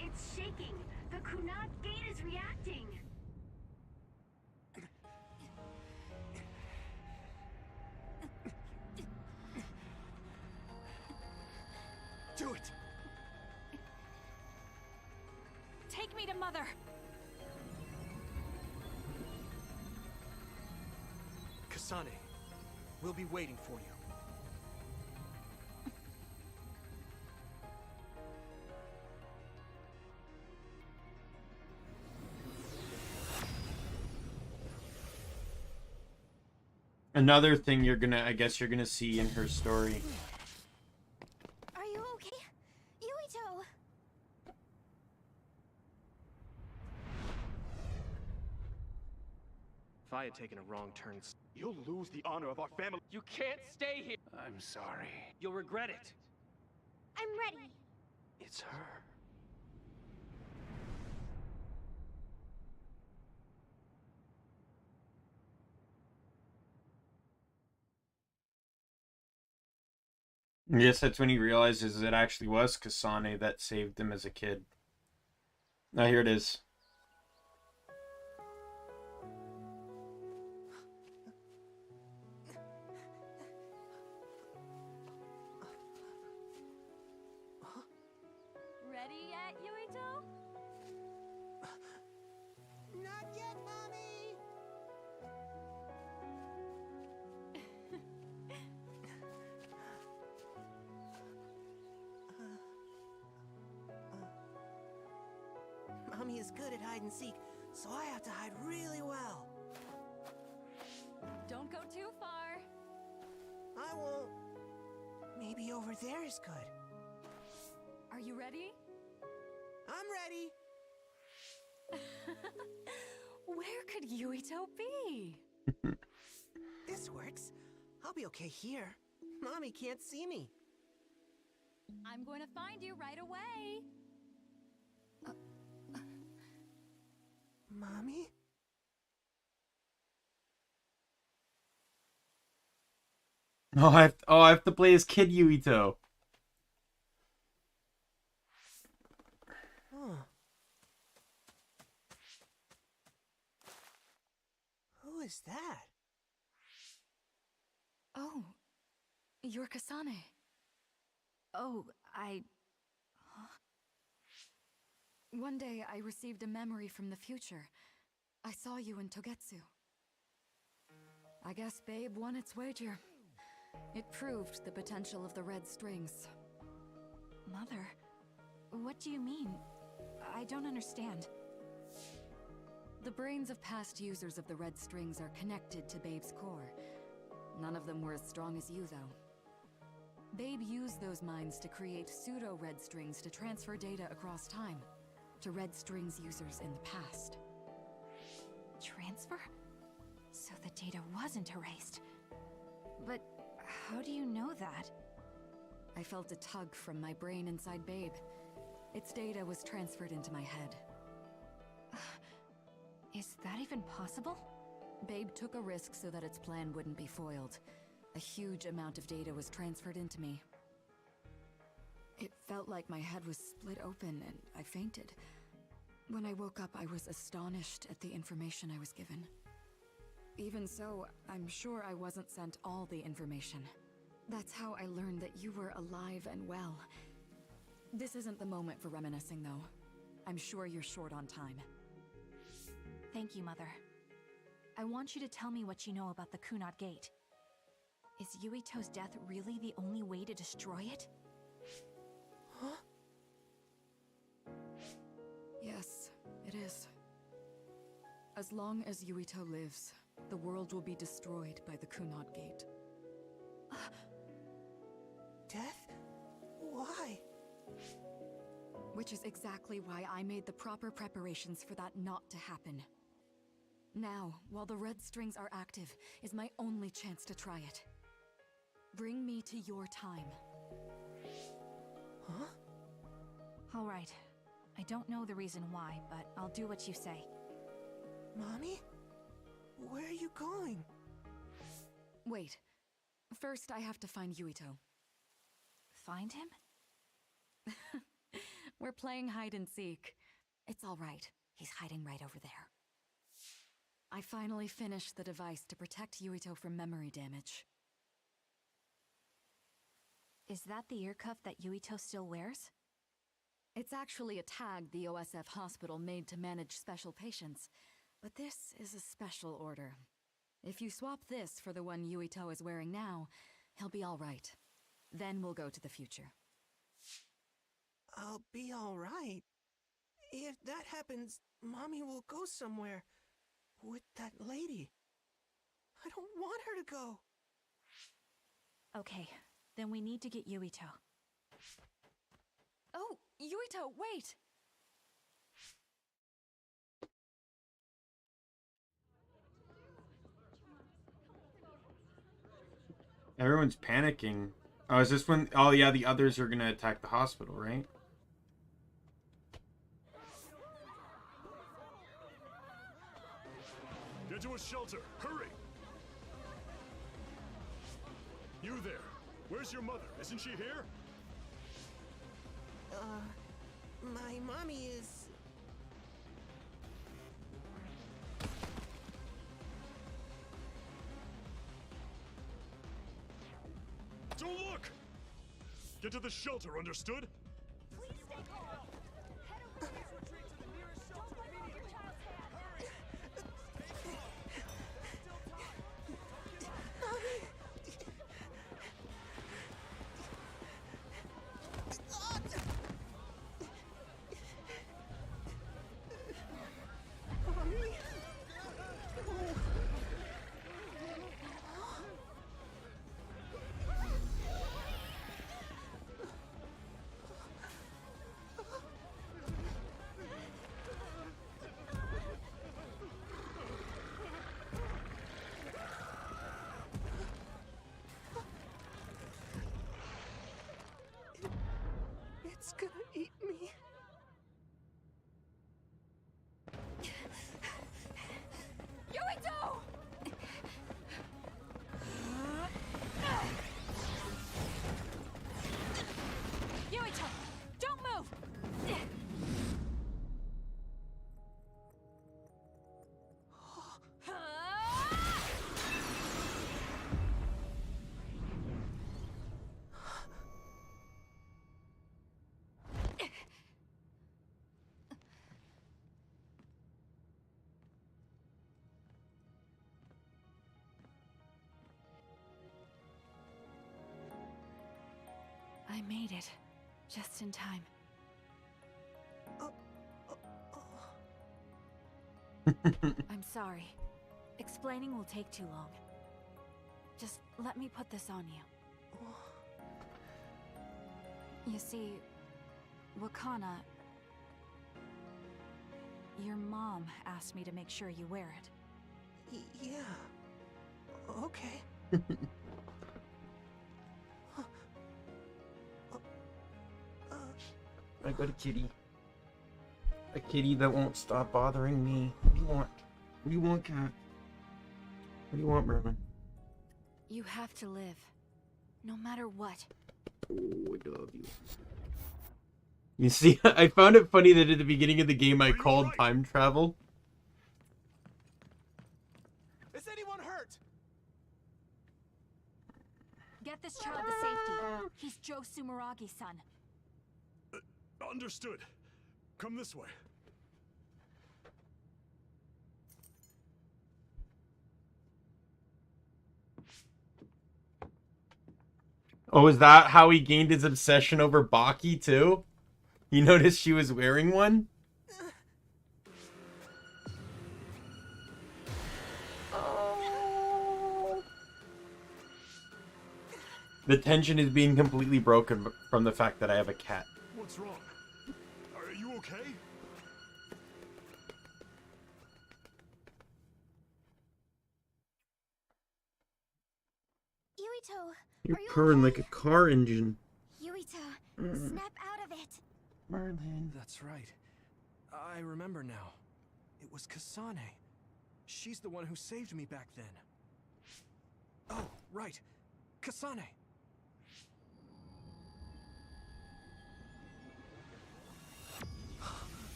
It's shaking. The Kunad gate is reacting. Do it! Take me to Mother! Kasane, we'll be waiting for you. Another thing I guess you're gonna see in her story. Are you okay? Yuito! If I had taken a wrong turn... You'll lose the honor of our family. You can't stay here! I'm sorry. You'll regret it. I'm ready. It's her. Yes, that's when he realizes it actually was Kasane that saved him as a kid. Now here it is. Ready yet, Yuito? Not yet, Mommy! Mommy is good at hide and seek, so I have to hide really well. Don't go too far. I won't. Maybe over there is good. Are you ready? I'm ready. Where could Yuito be? This works. I'll be okay here. Mommy can't see me. I'm going to find you right away. Mommy? Oh, I have to play as Kid Yuito. Huh. Who is that? Oh, you're Kasane. Oh, One day I received a memory from the future. I saw you in Togetsu. I guess Babe won its wager. It proved the potential of the red strings. Mother? What do you mean? I don't understand. The brains of past users of the red strings are connected to Babe's core. None of them were as strong as you, though. Babe used those minds to create pseudo-red strings to transfer data across time to red strings users in the past. Transfer? So the data wasn't erased. But How do you know that? I felt a tug from my brain inside Babe. Its data was transferred into my head. Is that even possible? Babe took a risk so that its plan wouldn't be foiled. A huge amount of data was transferred into me. It felt like my head was split open and I fainted. When I woke up, I was astonished at the information I was given. Even so, I'm sure I wasn't sent all the information. That's how I learned that you were alive and well. This isn't the moment for reminiscing, though. I'm sure you're short on time. Thank you, Mother. I want you to tell me what you know about the Kunad Gate. Is Yuito's death really the only way to destroy it? Huh? Yes, it is. As long as Yuito lives, the world will be destroyed by the Kunad Gate. Death? Why? Which is exactly why I made the proper preparations for that not to happen. Now, while the red strings are active, is my only chance to try it. Bring me to your time. Huh? All right. I don't know the reason why, but I'll do what you say. Mommy? Where are you going? Wait. First, I have to find Yuito. Find him? We're playing hide and seek. It's all right. He's hiding right over there. I finally finished the device to protect Yuito from memory damage. Is that the ear cuff that Yuito still wears? It's actually a tag the OSF hospital made to manage special patients. But this is a special order. If you swap this for the one Yuito is wearing now, he'll be all right. Then we'll go to the future. I'll be all right. If that happens, Mommy will go somewhere. With that lady. I don't want her to go. Okay, then we need to get Yuito. Oh, Yuito, wait! Everyone's panicking. Oh, is this when... Oh, yeah, the others are gonna attack the hospital, right? Get to a shelter! Hurry! You there! Where's your mother? Isn't she here? My mommy is... Don't look! Get to the shelter, understood? Please stay calm. Head over here. Retreat to the nearest shelter immediately. It's gonna eat me. Yuito! Yuito! Don't move! I made it. Just in time. I'm sorry. Explaining will take too long. Just let me put this on you. You see, Wakana... Your mom asked me to make sure you wear it. Yeah. Okay. I got a kitty. A kitty that won't stop bothering me. What do you want? What do you want, cat? What do you want, Merman? You have to live. No matter what. Oh, I love you. You see, I found it funny that at the beginning of the game I called time travel. Is anyone hurt? Get this child to safety. He's Joe Sumeragi's son. Understood. Come this way. Oh, is that how he gained his obsession over Baki too? You noticed she was wearing one? The tension is being completely broken from the fact that I have a cat. What's wrong? Are you okay? Yuito, You're are you purring okay? like a car engine. Yuito, snap out of it. Merlin. That's right. I remember now. It was Kasane. She's the one who saved me back then. Oh, right. Kasane.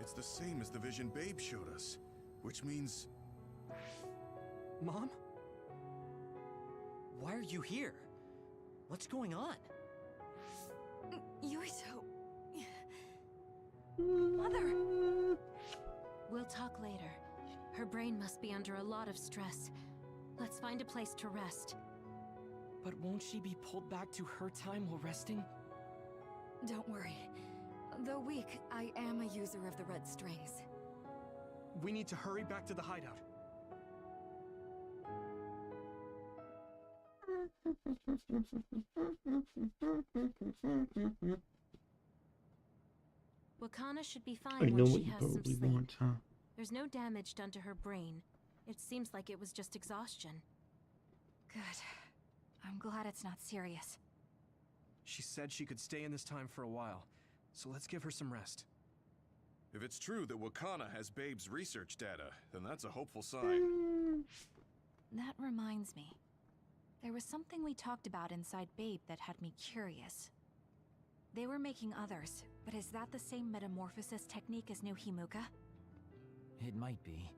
It's the same as the vision Babe showed us, which means... Mom? Why are you here? What's going on? Yuito. Mother. We'll talk later. Her brain must be under a lot of stress. Let's find a place to rest. But won't she be pulled back to her time while resting? Don't worry. Though weak, I am a user of the red strings. We need to hurry back to the hideout. Wakana should be I fine know when what she you has some probably sleep. want, huh? There's no damage done to her brain. It seems like it was just exhaustion. Good. I'm glad it's not serious. She said she could stay in this time for a while, so let's give her some rest. If it's true that Wakana has Babe's research data, then that's a hopeful sign. That reminds me. There was something we talked about inside Babe that had me curious. They were making others, but is that the same metamorphosis technique as New Himuka? It might be.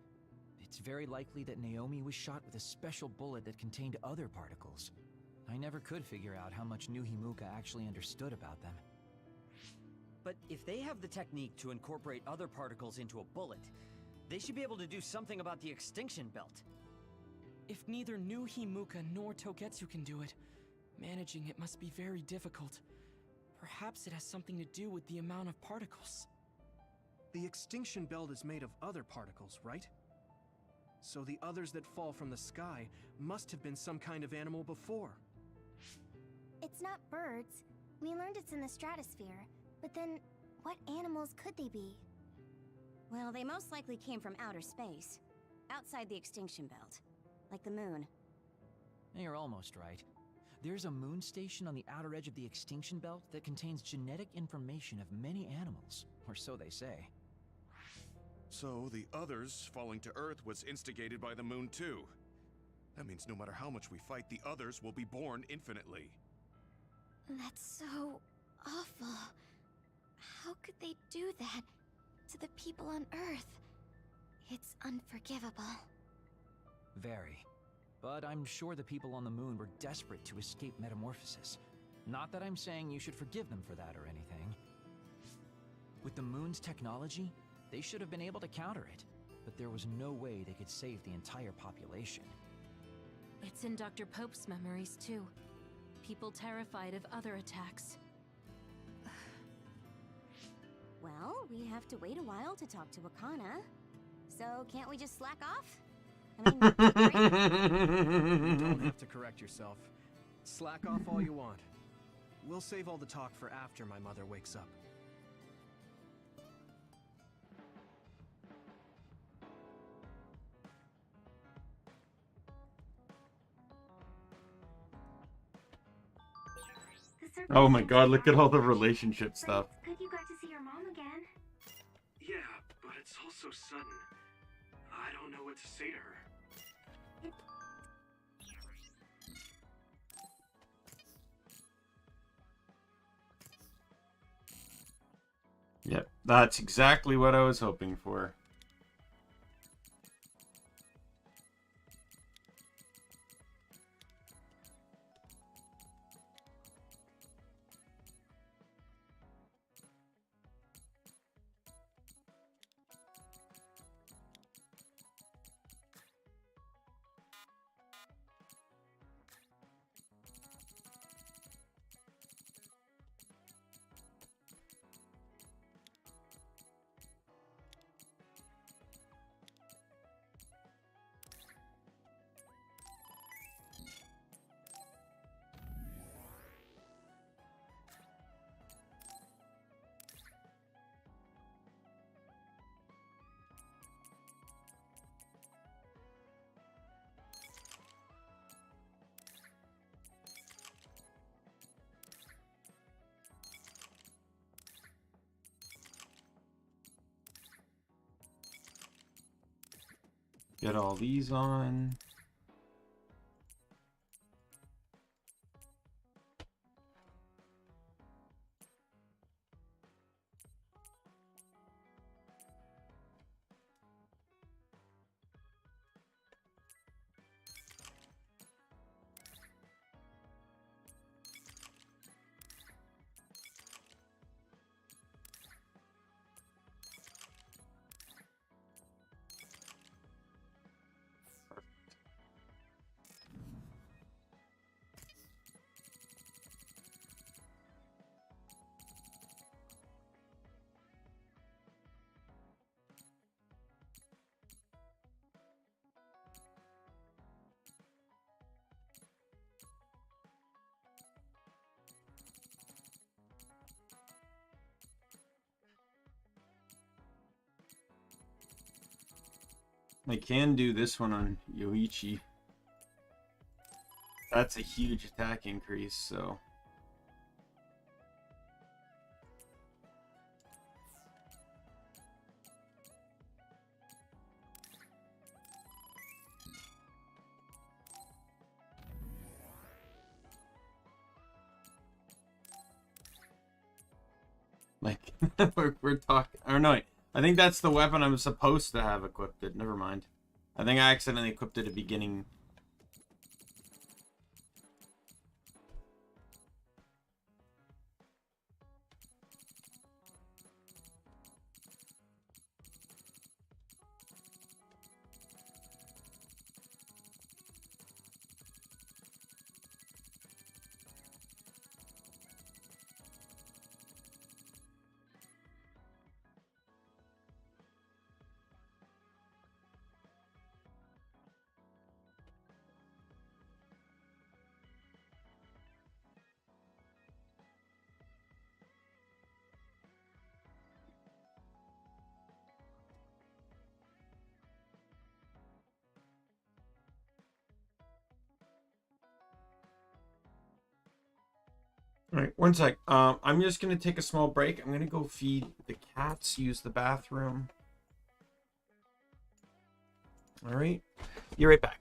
It's very likely that Naomi was shot with a special bullet that contained other particles. I never could figure out how much New Himuka actually understood about them. But if they have the technique to incorporate other particles into a bullet, they should be able to do something about the extinction belt. If neither New Himuka nor Togetsu can do it, managing it must be very difficult. Perhaps it has something to do with the amount of particles. The extinction belt is made of other particles, right? So the others that fall from the sky must have been some kind of animal before. It's not birds. We learned it's in the stratosphere. But then, what animals could they be? Well, they most likely came from outer space, outside the extinction belt, like the moon. You're almost right. There's a moon station on the outer edge of the extinction belt that contains genetic information of many animals, or so they say. So the others falling to Earth was instigated by the moon too. That means no matter how much we fight, the others will be born infinitely. That's so awful. How could they do that to the people on Earth? It's unforgivable. Very. But I'm sure the people on the moon were desperate to escape metamorphosis. Not that I'm saying you should forgive them for that or anything. With the moon's technology, they should have been able to counter it. But there was no way they could save the entire population. It's in Dr. Pope's memories, too. People terrified of other attacks. Well, we have to wait a while to talk to Wakana. So can't we just slack off? I mean, You don't have to correct yourself. Slack off all you want. We'll save all the talk for after my mother wakes up. surprise Oh my things god, like look at that. all the relationship stuff. It's good you got to see your mom again. Yeah, but it's all so sudden. I don't know what to say to her. Yep, that's exactly what I was hoping for. Get all these on. I can do this one on Yoichi. That's a huge attack increase, so... Like, we're talking... Or no, I think that's the weapon I'm supposed to have equipped. Never mind. I think I accidentally equipped it at the beginning. All right, one sec. I'm just gonna take a small break. I'm gonna go feed the cats, use the bathroom. All right, be right back.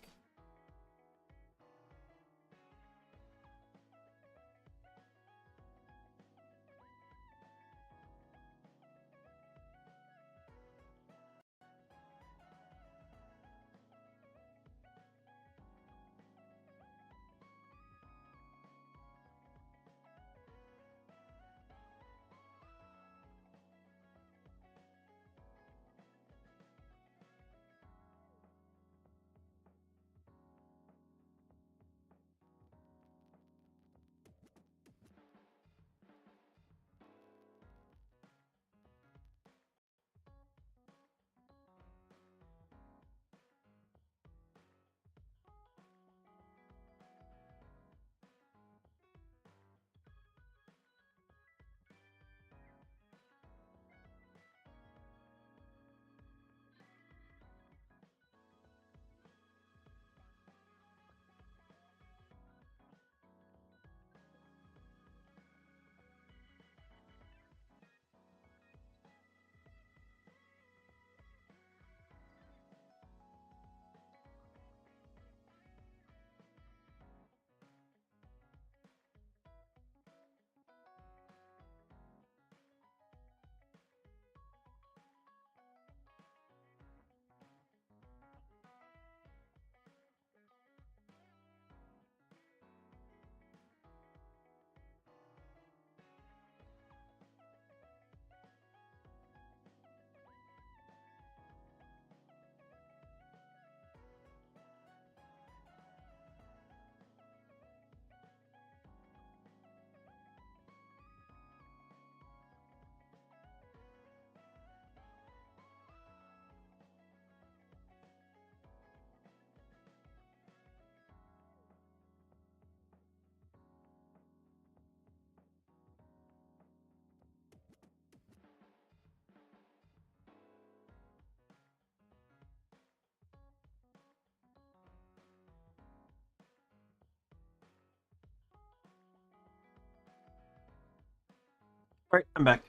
Alright, I'm back.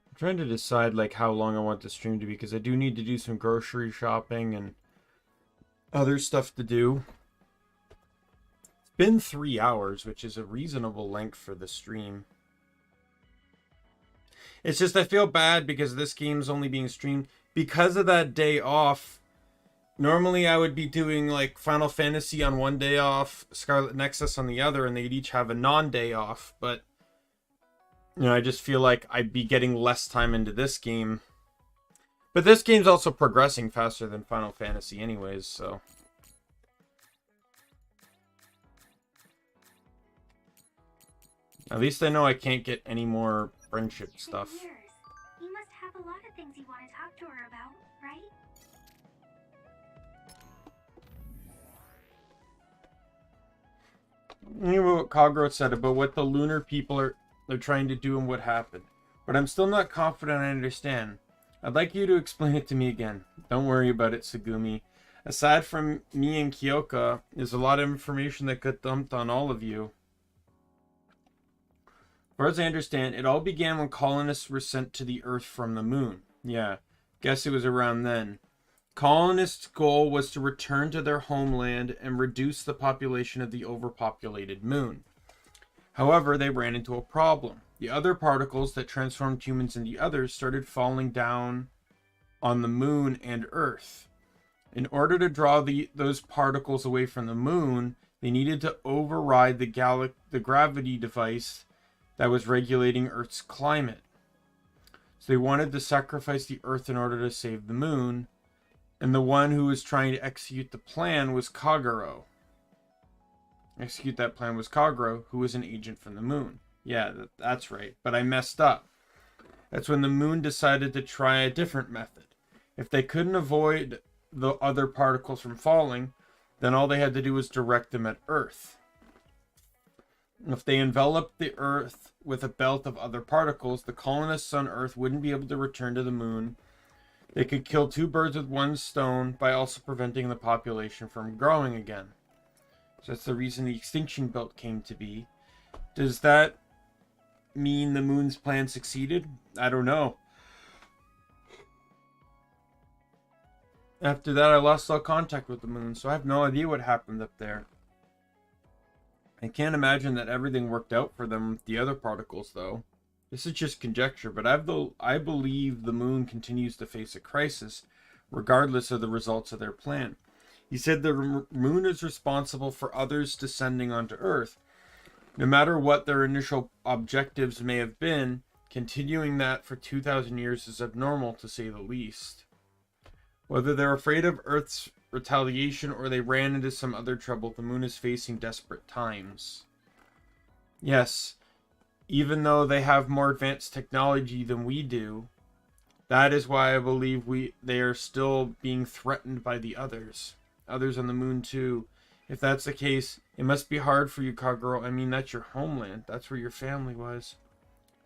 I'm trying to decide like how long I want the stream to be, because I do need to do some grocery shopping and other stuff to do. It's been 3 hours, which is a reasonable length for the stream. It's just I feel bad because this game's only being streamed because of that day off. Normally I would be doing like Final Fantasy on one day off, Scarlet Nexus on the other, and they'd each have a non-day off. But, you know, I just feel like I'd be getting less time into this game. But this game's also progressing faster than Final Fantasy anyways, so. At least I know I can't get any more friendship stuff. You must have a lot of things you want to talk to her about, right? You know what Kagro said about what the lunar people are trying to do and what happened. But I'm still not confident I understand. I'd like you to explain it to me again. Don't worry about it, Tsugumi. Aside from me and Kyoka, there's a lot of information that got dumped on all of you. As far as I understand, it all began when colonists were sent to the Earth from the moon. Yeah, guess it was around then. Colonists' goal was to return to their homeland and reduce the population of the overpopulated moon. However, they ran into a problem. The other particles that transformed humans into others started falling down on the moon and Earth. In order to draw those particles away from the moon, they needed to override the gravity device that was regulating Earth's climate. So they wanted to sacrifice the Earth in order to save the moon. And the one who was trying to execute the plan was Kagero. Execute that plan was Kagero, who was an agent from the moon. Yeah, that's right. But I messed up. That's when the moon decided to try a different method. If they couldn't avoid the other particles from falling, then all they had to do was direct them at Earth. If they enveloped the Earth with a belt of other particles, the colonists on Earth wouldn't be able to return to the moon. They could kill two birds with one stone by also preventing the population from growing again. So that's the reason the extinction belt came to be. Does that mean the moon's plan succeeded? I don't know. After that, I lost all contact with the moon, so I have no idea what happened up there. I can't imagine that everything worked out for them with the other particles, though. This is just conjecture, but I believe the moon continues to face a crisis, regardless of the results of their plan. He said the moon is responsible for others descending onto Earth. No matter what their initial objectives may have been, continuing that for 2,000 years is abnormal, to say the least. Whether they're afraid of Earth's retaliation or they ran into some other trouble, the moon is facing desperate times. Yes. Even though they have more advanced technology than we do, that is why I believe they are still being threatened by the others. Others on the moon too. If that's the case, it must be hard for you, Kagero. I mean, that's your homeland. That's where your family was.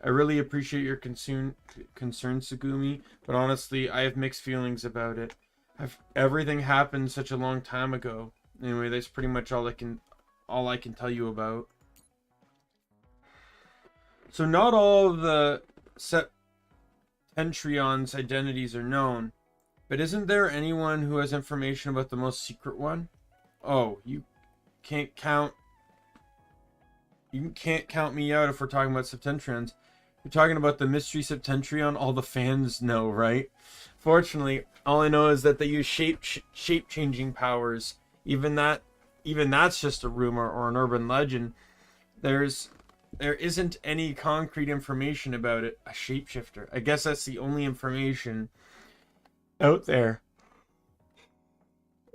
I really appreciate your concern, Tsugumi, but honestly, I have mixed feelings about it. Everything happened such a long time ago. Anyway, that's pretty much all I can tell you about. So not all of the Septentrion's identities are known, but isn't there anyone who has information about the most secret one? Oh, you can't count me out if we're talking about Septentrions. You're talking about the mystery Septentrion all the fans know, right? Fortunately, all I know is that they use shape-changing powers. Even that's just a rumor or an urban legend. There isn't any concrete information about it. A shapeshifter. I guess that's the only information out there.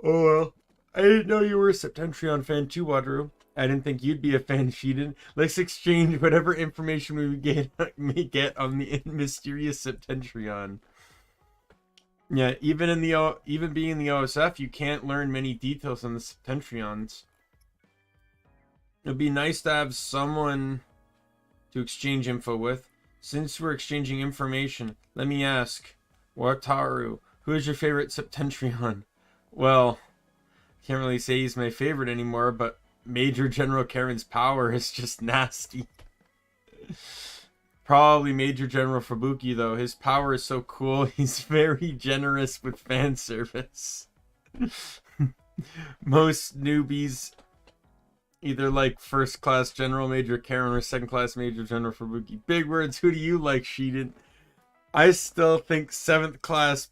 Oh well. I didn't know you were a Septentrion fan too, Wadru. I didn't think you'd be a fan, Sheedan. Let's exchange whatever information we may get on the mysterious Septentrion. Yeah, even being in the OSF, you can't learn many details on the Septentrions. It'd be nice to have someone to exchange info with. Since we're exchanging information, let me ask, Wataru, who is your favorite Septentrion? Well, can't really say he's my favorite anymore, but Major General Karen's power is just nasty. Probably Major General Fubuki, though. His power is so cool. He's very generous with fan service. Most newbies either like first class General Major Karen or second class Major General Fubuki. Big words. Who do you like, Sheedon? I still think 7th class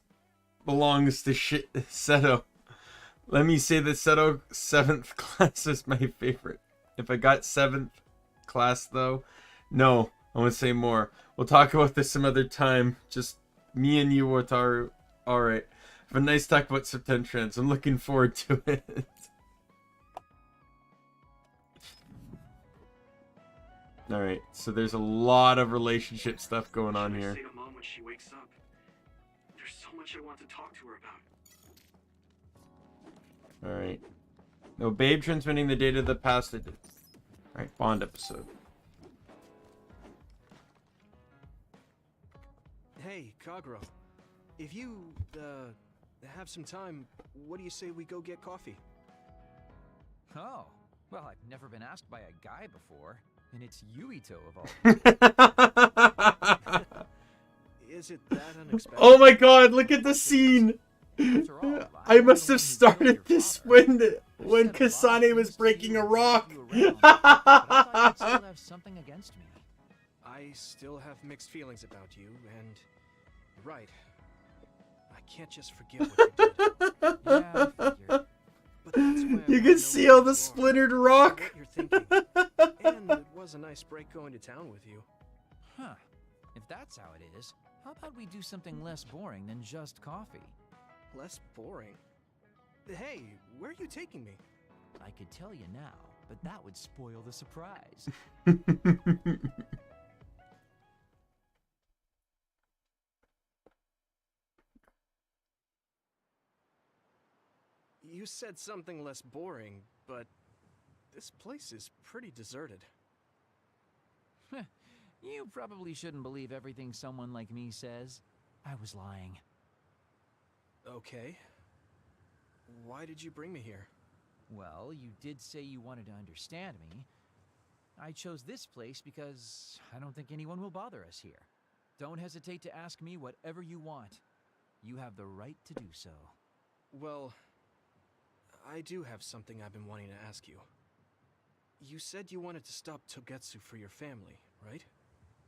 belongs to Seto. Let me say that Seto 7th class is my favorite. If I got 7th class, though, no, I want to say more. We'll talk about this some other time. Just me and you, Wataru. Alright. Have a nice talk about Septentrans. I'm looking forward to it. Alright, so there's a lot of relationship stuff going on here. Say to Mom when she wakes up. There's so much I want to talk to her about. Alright. No, Babe transmitting the data of the past. Alright, Bond episode. Hey, Kagero. If you, have some time, what do you say we go get coffee? Oh, well, I've never been asked by a guy before. And it's Yuito of all. Is it that unexpected? Oh my god, look at the scene! I must have started this when Kasane was breaking a rock. I still have something against me. I still have mixed feelings about you, and right, I can't just forgive what you did. Yeah, I figured. But that's why You can see all the splintered rock. What you're thinking. And it was a nice break going to town with you. Huh. If that's how it is, how about we do something less boring than just coffee? Less boring? Hey, where are you taking me? I could tell you now, but that would spoil the surprise. You said something less boring, but this place is pretty deserted. You probably shouldn't believe everything someone like me says. I was lying. Okay. Why did you bring me here? Well, you did say you wanted to understand me. I chose this place because I don't think anyone will bother us here. Don't hesitate to ask me whatever you want. You have the right to do so. Well, I do have something I've been wanting to ask you. You said you wanted to stop Togetsu for your family, right?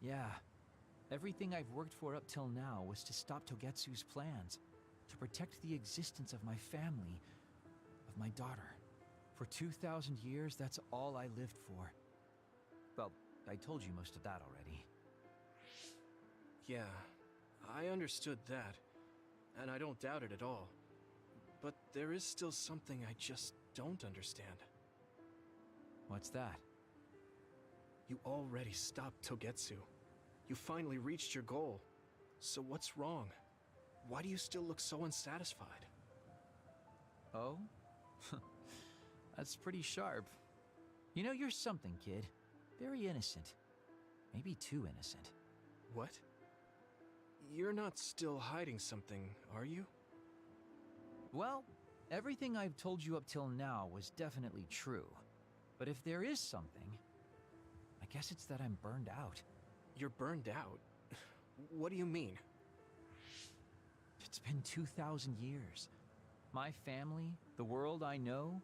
Yeah. Everything I've worked for up till now was to stop Togetsu's plans, to protect the existence of my family, of my daughter. For 2,000 years, that's all I lived for. Well, I told you most of that already. Yeah, I understood that, and I don't doubt it at all. But there is still something I just don't understand. What's that? You already stopped Togetsu. You finally reached your goal. So what's wrong? Why do you still look so unsatisfied? Oh? That's pretty sharp. You know, you're something, kid. Very innocent. Maybe too innocent. What? You're not still hiding something, are you? Well, everything I've told you up till now was definitely true. But if there is something, I guess it's that I'm burned out. You're burned out? What do you mean? It's been 2,000 years. My family, the world I know,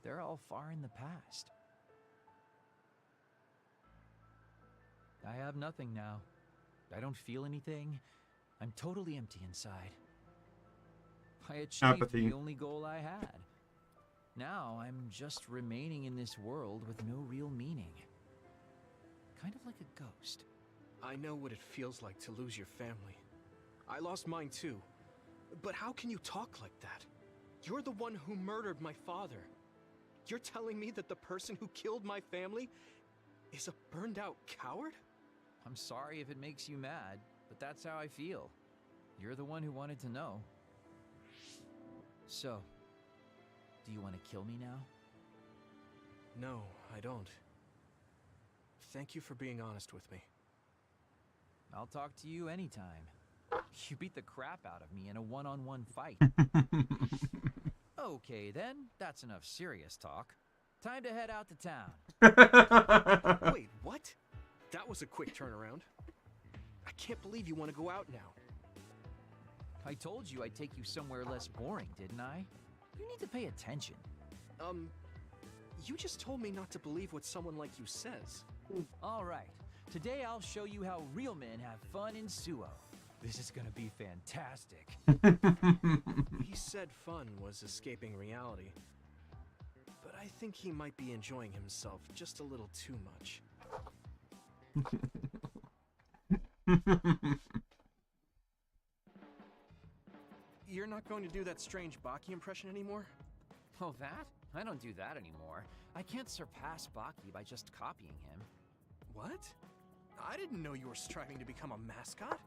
they're all far in the past. I have nothing now. I don't feel anything. I'm totally empty inside. I achieved Apathy. the only goal I had. Now I'm just remaining in this world with no real meaning. Kind of like a ghost. I know what it feels like to lose your family. I lost mine too. But how can you talk like that? You're the one who murdered my father. You're telling me that the person who killed my family is a burned out coward? I'm sorry if it makes you mad, but that's how I feel. You're the one who wanted to know. So, do you want to kill me now? No, I don't. Thank you for being honest with me. I'll talk to you anytime. You beat the crap out of me in a one-on-one fight. Okay then, that's enough serious talk. Time to head out to town. Wait, what? That was a quick turnaround. I can't believe you want to go out now. I told you I'd take you somewhere less boring, didn't I? You need to pay attention. You just told me not to believe what someone like you says. All right. Today I'll show you how real men have fun in Suo. This is gonna be fantastic. He said fun was escaping reality. But I think he might be enjoying himself just a little too much. You're not going to do that strange Baki impression anymore? Oh, that? I don't do that anymore. I can't surpass Baki by just copying him. What? I didn't know you were striving to become a mascot.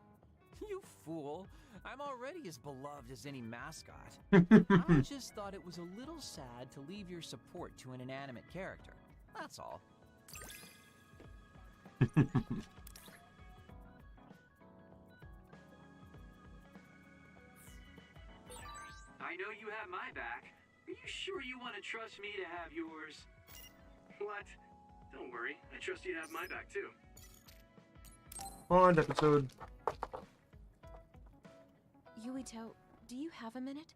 You fool. I'm already as beloved as any mascot. I just thought it was a little sad to leave your support to an inanimate character. That's all. I know you have my back. Are you sure you want to trust me to have yours? What? Don't worry. I trust you to have my back too. Bond episode. Yuito, do you have a minute?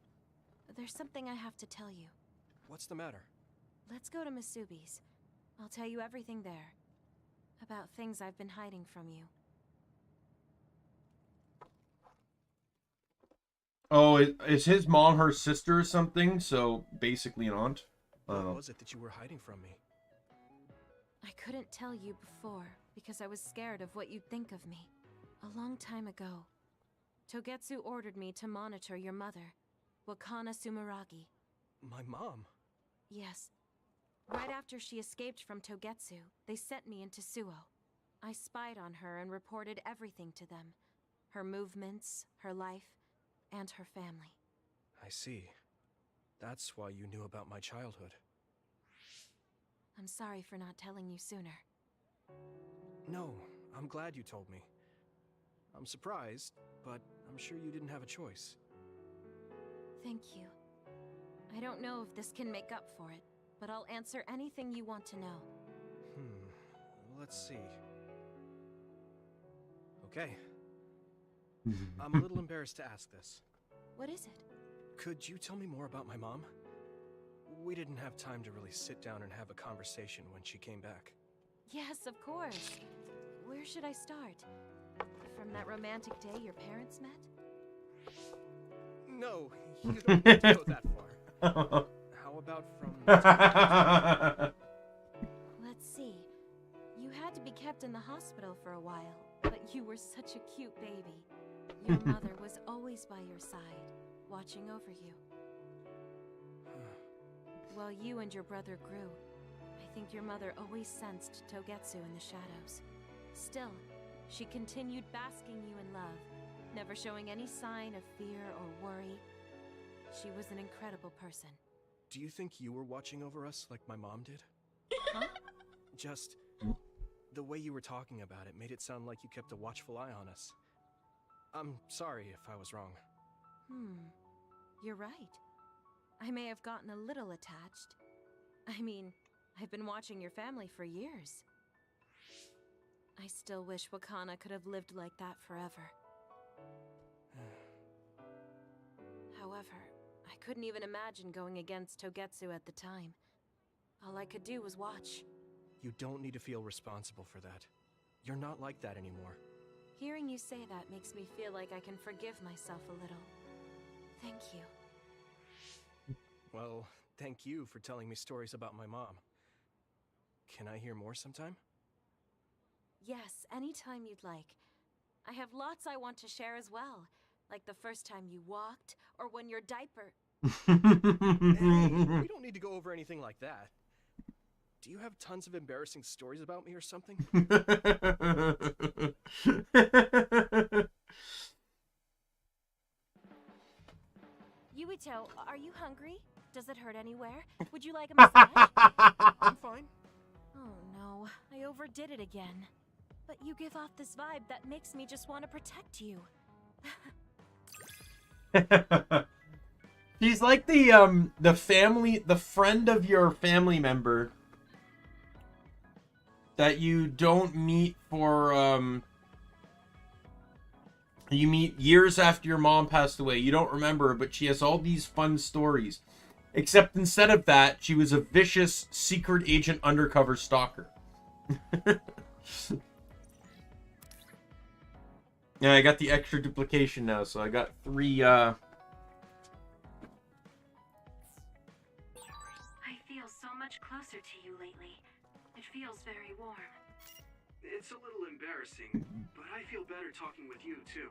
There's something I have to tell you. What's the matter? Let's go to Masubi's. I'll tell you everything there. About things I've been hiding from you. Oh, is his mom her sister or something? So basically an aunt? What was it that you were hiding from me? I couldn't tell you before because I was scared of what you'd think of me. A long time ago, Togetsu ordered me to monitor your mother, Wakana Sumeragi. My mom? Yes. Right after she escaped from Togetsu, they sent me into Suo. I spied on her and reported everything to them. Her movements, her life, and her family. I see. That's why you knew about my childhood. I'm sorry for not telling you sooner. No, I'm glad you told me. I'm surprised, but I'm sure you didn't have a choice. Thank you. I don't know if this can make up for it, but I'll answer anything you want to know. Let's see. Okay. I'm a little embarrassed to ask this. What is it? Could you tell me more about my mom? We didn't have time to really sit down and have a conversation when she came back. Yes, of course. Where should I start? From that romantic day your parents met? No, you don't need to go that far. How about from... Let's see. You had to be kept in the hospital for a while, but you were such a cute baby. Your mother was always by your side, watching over you. While you and your brother grew, I think your mother always sensed Togetsu in the shadows. Still, she continued basking you in love, never showing any sign of fear or worry. She was an incredible person. Do you think you were watching over us like my mom did? Huh? Just the way you were talking about it made it sound like you kept a watchful eye on us. I'm sorry if I was wrong. You're right. I may have gotten a little attached. I mean, I've been watching your family for years. I still wish Wakana could have lived like that forever. However, I couldn't even imagine going against Togetsu at the time. All I could do was watch. You don't need to feel responsible for that. You're not like that anymore. Hearing you say that makes me feel like I can forgive myself a little. Thank you. Well, thank you for telling me stories about my mom. Can I hear more sometime? Yes, anytime you'd like. I have lots I want to share as well. Like the first time you walked, or when your diaper... Hey, we don't need to go over anything like that. Do you have tons of embarrassing stories about me or something? Yuito, are you hungry? Does it hurt anywhere? Would you like a massage? I'm fine. Oh no, I overdid it again. But you give off this vibe that makes me just want to protect you. She's like the friend of your family member that you don't meet for, you meet years after your mom passed away. You don't remember her, but she has all these fun stories. Except instead of that, she was a vicious secret agent undercover stalker. Yeah, I got the extra duplication now, so I got 3, I feel so much closer to you lately. It feels very warm. It's a little embarrassing, but I feel better talking with you, too.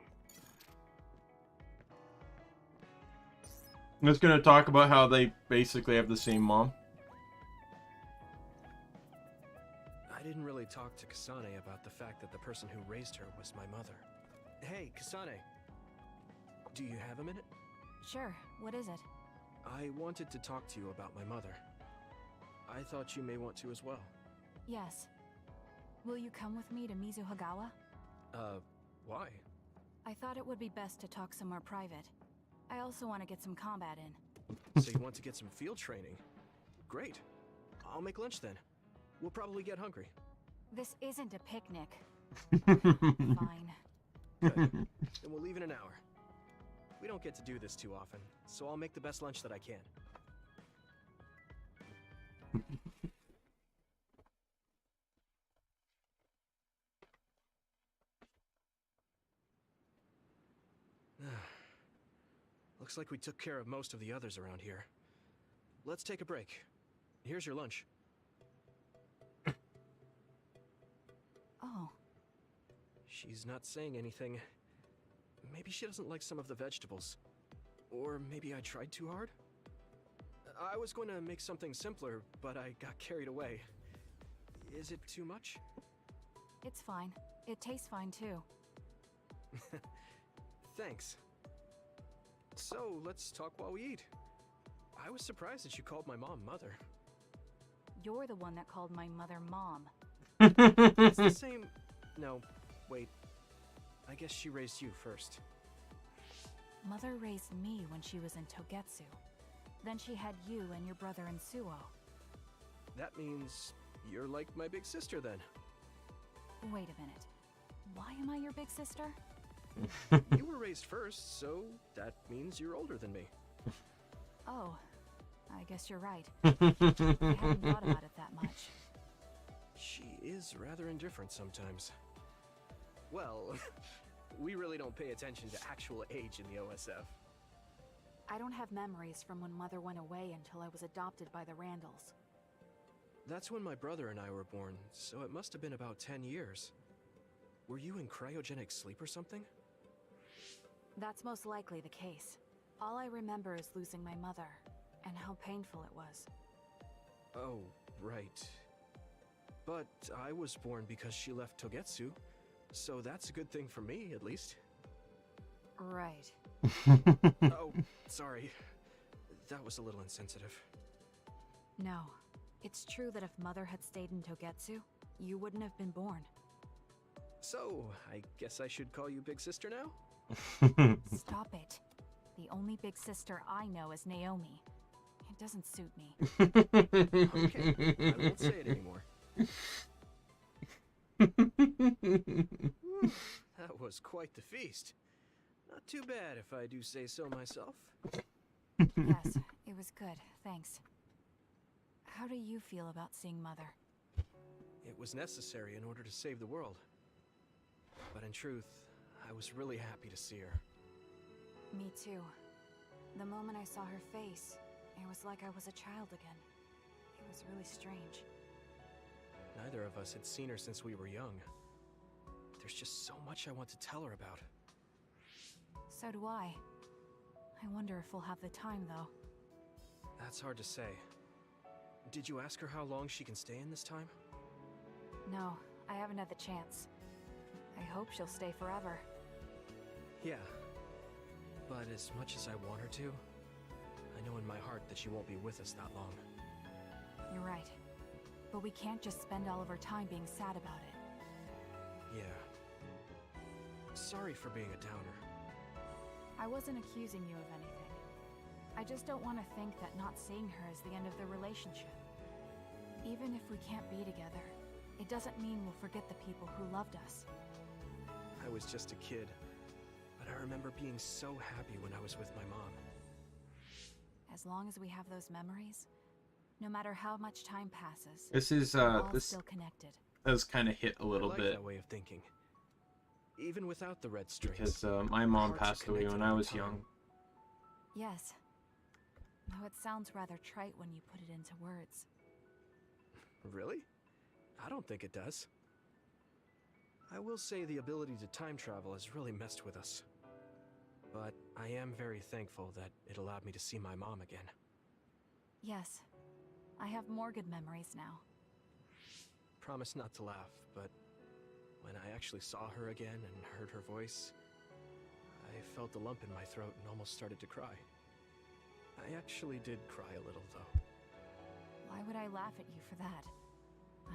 I'm just gonna talk about how they basically have the same mom. I didn't really talk to Kasane about the fact that the person who raised her was my mother. Hey, Kasane. Do you have a minute? Sure, what is it? I wanted to talk to you about my mother. I thought you may want to as well. Yes. Will you come with me to Mizuhagawa? Why? I thought it would be best to talk somewhere private. I also want to get some combat in. So you want to get some field training? Great. I'll make lunch then. We'll probably get hungry. This isn't a picnic. Fine. Good. Then we'll leave in an hour. We don't get to do this too often, so I'll make the best lunch that I can. Looks like we took care of most of the others around here. Let's take a break. Here's your lunch. Oh. She's not saying anything. Maybe she doesn't like some of the vegetables. Or maybe I tried too hard? I was going to make something simpler, but I got carried away. Is it too much? It's fine. It tastes fine too. Thanks. So, let's talk while we eat. I was surprised that you called my mom Mother. You're the one that called my mother Mom. It's the same... No, wait. I guess she raised you first. Mother raised me when she was in Togetsu. Then she had you and your brother in Suo. That means you're like my big sister then. Wait a minute. Why am I your big sister? You were raised first, so that means you're older than me. Oh, I guess you're right. I hadn't thought about it that much. She is rather indifferent sometimes. Well, we really don't pay attention to actual age in the OSF. I don't have memories from when Mother went away until I was adopted by the Randalls. That's when my brother and I were born, so it must have been about 10 years. Were you in cryogenic sleep or something? That's most likely the case. All I remember is losing my mother, and how painful it was. Oh, right. But I was born because she left Togetsu, so that's a good thing for me, at least. Right. Oh, sorry. That was a little insensitive. No. It's true that if Mother had stayed in Togetsu, you wouldn't have been born. So, I guess I should call you Big Sister now? Stop it. The only big sister I know is Naomi. It doesn't suit me. Okay, I won't say it anymore. That was quite the feast. Not too bad if I do say so myself. Yes, it was good, thanks. How do you feel about seeing Mother? It was necessary in order to save the world. But in truth, I was really happy to see her. Me too. The moment I saw her face, it was like I was a child again. It was really strange. Neither of us had seen her since we were young. There's just so much I want to tell her about. So do I. I wonder if we'll have the time, though. That's hard to say. Did you ask her how long she can stay in this time? No, I haven't had the chance. I hope she'll stay forever. Yeah. But as much as I want her to, I know in my heart that she won't be with us that long. You're right. But we can't just spend all of our time being sad about it. Yeah. Sorry for being a downer. I wasn't accusing you of anything. I just don't want to think that not seeing her is the end of the relationship. Even if we can't be together, it doesn't mean we'll forget the people who loved us. I was just a kid, but I remember being so happy when I was with my mom. As long as we have those memories, no matter how much time passes, This is we're all this still connected. does kind of hit a little I like bit that way of thinking. Even without the red strings. because my mom hearts are passed away when connected I over was time. young. Yes. Though it sounds rather trite when you put it into words. Really? I don't think it does. I will say the ability to time travel has really messed with us. But I am very thankful that it allowed me to see my mom again. Yes. I have more good memories now. Promise not to laugh, but when I actually saw her again and heard her voice, I felt a lump in my throat and almost started to cry. I actually did cry a little, though. Why would I laugh at you for that?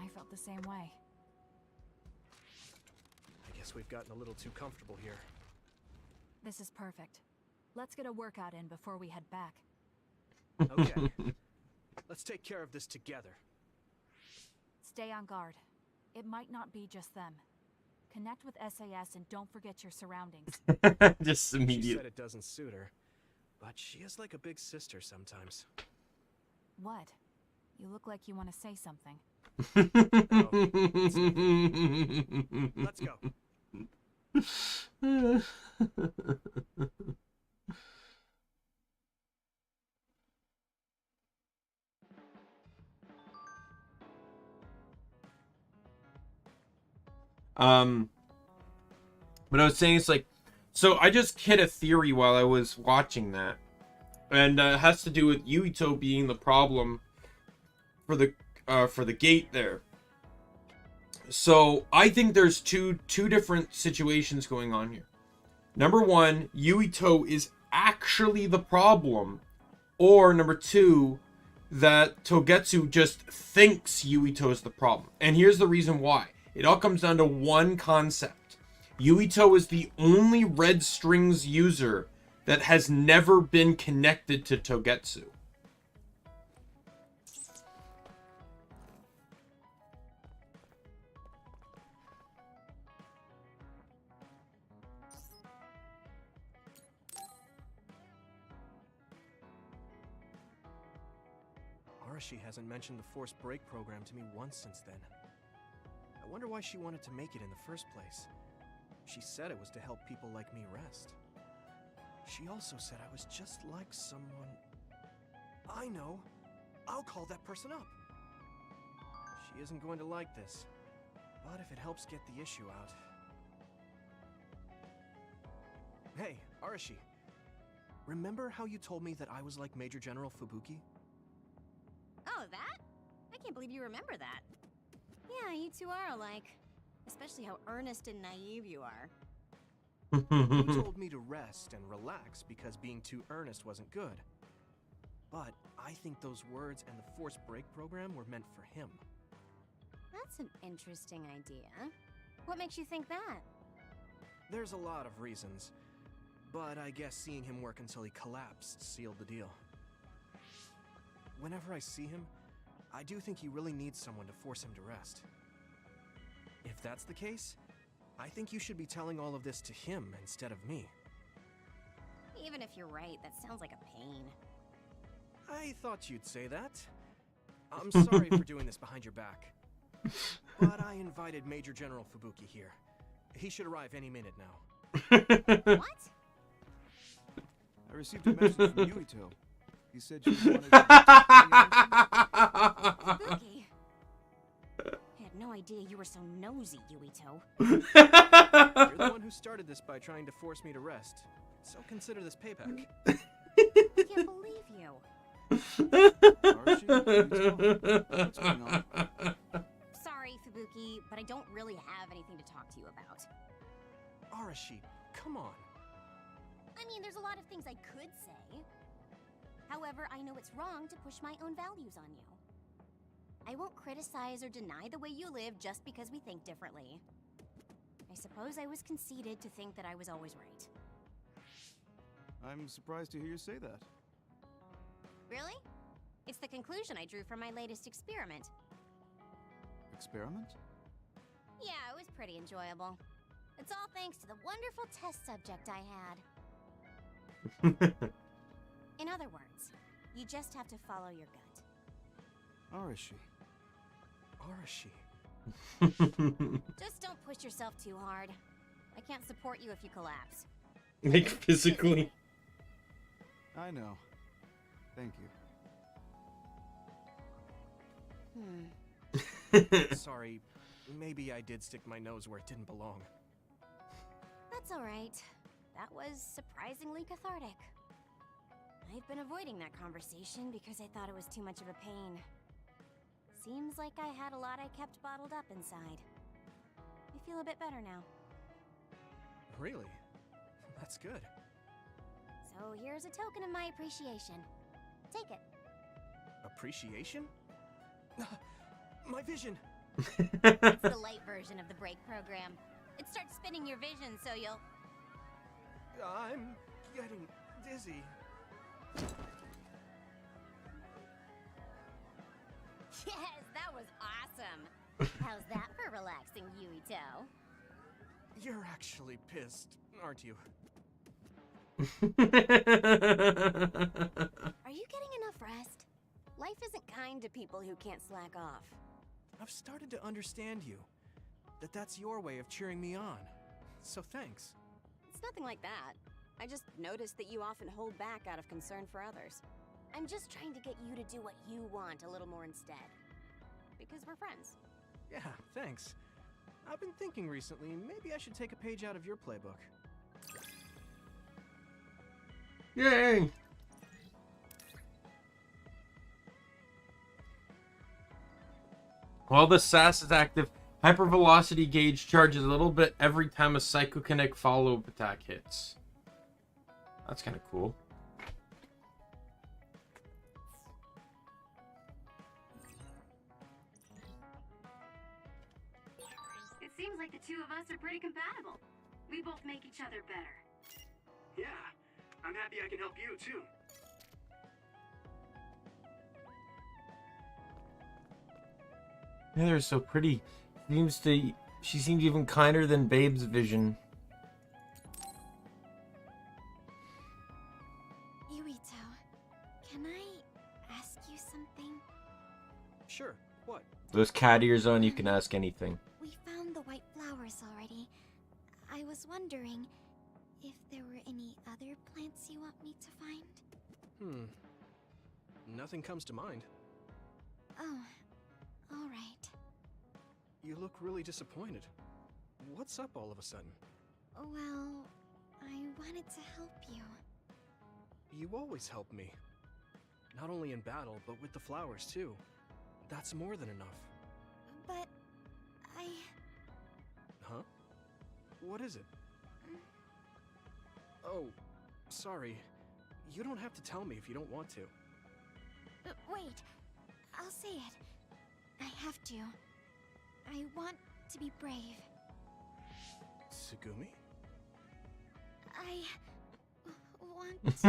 I felt the same way. I guess we've gotten a little too comfortable here. This is perfect. Let's get a workout in before we head back. Okay. Let's take care of this together. Stay on guard. It might not be just them. Connect with SAS and don't forget your surroundings. Just She immediate. said it doesn't suit her, but she is like a big sister sometimes. What? You look like you want to say something. Let's go. But I was saying it's like, so I just hit a theory while I was watching that, and it has to do with Yuito being the problem for the gate there. So I think there's two different situations going on here. Number one, Yuito is actually the problem, or number two, that Togetsu just thinks Yuito is the problem. And here's the reason why. It all comes down to one concept. Yuito is the only red strings user that has never been connected to Togetsu. Arashi hasn't mentioned the forced break program to me once since then. I wonder why she wanted to make it in the first place. She said it was to help people like me rest. She also said I was just like someone... I know! I'll call that person up! She isn't going to like this, but if it helps get the issue out... Hey, Arashi. Remember how you told me that I was like Major General Fubuki? Oh, that? I can't believe you remember that. Yeah, you two are alike. Especially how earnest and naive you are. You told me to rest and relax because being too earnest wasn't good. But I think those words and the forced break program were meant for him. That's an interesting idea. What makes you think that? There's a lot of reasons, but I guess seeing him work until he collapsed sealed the deal. Whenever I see him, I do think he really needs someone to force him to rest. If that's the case, I think you should be telling all of this to him instead of me. Even if you're right, that sounds like a pain. I thought you'd say that. I'm sorry for doing this behind your back. But I invited Major General Fubuki here. He should arrive any minute now. What? I received a message from Yuito. He said you wanted to... Fubuki. I had no idea you were so nosy, Yuito. You're the one who started this by trying to force me to rest. So consider this payback. I can't believe you. What's going on? Sorry, Fubuki, but I don't really have anything to talk to you about. Arashi, come on. I mean, there's a lot of things I could say. However, I know it's wrong to push my own values on you. I won't criticize or deny the way you live just because we think differently. I suppose I was conceited to think that I was always right. I'm surprised to hear you say that. Really? It's the conclusion I drew from my latest experiment. Experiment? Yeah, it was pretty enjoyable. It's all thanks to the wonderful test subject I had. In other words, you just have to follow your gut. Arashi. Arashi. Just don't push yourself too hard. I can't support you if you collapse. Like physically. I know. Thank you. Sorry, maybe I did stick my nose where it didn't belong. That's alright. That was surprisingly cathartic. I've been avoiding that conversation because I thought it was too much of a pain. Seems like I had a lot I kept bottled up inside. I feel a bit better now. Really? That's good. So here's a token of my appreciation. Take it. Appreciation? My vision! It's the light version of the break program. It starts spinning your vision so you'll... I'm getting dizzy. Yes, that was awesome! How's that for relaxing, Yuito? You're actually pissed, aren't you? Are you getting enough rest? Life isn't kind to people who can't slack off. I've started to understand you. That's your way of cheering me on. So thanks. It's nothing like that. I just noticed that you often hold back out of concern for others. I'm just trying to get you to do what you want a little more instead. Because we're friends. Yeah, thanks. I've been thinking recently, maybe I should take a page out of your playbook. Yay! While the SAS is active, hypervelocity gauge charges a little bit every time a psychokinetic follow-up attack hits. That's kind of cool. It seems like the two of us are pretty compatible. We both make each other better. Yeah, I'm happy I can help you too. Yeah, they're so pretty. She seems even kinder than Babe's vision. Yuito, can I ask you something? Sure, what? Those cat ears on, you can ask anything. We found the white flowers already. I was wondering if there were any other plants you want me to find? Nothing comes to mind. Oh, alright. You look really disappointed. What's up all of a sudden? Well, I wanted to help you. You always help me. Not only in battle, but with the flowers too. That's more than enough. But I... Huh? What is it? Oh, sorry. You don't have to tell me if you don't want to. Wait, I'll say it. I have to. I want to be brave. Tsugumi? I want to...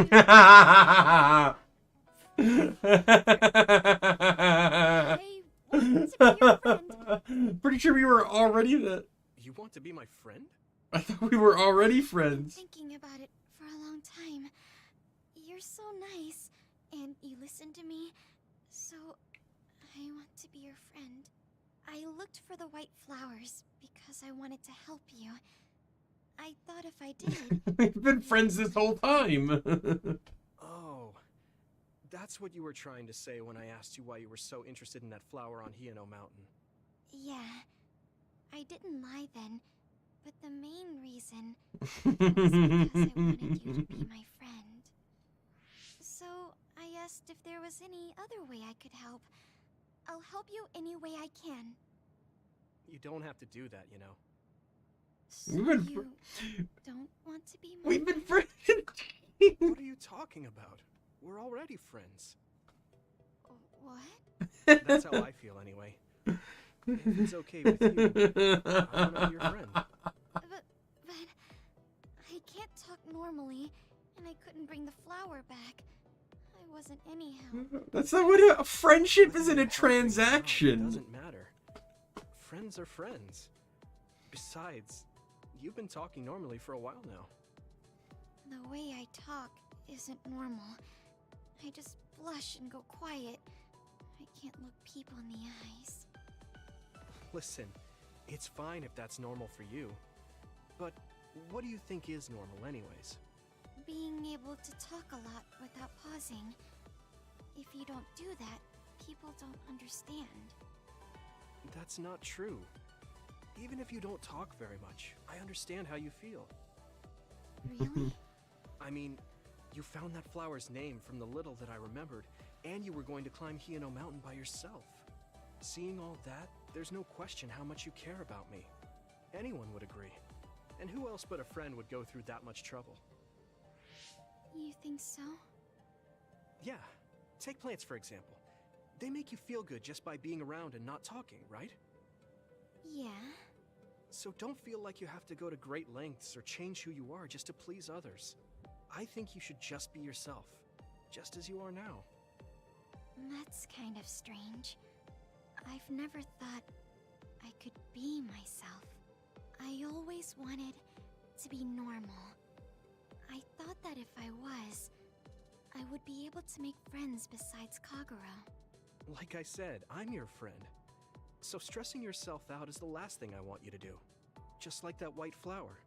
Pretty sure we were already that. You want to be my friend? I thought we were already friends. Thinking about it for a long time. You're so nice, and you listen to me, so I want to be your friend. I looked for the white flowers because I wanted to help you. I thought if I did... We've been friends this whole time. Oh, that's what you were trying to say when I asked you why you were so interested in that flower on Hiyano Mountain. Yeah, I didn't lie then, but the main reason was because I wanted you to be my friend. So I asked if there was any other way I could help. I'll help you any way I can. You don't have to do that, you know. So you don't want to be my We've been friends. What are you talking about? We're already friends. What? That's how I feel anyway. If it's okay with you, I want to be your friend. But I can't talk normally, and I couldn't bring the flower back. I wasn't anyhow. That's not what a friendship Whether isn't a you're helping or not, transaction. It doesn't matter. Friends are friends. Besides, you've been talking normally for a while now. The way I talk isn't normal. I just blush and go quiet. I can't look people in the eyes. Listen, it's fine if that's normal for you. But what do you think is normal anyways? Being able to talk a lot without pausing. If you don't do that, people don't understand. That's not true. Even if you don't talk very much, I understand how you feel. Really? I mean, you found that flower's name from the little that I remembered, and you were going to climb Hino Mountain by yourself. Seeing all that, there's no question how much you care about me. Anyone would agree. And who else but a friend would go through that much trouble? You think so? Yeah. Take plants, for example. They make you feel good just by being around and not talking, right? Yeah. So don't feel like you have to go to great lengths or change who you are just to please others. I think you should just be yourself, just as you are now. That's kind of strange. I've never thought I could be myself. I always wanted to be normal. I thought that if I was, I would be able to make friends besides Kagura. Like I said, I'm your friend. So stressing yourself out is the last thing I want you to do. Just like that white flower.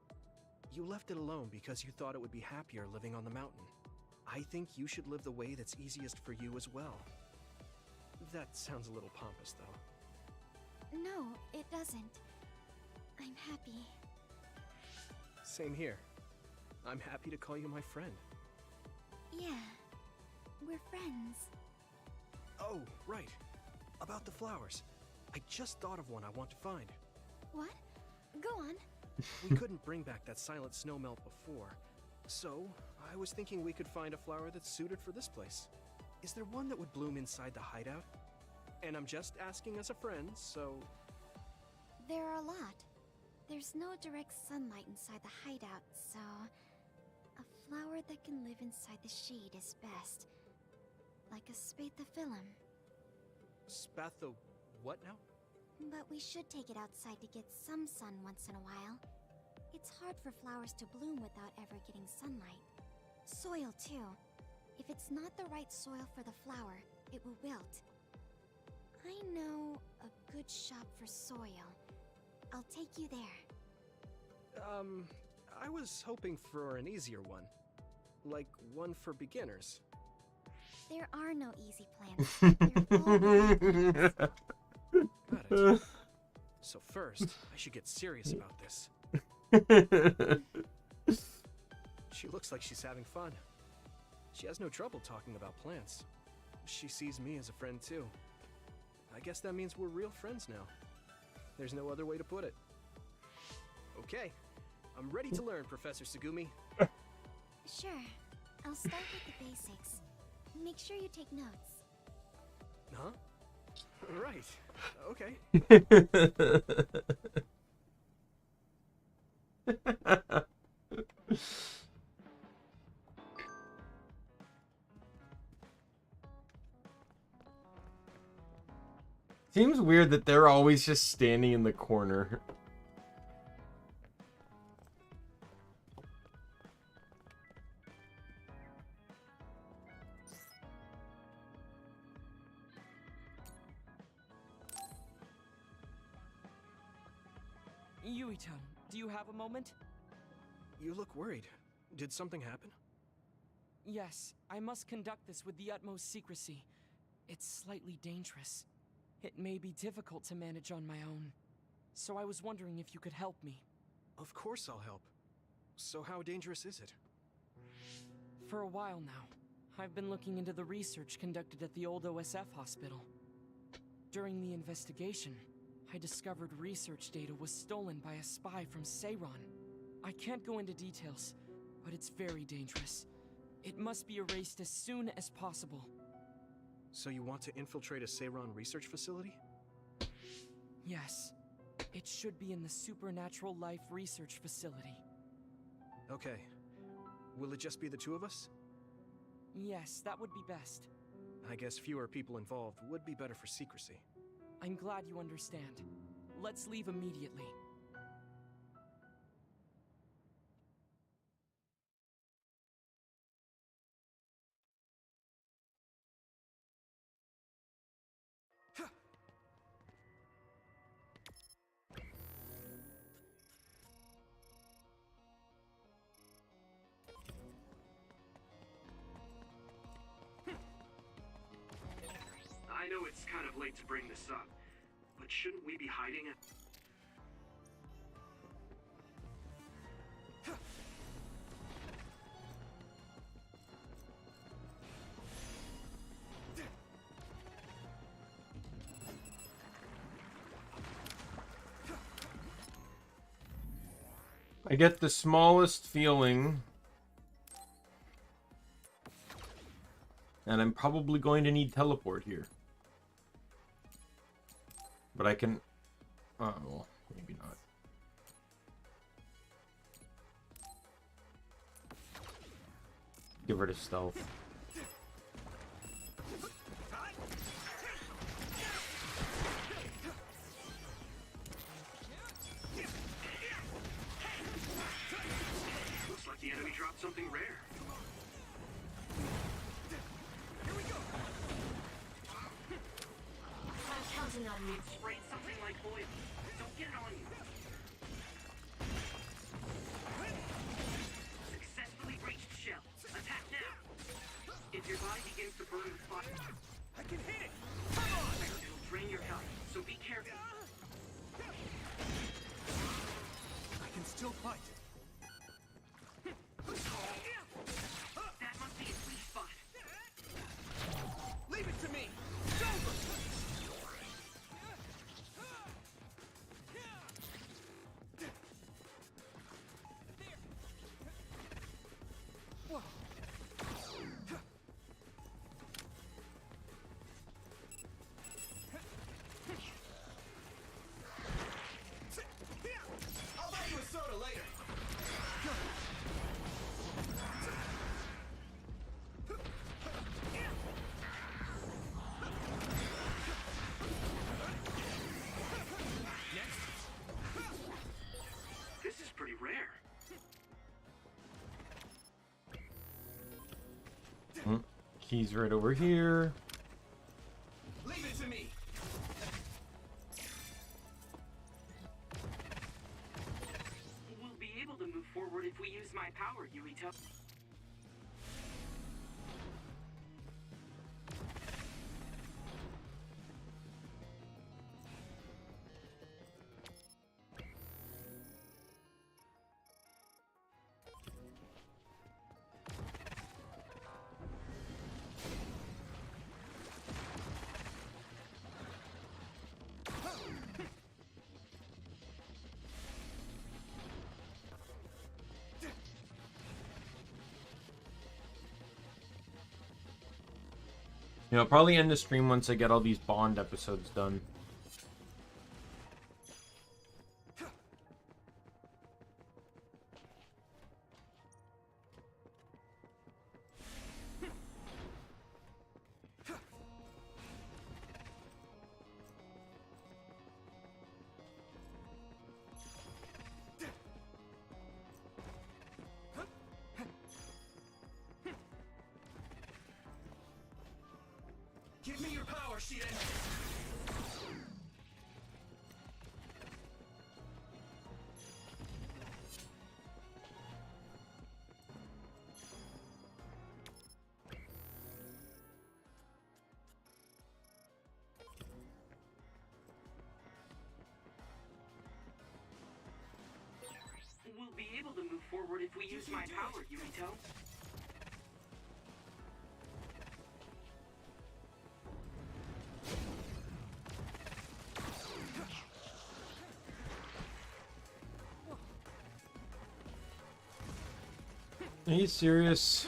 You left it alone because you thought it would be happier living on the mountain. I think you should live the way that's easiest for you as well. That sounds a little pompous, though. No, it doesn't. I'm happy. Same here. I'm happy to call you my friend. Yeah, we're friends. Oh, right. About the flowers. I just thought of one I want to find. What? Go on. We couldn't bring back that silent snowmelt before, so I was thinking we could find a flower that's suited for this place. Is there one that would bloom inside the hideout? And I'm just asking as a friend, so... There are a lot. There's no direct sunlight inside the hideout, so... A flower that can live inside the shade is best. Like a spathiphyllum. Spatho... what now? But we should take it outside to get some sun once in a while. It's hard for flowers to bloom without ever getting sunlight. Soil, too. If it's not the right soil for the flower, it will wilt. I know a good shop for soil. I'll take you there. I was hoping for an easier one. Like one for beginners. There are no easy plants. They're all really plants. Got it. So first, I should get serious about this. She looks like she's having fun. She has no trouble talking about plants. She sees me as a friend too. I guess that means we're real friends now. There's no other way to put it. Okay, I'm ready to learn, Professor Sugumi. Sure. I'll start with the basics. Make sure you take notes. Huh? Right. Okay. Seems weird that they're always just standing in the corner. Yui-chan, do you have a moment? You look worried. Did something happen? Yes, I must conduct this with the utmost secrecy. It's slightly dangerous. It may be difficult to manage on my own. So I was wondering if you could help me. Of course I'll help. So how dangerous is it? For a while now, I've been looking into the research conducted at the old OSF hospital. During the investigation, I discovered research data was stolen by a spy from Seiron. I can't go into details, but it's very dangerous. It must be erased as soon as possible. So you want to infiltrate a Seiron research facility? Yes. It should be in the Supernatural Life Research Facility. Okay. Will it just be the two of us? Yes, that would be best. I guess fewer people involved would be better for secrecy. I'm glad you understand. Let's leave immediately. I know it's kind of late to bring this up, but shouldn't we be hiding it? I get the smallest feeling, and I'm probably going to need teleport here. But I can... oh, well, maybe not. Give her to stealth. Looks like the enemy dropped something rare. Here we go. I'm counting on you. Sprayed something like oil. Don't get it on you. Successfully breached shell. Attack now. If your body begins to burn with fire, I can hit it. Come on. it'll drain your health, so be careful. I can still fight. That must be a sweet spot. Leave it to me. It's over. Whoa. I'll buy you a soda later. This is pretty rare. Key's right over here. Leave it to me. We'll be able to move forward if we use my power, Yuito. You know, I'll probably end the stream once I get all these Bond episodes done. Give me your power, Shiden. We'll be able to move forward if we use my power, Yuito. Are you serious?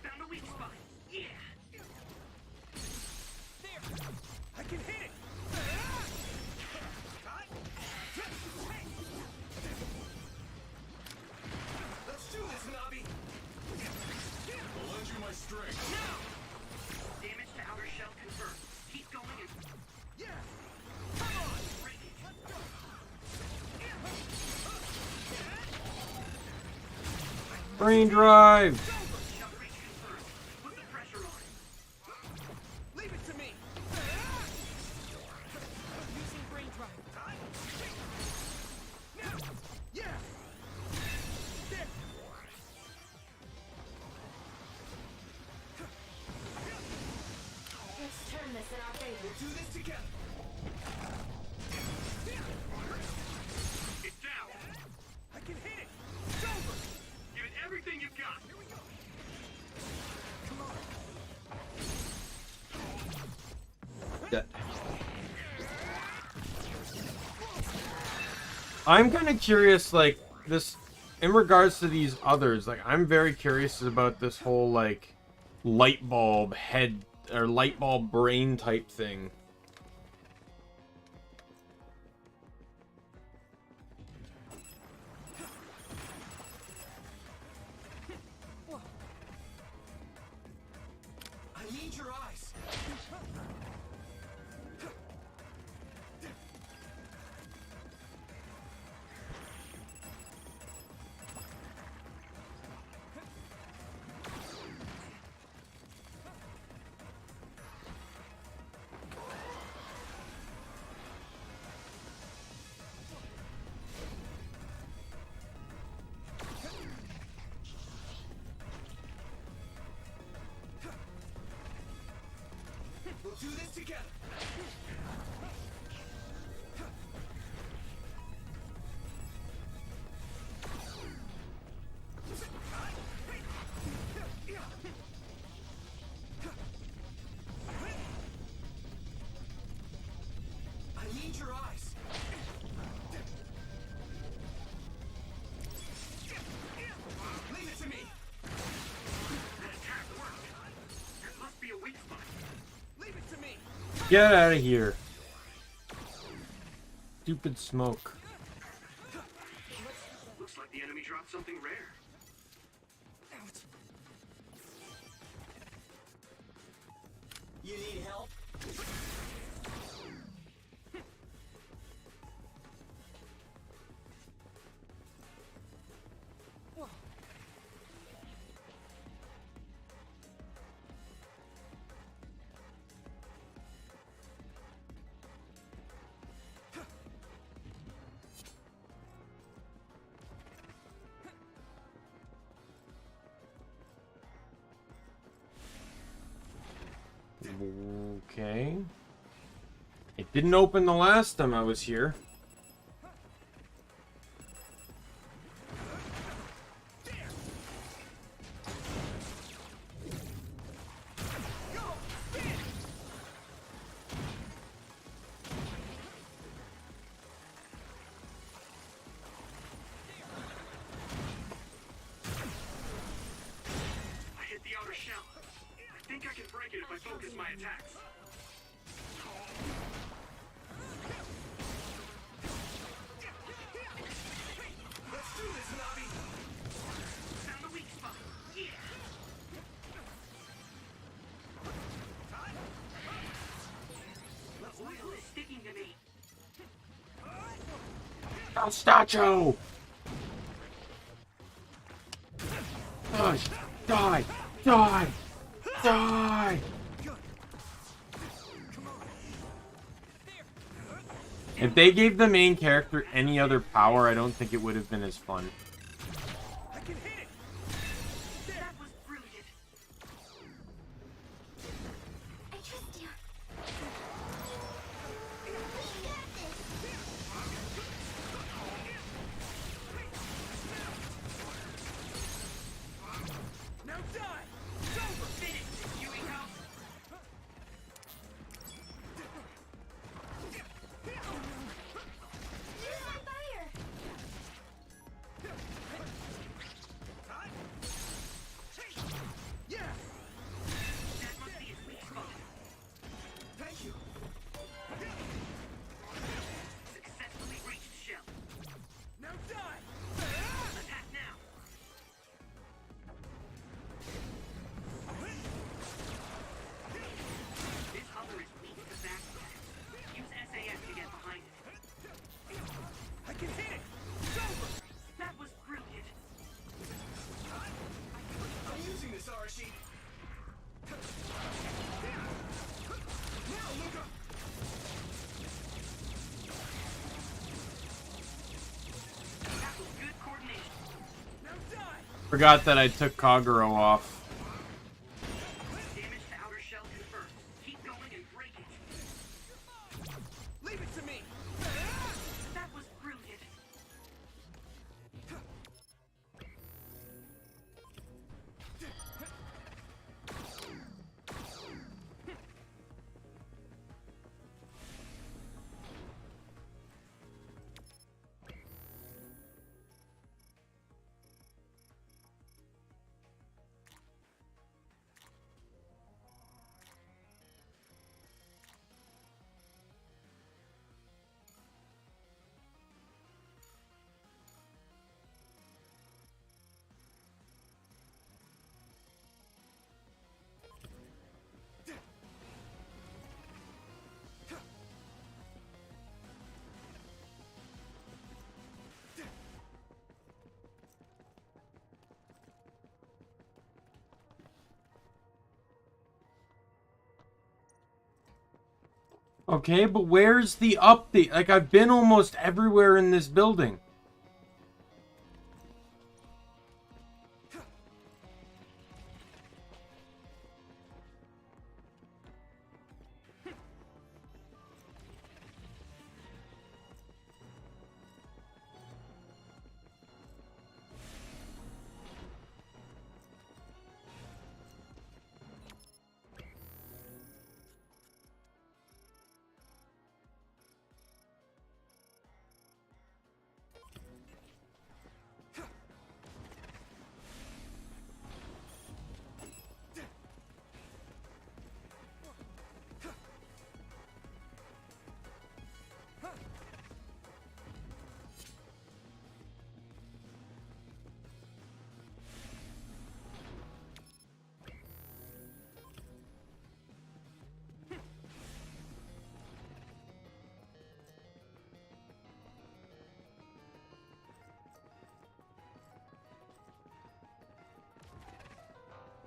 Found a weak spot. Yeah. Brain drive! Leave it to me. Using brain drive. Yeah. There. Let's turn this in our favor. We'll do this together. It's down. I can hit it. It's over. Give it everything you've got. Here we go. Come on. Dead. I'm kind of curious, like, this, in regards to these others, like, I'm very curious about this whole, like, light bulb head, or light bulb brain type thing. I need your eyes. We'll do this together. I need your eyes. Leave it to me. That attack worked. There must be a weak spot. Leave it to me. Get out of here. Stupid smoke. Looks like the enemy dropped something rare. You need help? Okay. It didn't open the last time I was here. I hit the outer shell. I think I can break it if I focus my attacks. Let's do this, Navi. Found the weak spot. Yeah. Let's wheel it. Sticking to me. Statue! Die! Die! Die! Die! If they gave the main character any other power, I don't think it would have been as fun. I can hit it. That was brilliant. I trust you. Now die. It's over. Finish it, Yui House. Use my fire. Forgot that I took Kagero off. Damage to outer shell confirmed. Keep going and break it. Leave it to me. That was brilliant. Okay, but where's the update? Like, I've been almost everywhere in this building.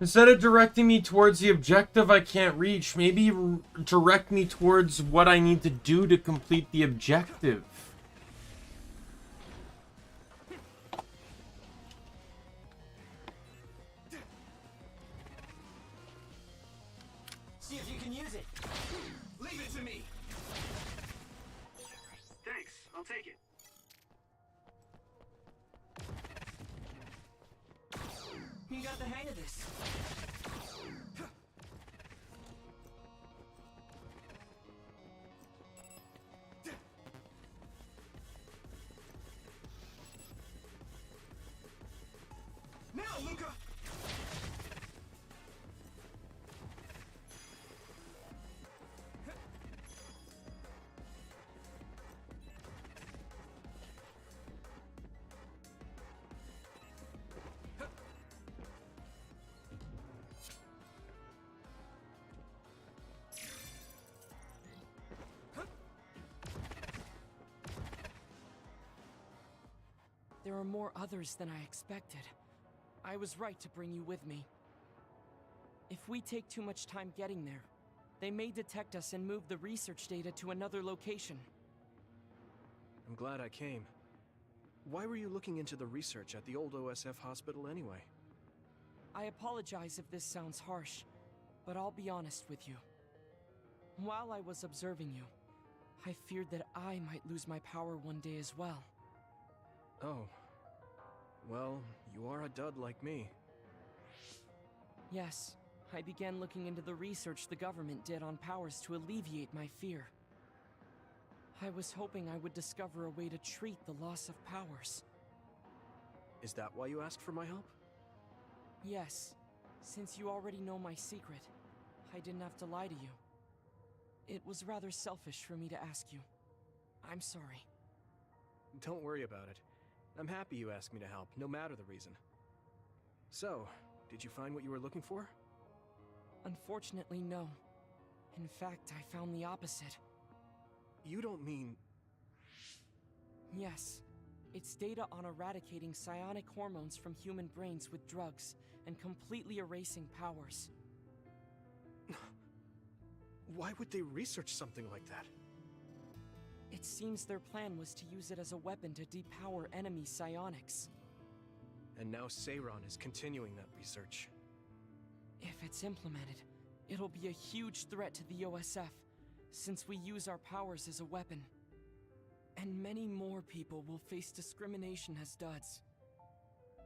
Instead of directing me towards the objective I can't reach, maybe direct me towards what I need to do to complete the objective. See if you can use it. Leave it to me. Thanks, I'll take it. You got the hang of this. Now, Luca. There are more others than I expected. I was right to bring you with me. If we take too much time getting there, they may detect us and move the research data to another location. I'm glad I came. Why were you looking into the research at the old OSF hospital anyway? I apologize if this sounds harsh, but I'll be honest with you. While I was observing you, I feared that I might lose my power one day as well. Oh. Well, you are a dud like me. Yes, I began looking into the research the government did on powers to alleviate my fear. I was hoping I would discover a way to treat the loss of powers. Is that why you asked for my help? Yes, since you already know my secret, I didn't have to lie to you. It was rather selfish for me to ask you. I'm sorry. Don't worry about it. I'm happy you asked me to help, no matter the reason. So, did you find what you were looking for? Unfortunately, no. In fact, I found the opposite. You don't mean... Yes. It's data on eradicating psionic hormones from human brains with drugs and completely erasing powers. Why would they research something like that? It seems their plan was to use it as a weapon to depower enemy psionics. And now Seiron is continuing that research. If it's implemented, it'll be a huge threat to the OSF, since we use our powers as a weapon. And many more people will face discrimination as duds.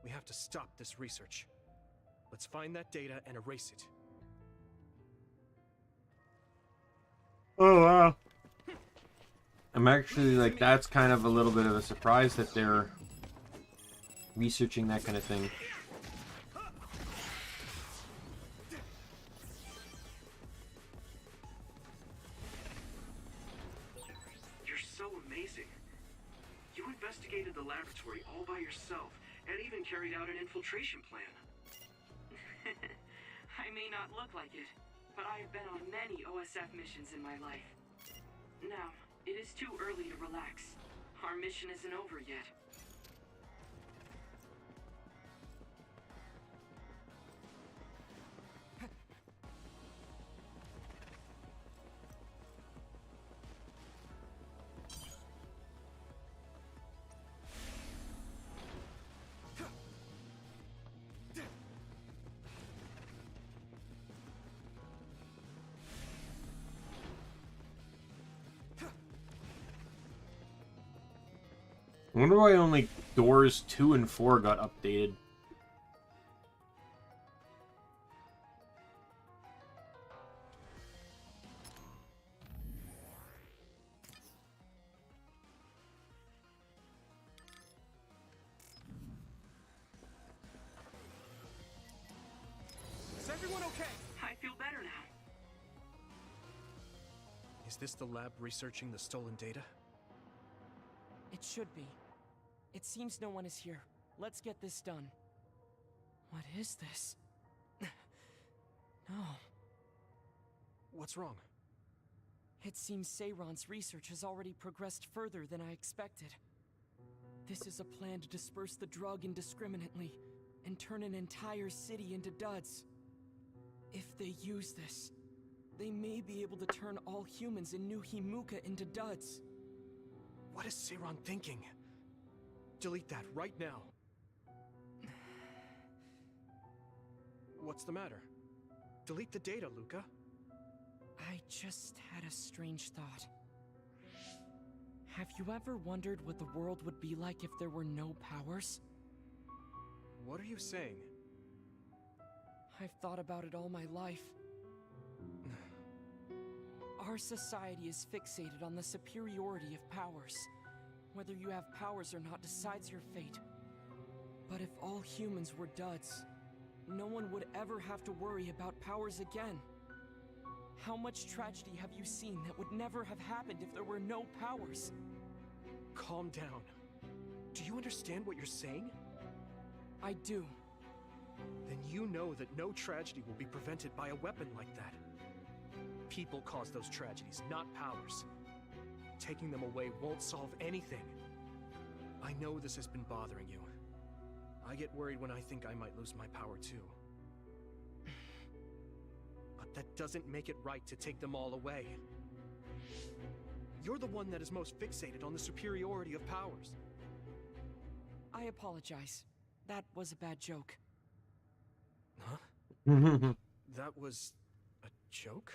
We have to stop this research. Let's find that data and erase it. Oh wow. I'm actually like, that's kind of a little bit of a surprise that they're researching that kind of thing. You're so amazing. You investigated the laboratory all by yourself and even carried out an infiltration plan. I may not look like it, but I have been on many OSF missions in my life. Now, it is too early to relax. Our mission isn't over yet. I wonder why only doors 2 and 4 got updated. Is everyone okay? I feel better now. Is this the lab researching the stolen data? It should be. It seems no one is here. Let's get this done. What is this? No. What's wrong? It seems Seiron's research has already progressed further than I expected. This is a plan to disperse the drug indiscriminately and turn an entire city into duds. If they use this, they may be able to turn all humans in New Himuka into duds. What is Seiron thinking? Delete that right now. What's the matter? Delete the data, Luca. I just had a strange thought. Have you ever wondered what the world would be like if there were no powers? What are you saying? I've thought about it all my life. Our society is fixated on the superiority of powers. Whether you have powers or not decides your fate. But if all humans were duds, no one would ever have to worry about powers again. How much tragedy have you seen that would never have happened if there were no powers? Calm down. Do you understand what you're saying? I do. Then you know that no tragedy will be prevented by a weapon like that. People cause those tragedies, not powers. Taking them away won't solve anything. I know this has been bothering you. I get worried when I think I might lose my power too. But that doesn't make it right to take them all away. You're the one that is most fixated on the superiority of powers. I apologize. That was a bad joke. Huh? That was a joke?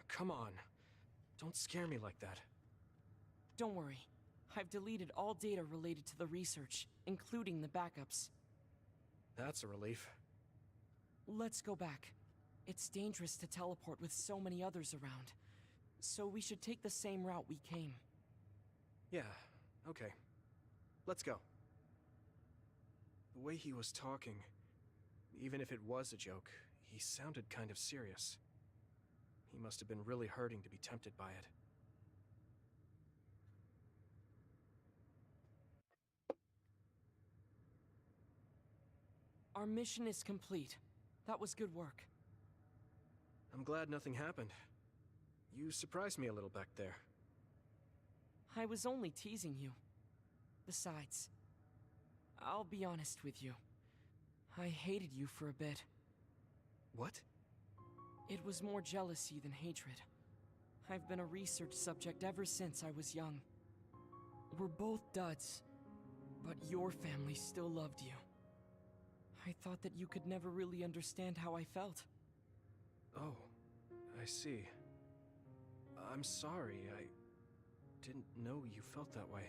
Come on. Don't scare me like that. Don't worry. I've deleted all data related to the research, including the backups. That's a relief. Let's go back. It's dangerous to teleport with so many others around. So we should take the same route we came. Yeah, okay. Let's go. The way he was talking, even if it was a joke, he sounded kind of serious. He must have been really hurting to be tempted by it. Our mission is complete. That was good work. I'm glad nothing happened. You surprised me a little back there. I was only teasing you. Besides, I'll be honest with you. I hated you for a bit. What? It was more jealousy than hatred. I've been a research subject ever since I was young. We're both duds, But your family still loved you. I thought that you could never really understand how I felt. Oh, I see. I'm sorry, I didn't know you felt that way.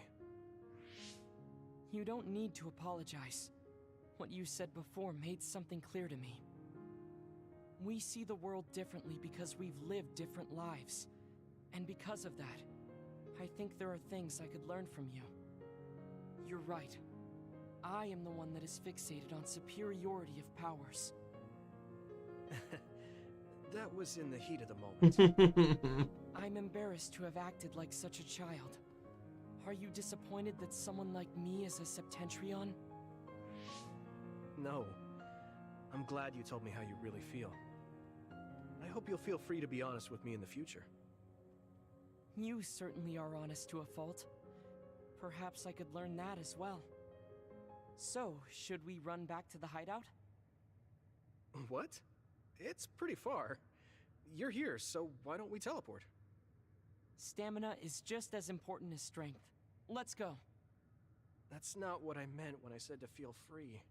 You don't need to apologize. What you said before made something clear to me. We see the world differently because we've lived different lives. And because of that, I think there are things I could learn from you. You're right. I am the one that is fixated on superiority of powers. That was in the heat of the moment. I'm embarrassed to have acted like such a child. Are you disappointed that someone like me is a Septentrion? No. I'm glad you told me how you really feel. I hope you'll feel free to be honest with me in the future. You certainly are honest to a fault. Perhaps I could learn that as well. So, should we run back to the hideout? What? It's pretty far. You're here, so why don't we teleport? Stamina is just as important as strength. Let's go. That's not what I meant when I said to feel free.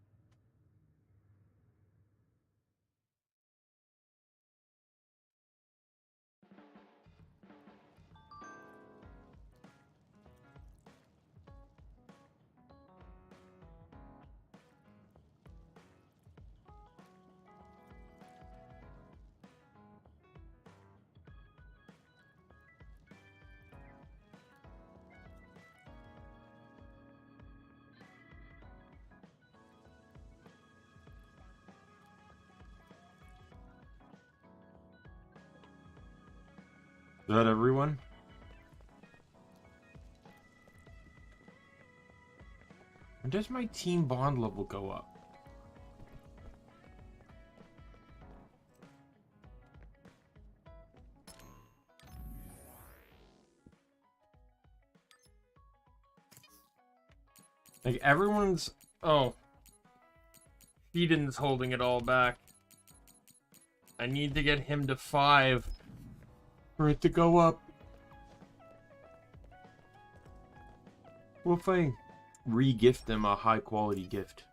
Is that everyone? When does my team bond level go up? Like everyone's... Oh. Eden's holding it all back. I need to get him to 5 for it to go up. What if I re-gift them a high quality gift?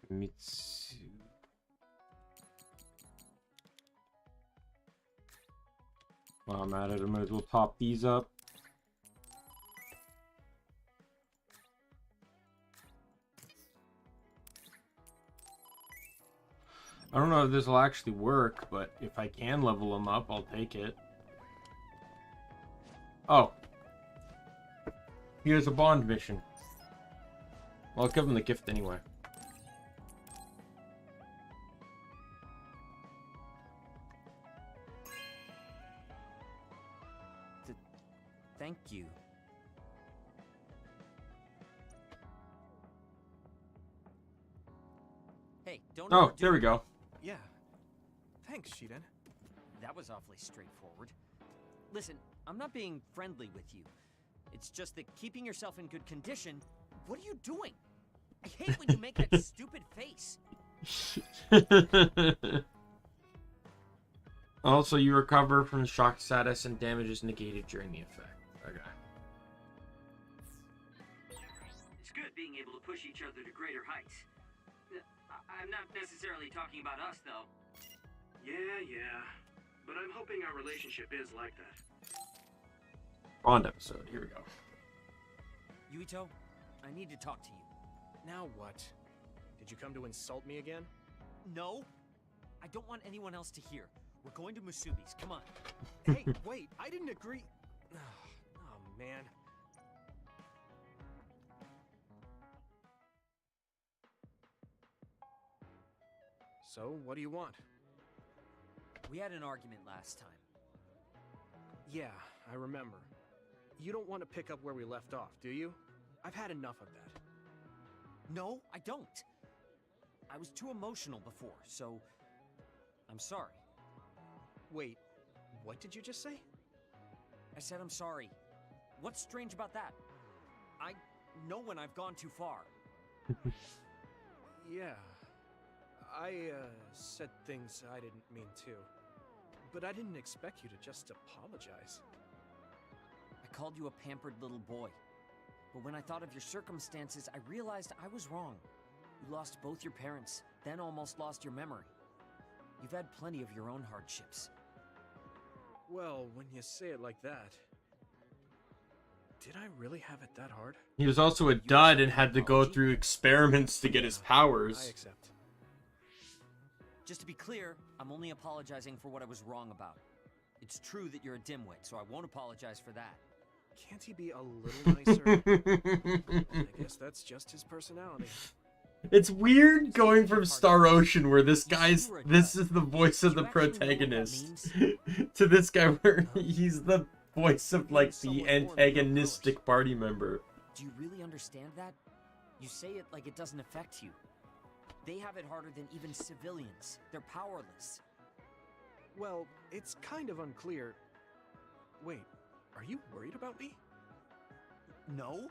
Mitsu. While I'm at it, I might as well top these up. I don't know if this will actually work, but if I can level them up, I'll take it. Oh. Here's a bond mission. Well, I'll give him the gift anyway. Thank you. Hey, don't Oh, overdo there we it. go. Yeah. Thanks, Shiden. That was awfully straightforward. Listen, I'm not being friendly with you. It's just that keeping yourself in good condition... What are you doing? I hate when you make that stupid face. Also, you recover from shock status and damage is negated during the effect. Okay. It's good being able to push each other to greater heights. I'm not necessarily talking about us, though. Yeah. but I'm hoping our relationship is like that. Bond episode. Here we go. Yuito, I need to talk to you. Now what? Did you come to insult me again? No, I don't want anyone else to hear. We're going to Musubi's. Come on. Hey, wait! I didn't agree. Oh man. So, what do you want? We had an argument last time. Yeah, I remember. You don't want to pick up where we left off, do you? I've had enough of that. No, I don't. I was too emotional before, so I'm sorry. Wait, what did you just say? I said I'm sorry. What's strange about that? I know when I've gone too far. Yeah. I said things I didn't mean to. But I didn't expect you to just apologize. I called you a pampered little boy. But when I thought of your circumstances, I realized I was wrong. You lost both your parents, then almost lost your memory. You've had plenty of your own hardships. Well, when you say it like that... Did I really have it that hard? He was also a dud and had to go through experiments to get his powers. I accept. Just to be clear, I'm only apologizing for what I was wrong about. It's true that you're a dimwit, so I won't apologize for that. Can't he be a little nicer? I guess that's just his personality. It's weird going from Star Ocean, where this is the voice of the protagonist, to this guy where he's the voice of, like, the antagonistic party member. Do you really understand that? You say it like it doesn't affect you. They have it harder than even civilians. They're powerless. Well, it's kind of unclear. Wait, are you worried about me? No.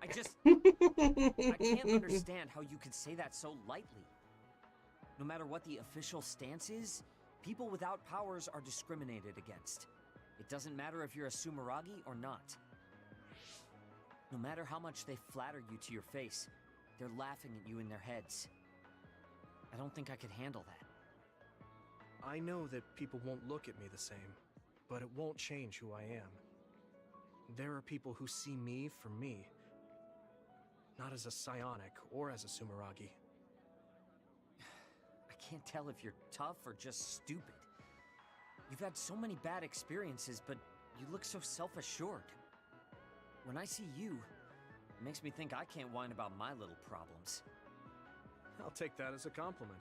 I can't understand how you could say that so lightly. No matter what the official stance is, people without powers are discriminated against. It doesn't matter if you're a Sumeragi or not. No matter how much they flatter you to your face, they're laughing at you in their heads. I don't think I could handle that. I know that people won't look at me the same, but it won't change who I am. There are people who see me for me, not as a psionic or as a Sumeragi. I can't tell if you're tough or just stupid. You've had so many bad experiences, but you look so self-assured. When I see you, it makes me think I can't whine about my little problems. I'll take that as a compliment.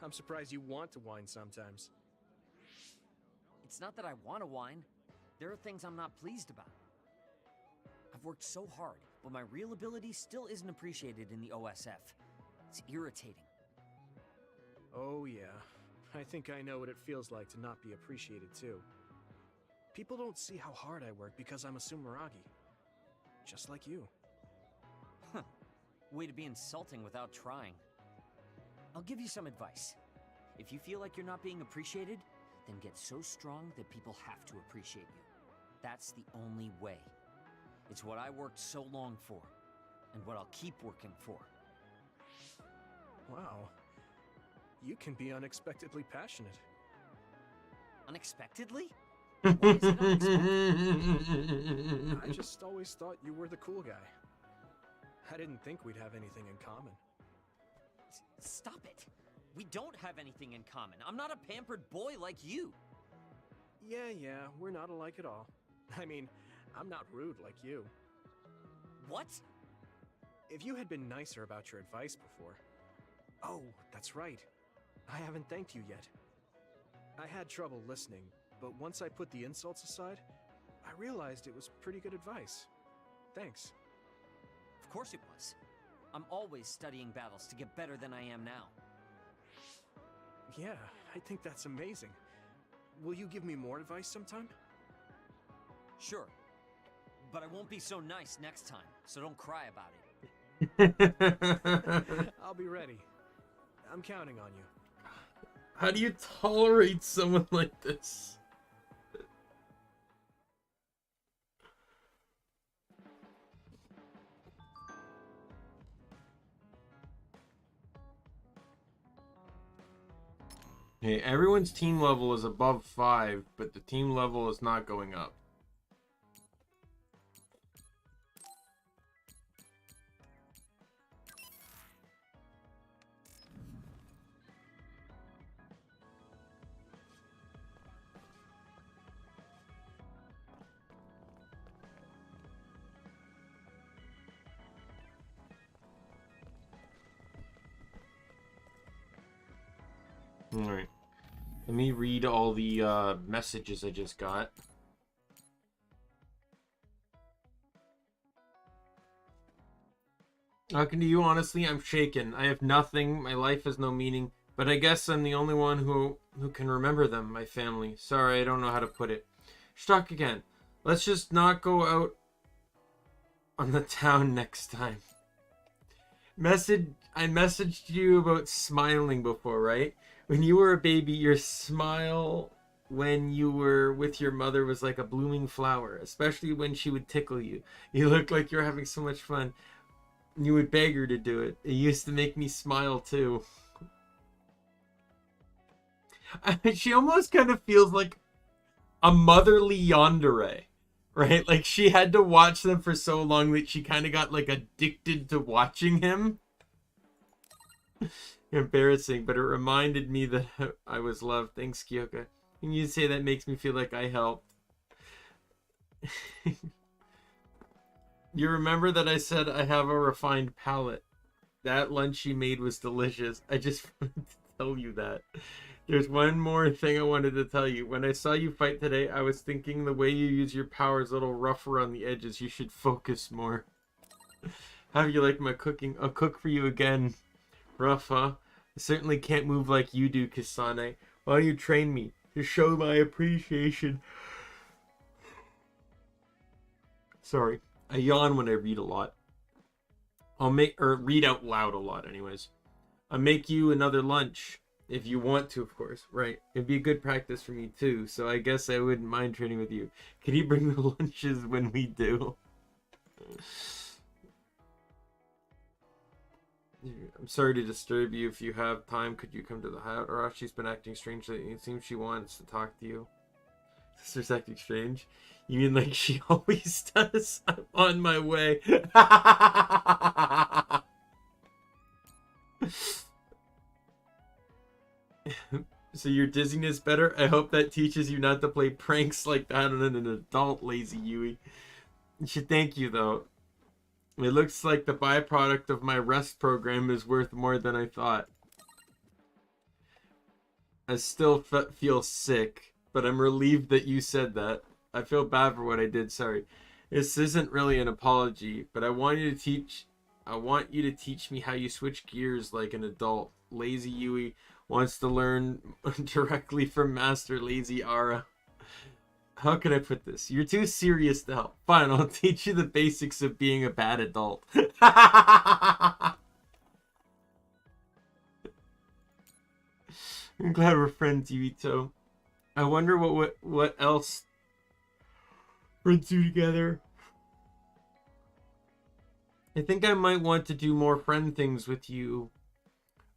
I'm surprised you want to whine sometimes. It's not that I want to whine. There are things I'm not pleased about. I've worked so hard, but my real ability still isn't appreciated in the OSF. It's irritating. Oh yeah, I think I know what it feels like to not be appreciated too. People don't see how hard I work because I'm a Sumeragi. Just like you. Huh. Way to be insulting without trying. I'll give you some advice. If you feel like you're not being appreciated, then get so strong that people have to appreciate you. That's the only way. It's what I worked so long for, and what I'll keep working for. Wow. You can be unexpectedly passionate. Unexpectedly? I just always thought you were the cool guy. I didn't think we'd have anything in common. Stop it! We don't have anything in common. I'm not a pampered boy like you. Yeah, we're not alike at all. I mean, I'm not rude like you. What? If you had been nicer about your advice before... Oh, that's right. I haven't thanked you yet. I had trouble listening, but once I put the insults aside, I realized it was pretty good advice. Thanks. Of course it was. I'm always studying battles to get better than I am now. Yeah, I think that's amazing. Will you give me more advice sometime? Sure. But I won't be so nice next time, so don't cry about it. I'll be ready. I'm counting on you. How do you tolerate someone like this? Hey, everyone's team level is above 5, but the team level is not going up. Alright. Let me read all the messages I just got. Talking to you, honestly, I'm shaken. I have nothing. My life has no meaning. But I guess I'm the only one who can remember them, my family. Sorry, I don't know how to put it. Stuck again. Let's just not go out on the town next time. I messaged you about smiling before, right? When you were a baby, your smile when you were with your mother was like a blooming flower, especially when she would tickle you. You looked like you were having so much fun. You would beg her to do it. It used to make me smile too. She almost kind of feels like a motherly yandere, right? Like she had to watch them for so long that she kind of got like addicted to watching him. Embarrassing, but it reminded me that I was loved. Thanks, Kyoka. And you say that makes me feel like I helped. You remember that I said I have a refined palate. That lunch you made was delicious. I just wanted to tell you that. There's one more thing I wanted to tell you. When I saw you fight today, I was thinking the way you use your power is a little rougher on the edges. You should focus more. How do you like my cooking? I'll cook for you again. Rough, huh? I certainly can't move like you do, Kasane. Why don't you train me to show my appreciation? Sorry. I yawn when I read a lot. Read out loud a lot, anyways. I'll make you another lunch. If you want to, of course. Right. It'd be a good practice for me, too. So I guess I wouldn't mind training with you. Can you bring the lunches when we do? I'm sorry to disturb you. If you have time, could you come to the hut? Arashi's been acting strangely. It seems she wants to talk to you. Sister's acting strange? You mean like she always does? I'm on my way. So your dizziness better? I hope that teaches you not to play pranks like that on an adult, lazy Yui. I should thank you, though. It looks like the byproduct of my rest program is worth more than I thought. I still feel sick, but I'm relieved that you said that. I feel bad for what I did, sorry. This isn't really an apology, but I want you to teach me how you switch gears like an adult. Lazy Yui wants to learn directly from Master Lazy Ara. How can I put this? You're too serious to help. Fine, I'll teach you the basics of being a bad adult. I'm glad we're friends, Yuito. I wonder what else brings you together. I think I might want to do more friend things with you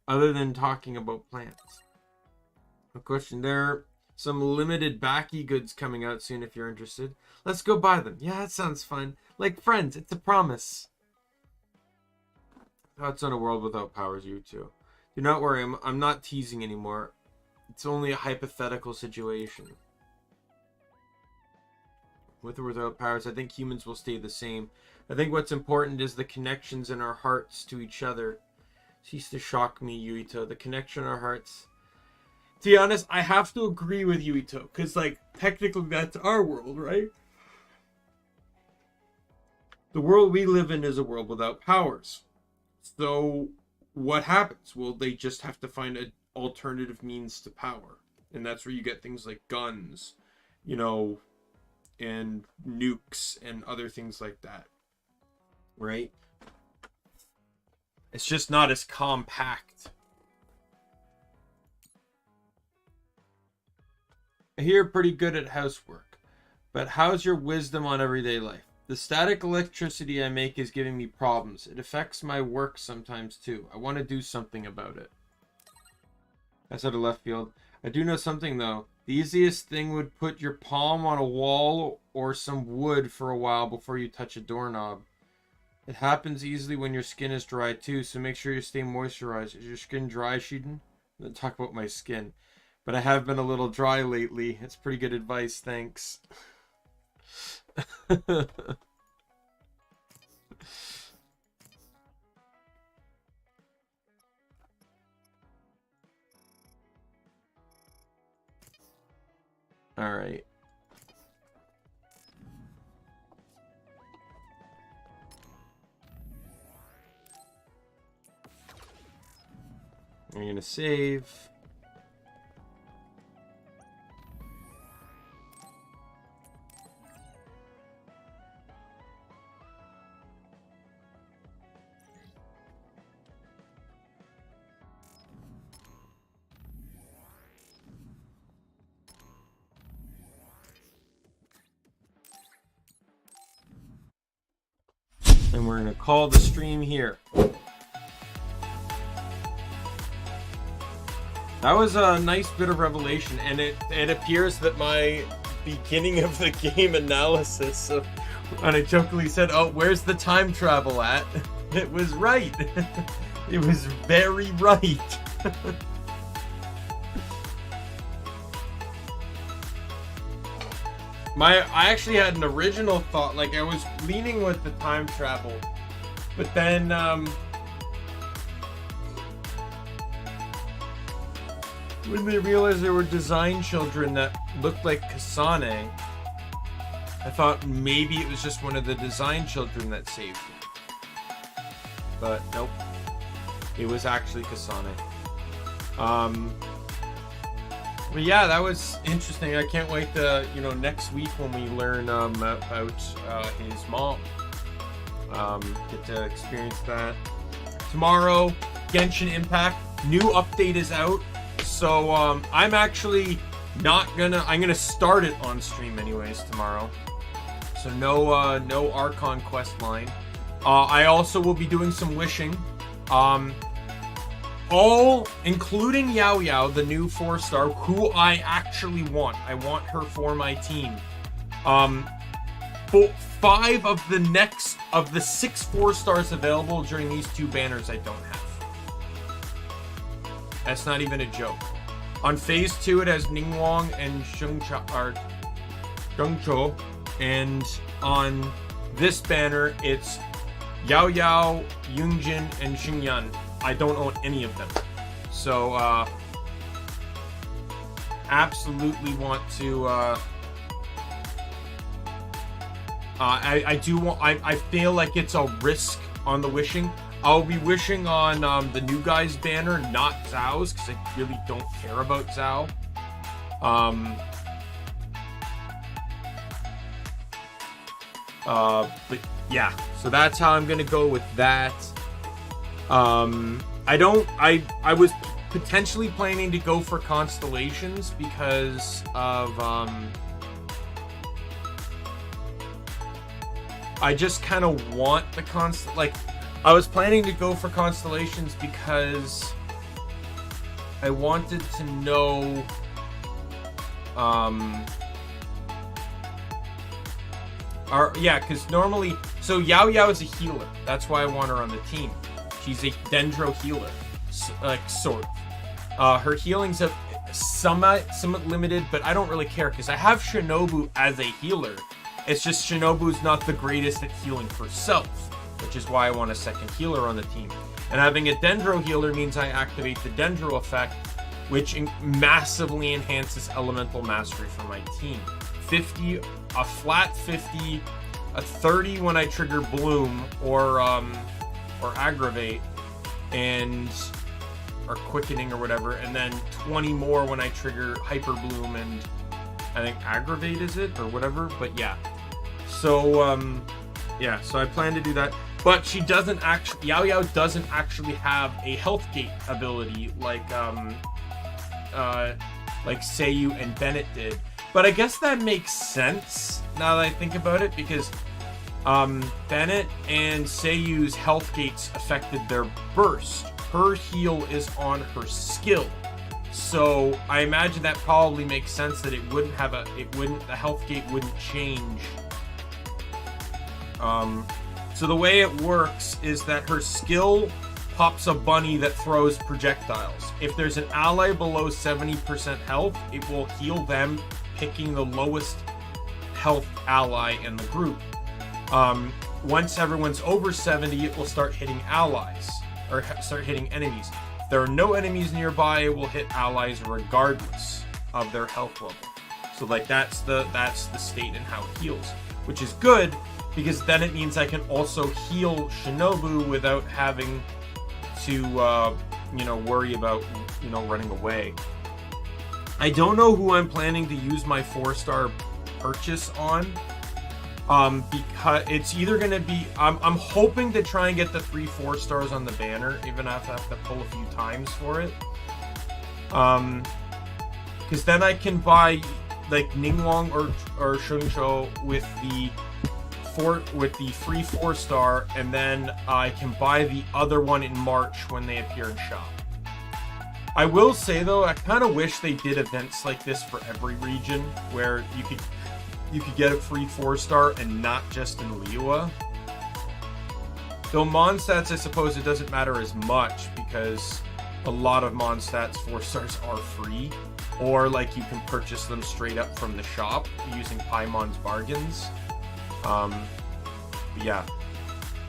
other than talking about plants. A question there. Some limited backy goods coming out soon if you're interested. Let's go buy them. Yeah, that sounds fun. Like friends, it's a promise. Thoughts on a world without powers, you too. Do not worry, I'm not teasing anymore. It's only a hypothetical situation. With or without powers, I think humans will stay the same. I think what's important is the connections in our hearts to each other. Cease to shock me, Yuito. The connection in our hearts. To be honest, I have to agree with Yuito, because, like, technically that's our world, right? The world we live in is a world without powers. So, what happens? Well, they just have to find an alternative means to power. And that's where you get things like guns, you know, and nukes and other things like that. Right? It's just not as compact. I hear pretty good at housework, but how's your wisdom on everyday life? The static electricity I make is giving me problems. It affects my work sometimes too. I want to do something about it. That's out of left field. I do know something though. The easiest thing would put your palm on a wall or some wood for a while before you touch a doorknob. It happens easily when your skin is dry too, so make sure you stay moisturized. Is your skin dry, Sheldon? Let's talk about my skin. But I have been a little dry lately. It's pretty good advice, thanks. All right. We're gonna save. And we're gonna call the stream here. That was a nice bit of revelation, and it appears that my beginning of the game analysis, when I jokingly said, "Oh, where's the time travel at?" It was right. It was very right. I actually had an original thought, like I was leaning with the time travel, but then when they realized there were design children that looked like Kasane, I thought maybe it was just one of the design children that saved me. But nope, it was actually Kasane. But yeah, that was interesting. I can't wait to, next week when we learn about his mom. Get to experience that. Tomorrow, Genshin Impact, new update is out. So I'm actually I'm gonna start it on stream anyways tomorrow. So no Archon quest line. I also will be doing some wishing. All, including Yao Yao, the new 4-star, who I actually want. I want her for my team. 5 of the 6 4-stars available during these 2 banners I don't have. That's not even a joke. On phase 2, it has Ningguang and Zhengzhou, and on this banner, it's Yao Yao, Yungjin, and Xingyan. I don't own any of them. So, absolutely want to, I feel like it's a risk on the wishing. I'll be wishing on the new guy's banner, not Zhao's, because I really don't care about Zhao. But yeah, so that's how I'm gonna go with that. I was potentially planning to go for constellations because of, I just kind of want the I was planning to go for constellations because I wanted to know, because normally, so Yao Yao is a healer. That's why I want her on the team. She's a Dendro healer, sort of. Her healing's somewhat limited, but I don't really care because I have Shinobu as a healer. It's just Shinobu's not the greatest at healing herself, which is why I want a second healer on the team. And having a Dendro healer means I activate the Dendro effect, which massively enhances elemental mastery for my team. 50, a flat 50, a 30 when I trigger Bloom or Aggravate, or Quickening or whatever, and then 20 more when I trigger Hyper Bloom and I think Aggravate is it or whatever. But yeah, so so I plan to do that. But she doesn't actually, Yao Yao doesn't actually have a health gate ability like Seiyu and Bennett did. But I guess that makes sense now that I think about it, because Bennett and Seiyu's health gates affected their burst. Her heal is on her skill. So I imagine that probably makes sense that the health gate wouldn't change. So the way it works is that her skill pops a bunny that throws projectiles. If there's an ally below 70% health, it will heal them, picking the lowest health ally in the group. Once everyone's over 70, it will start hitting allies, or start hitting enemies. If there are no enemies nearby, it will hit allies regardless of their health level. So like that's the state and how it heals, which is good because then it means I can also heal Shinobu without having to worry about running away. I don't know who I'm planning to use my 4-star purchase on. Because it's either going to be... I'm hoping to try and get the 3 4-stars on the banner, even if I have to pull a few times for it. Because then I can buy, like, Ningguang or Shuncho with the free 4-star, and then I can buy the other one in March when they appear in shop. I will say, though, I kind of wish they did events like this for every region, where you could get a free 4-star and not just in Liyue. Though Mondstadts, I suppose it doesn't matter as much because a lot of Mondstadts 4-stars are free, or like you can purchase them straight up from the shop using Paimon's bargains. Yeah,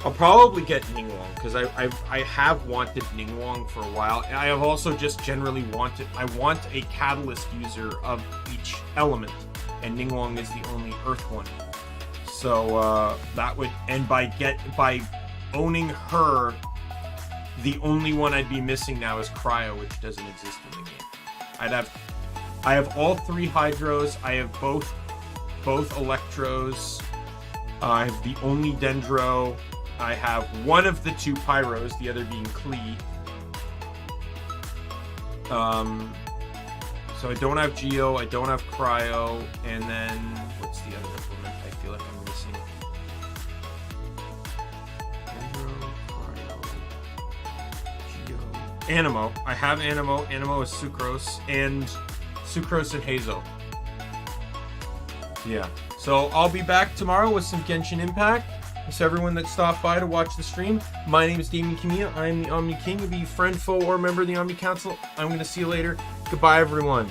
I'll probably get Ningguang because I have wanted Ningguang for a while, and I have also just generally I want a catalyst user of each element. And Ningguang is the only Earth one. So that would, and by owning her, the only one I'd be missing now is Cryo, which doesn't exist in the game. I have all 3 Hydros. I have both Electros. I have the only Dendro. I have one of the 2 Pyros, the other being Klee. So I don't have Geo, I don't have Cryo, and then what's the other implement I feel like I'm missing? Dendro, Cryo, Geo. Animo. I have Animo. Animo is Sucrose and Hazel. Yeah. So I'll be back tomorrow with some Genshin Impact. Thanks to everyone that stopped by to watch the stream. My name is Daimien Kamiya. I am the Omni King. Be friend, foe, or member of the Omni Council. I'm going to see you later. Goodbye, everyone.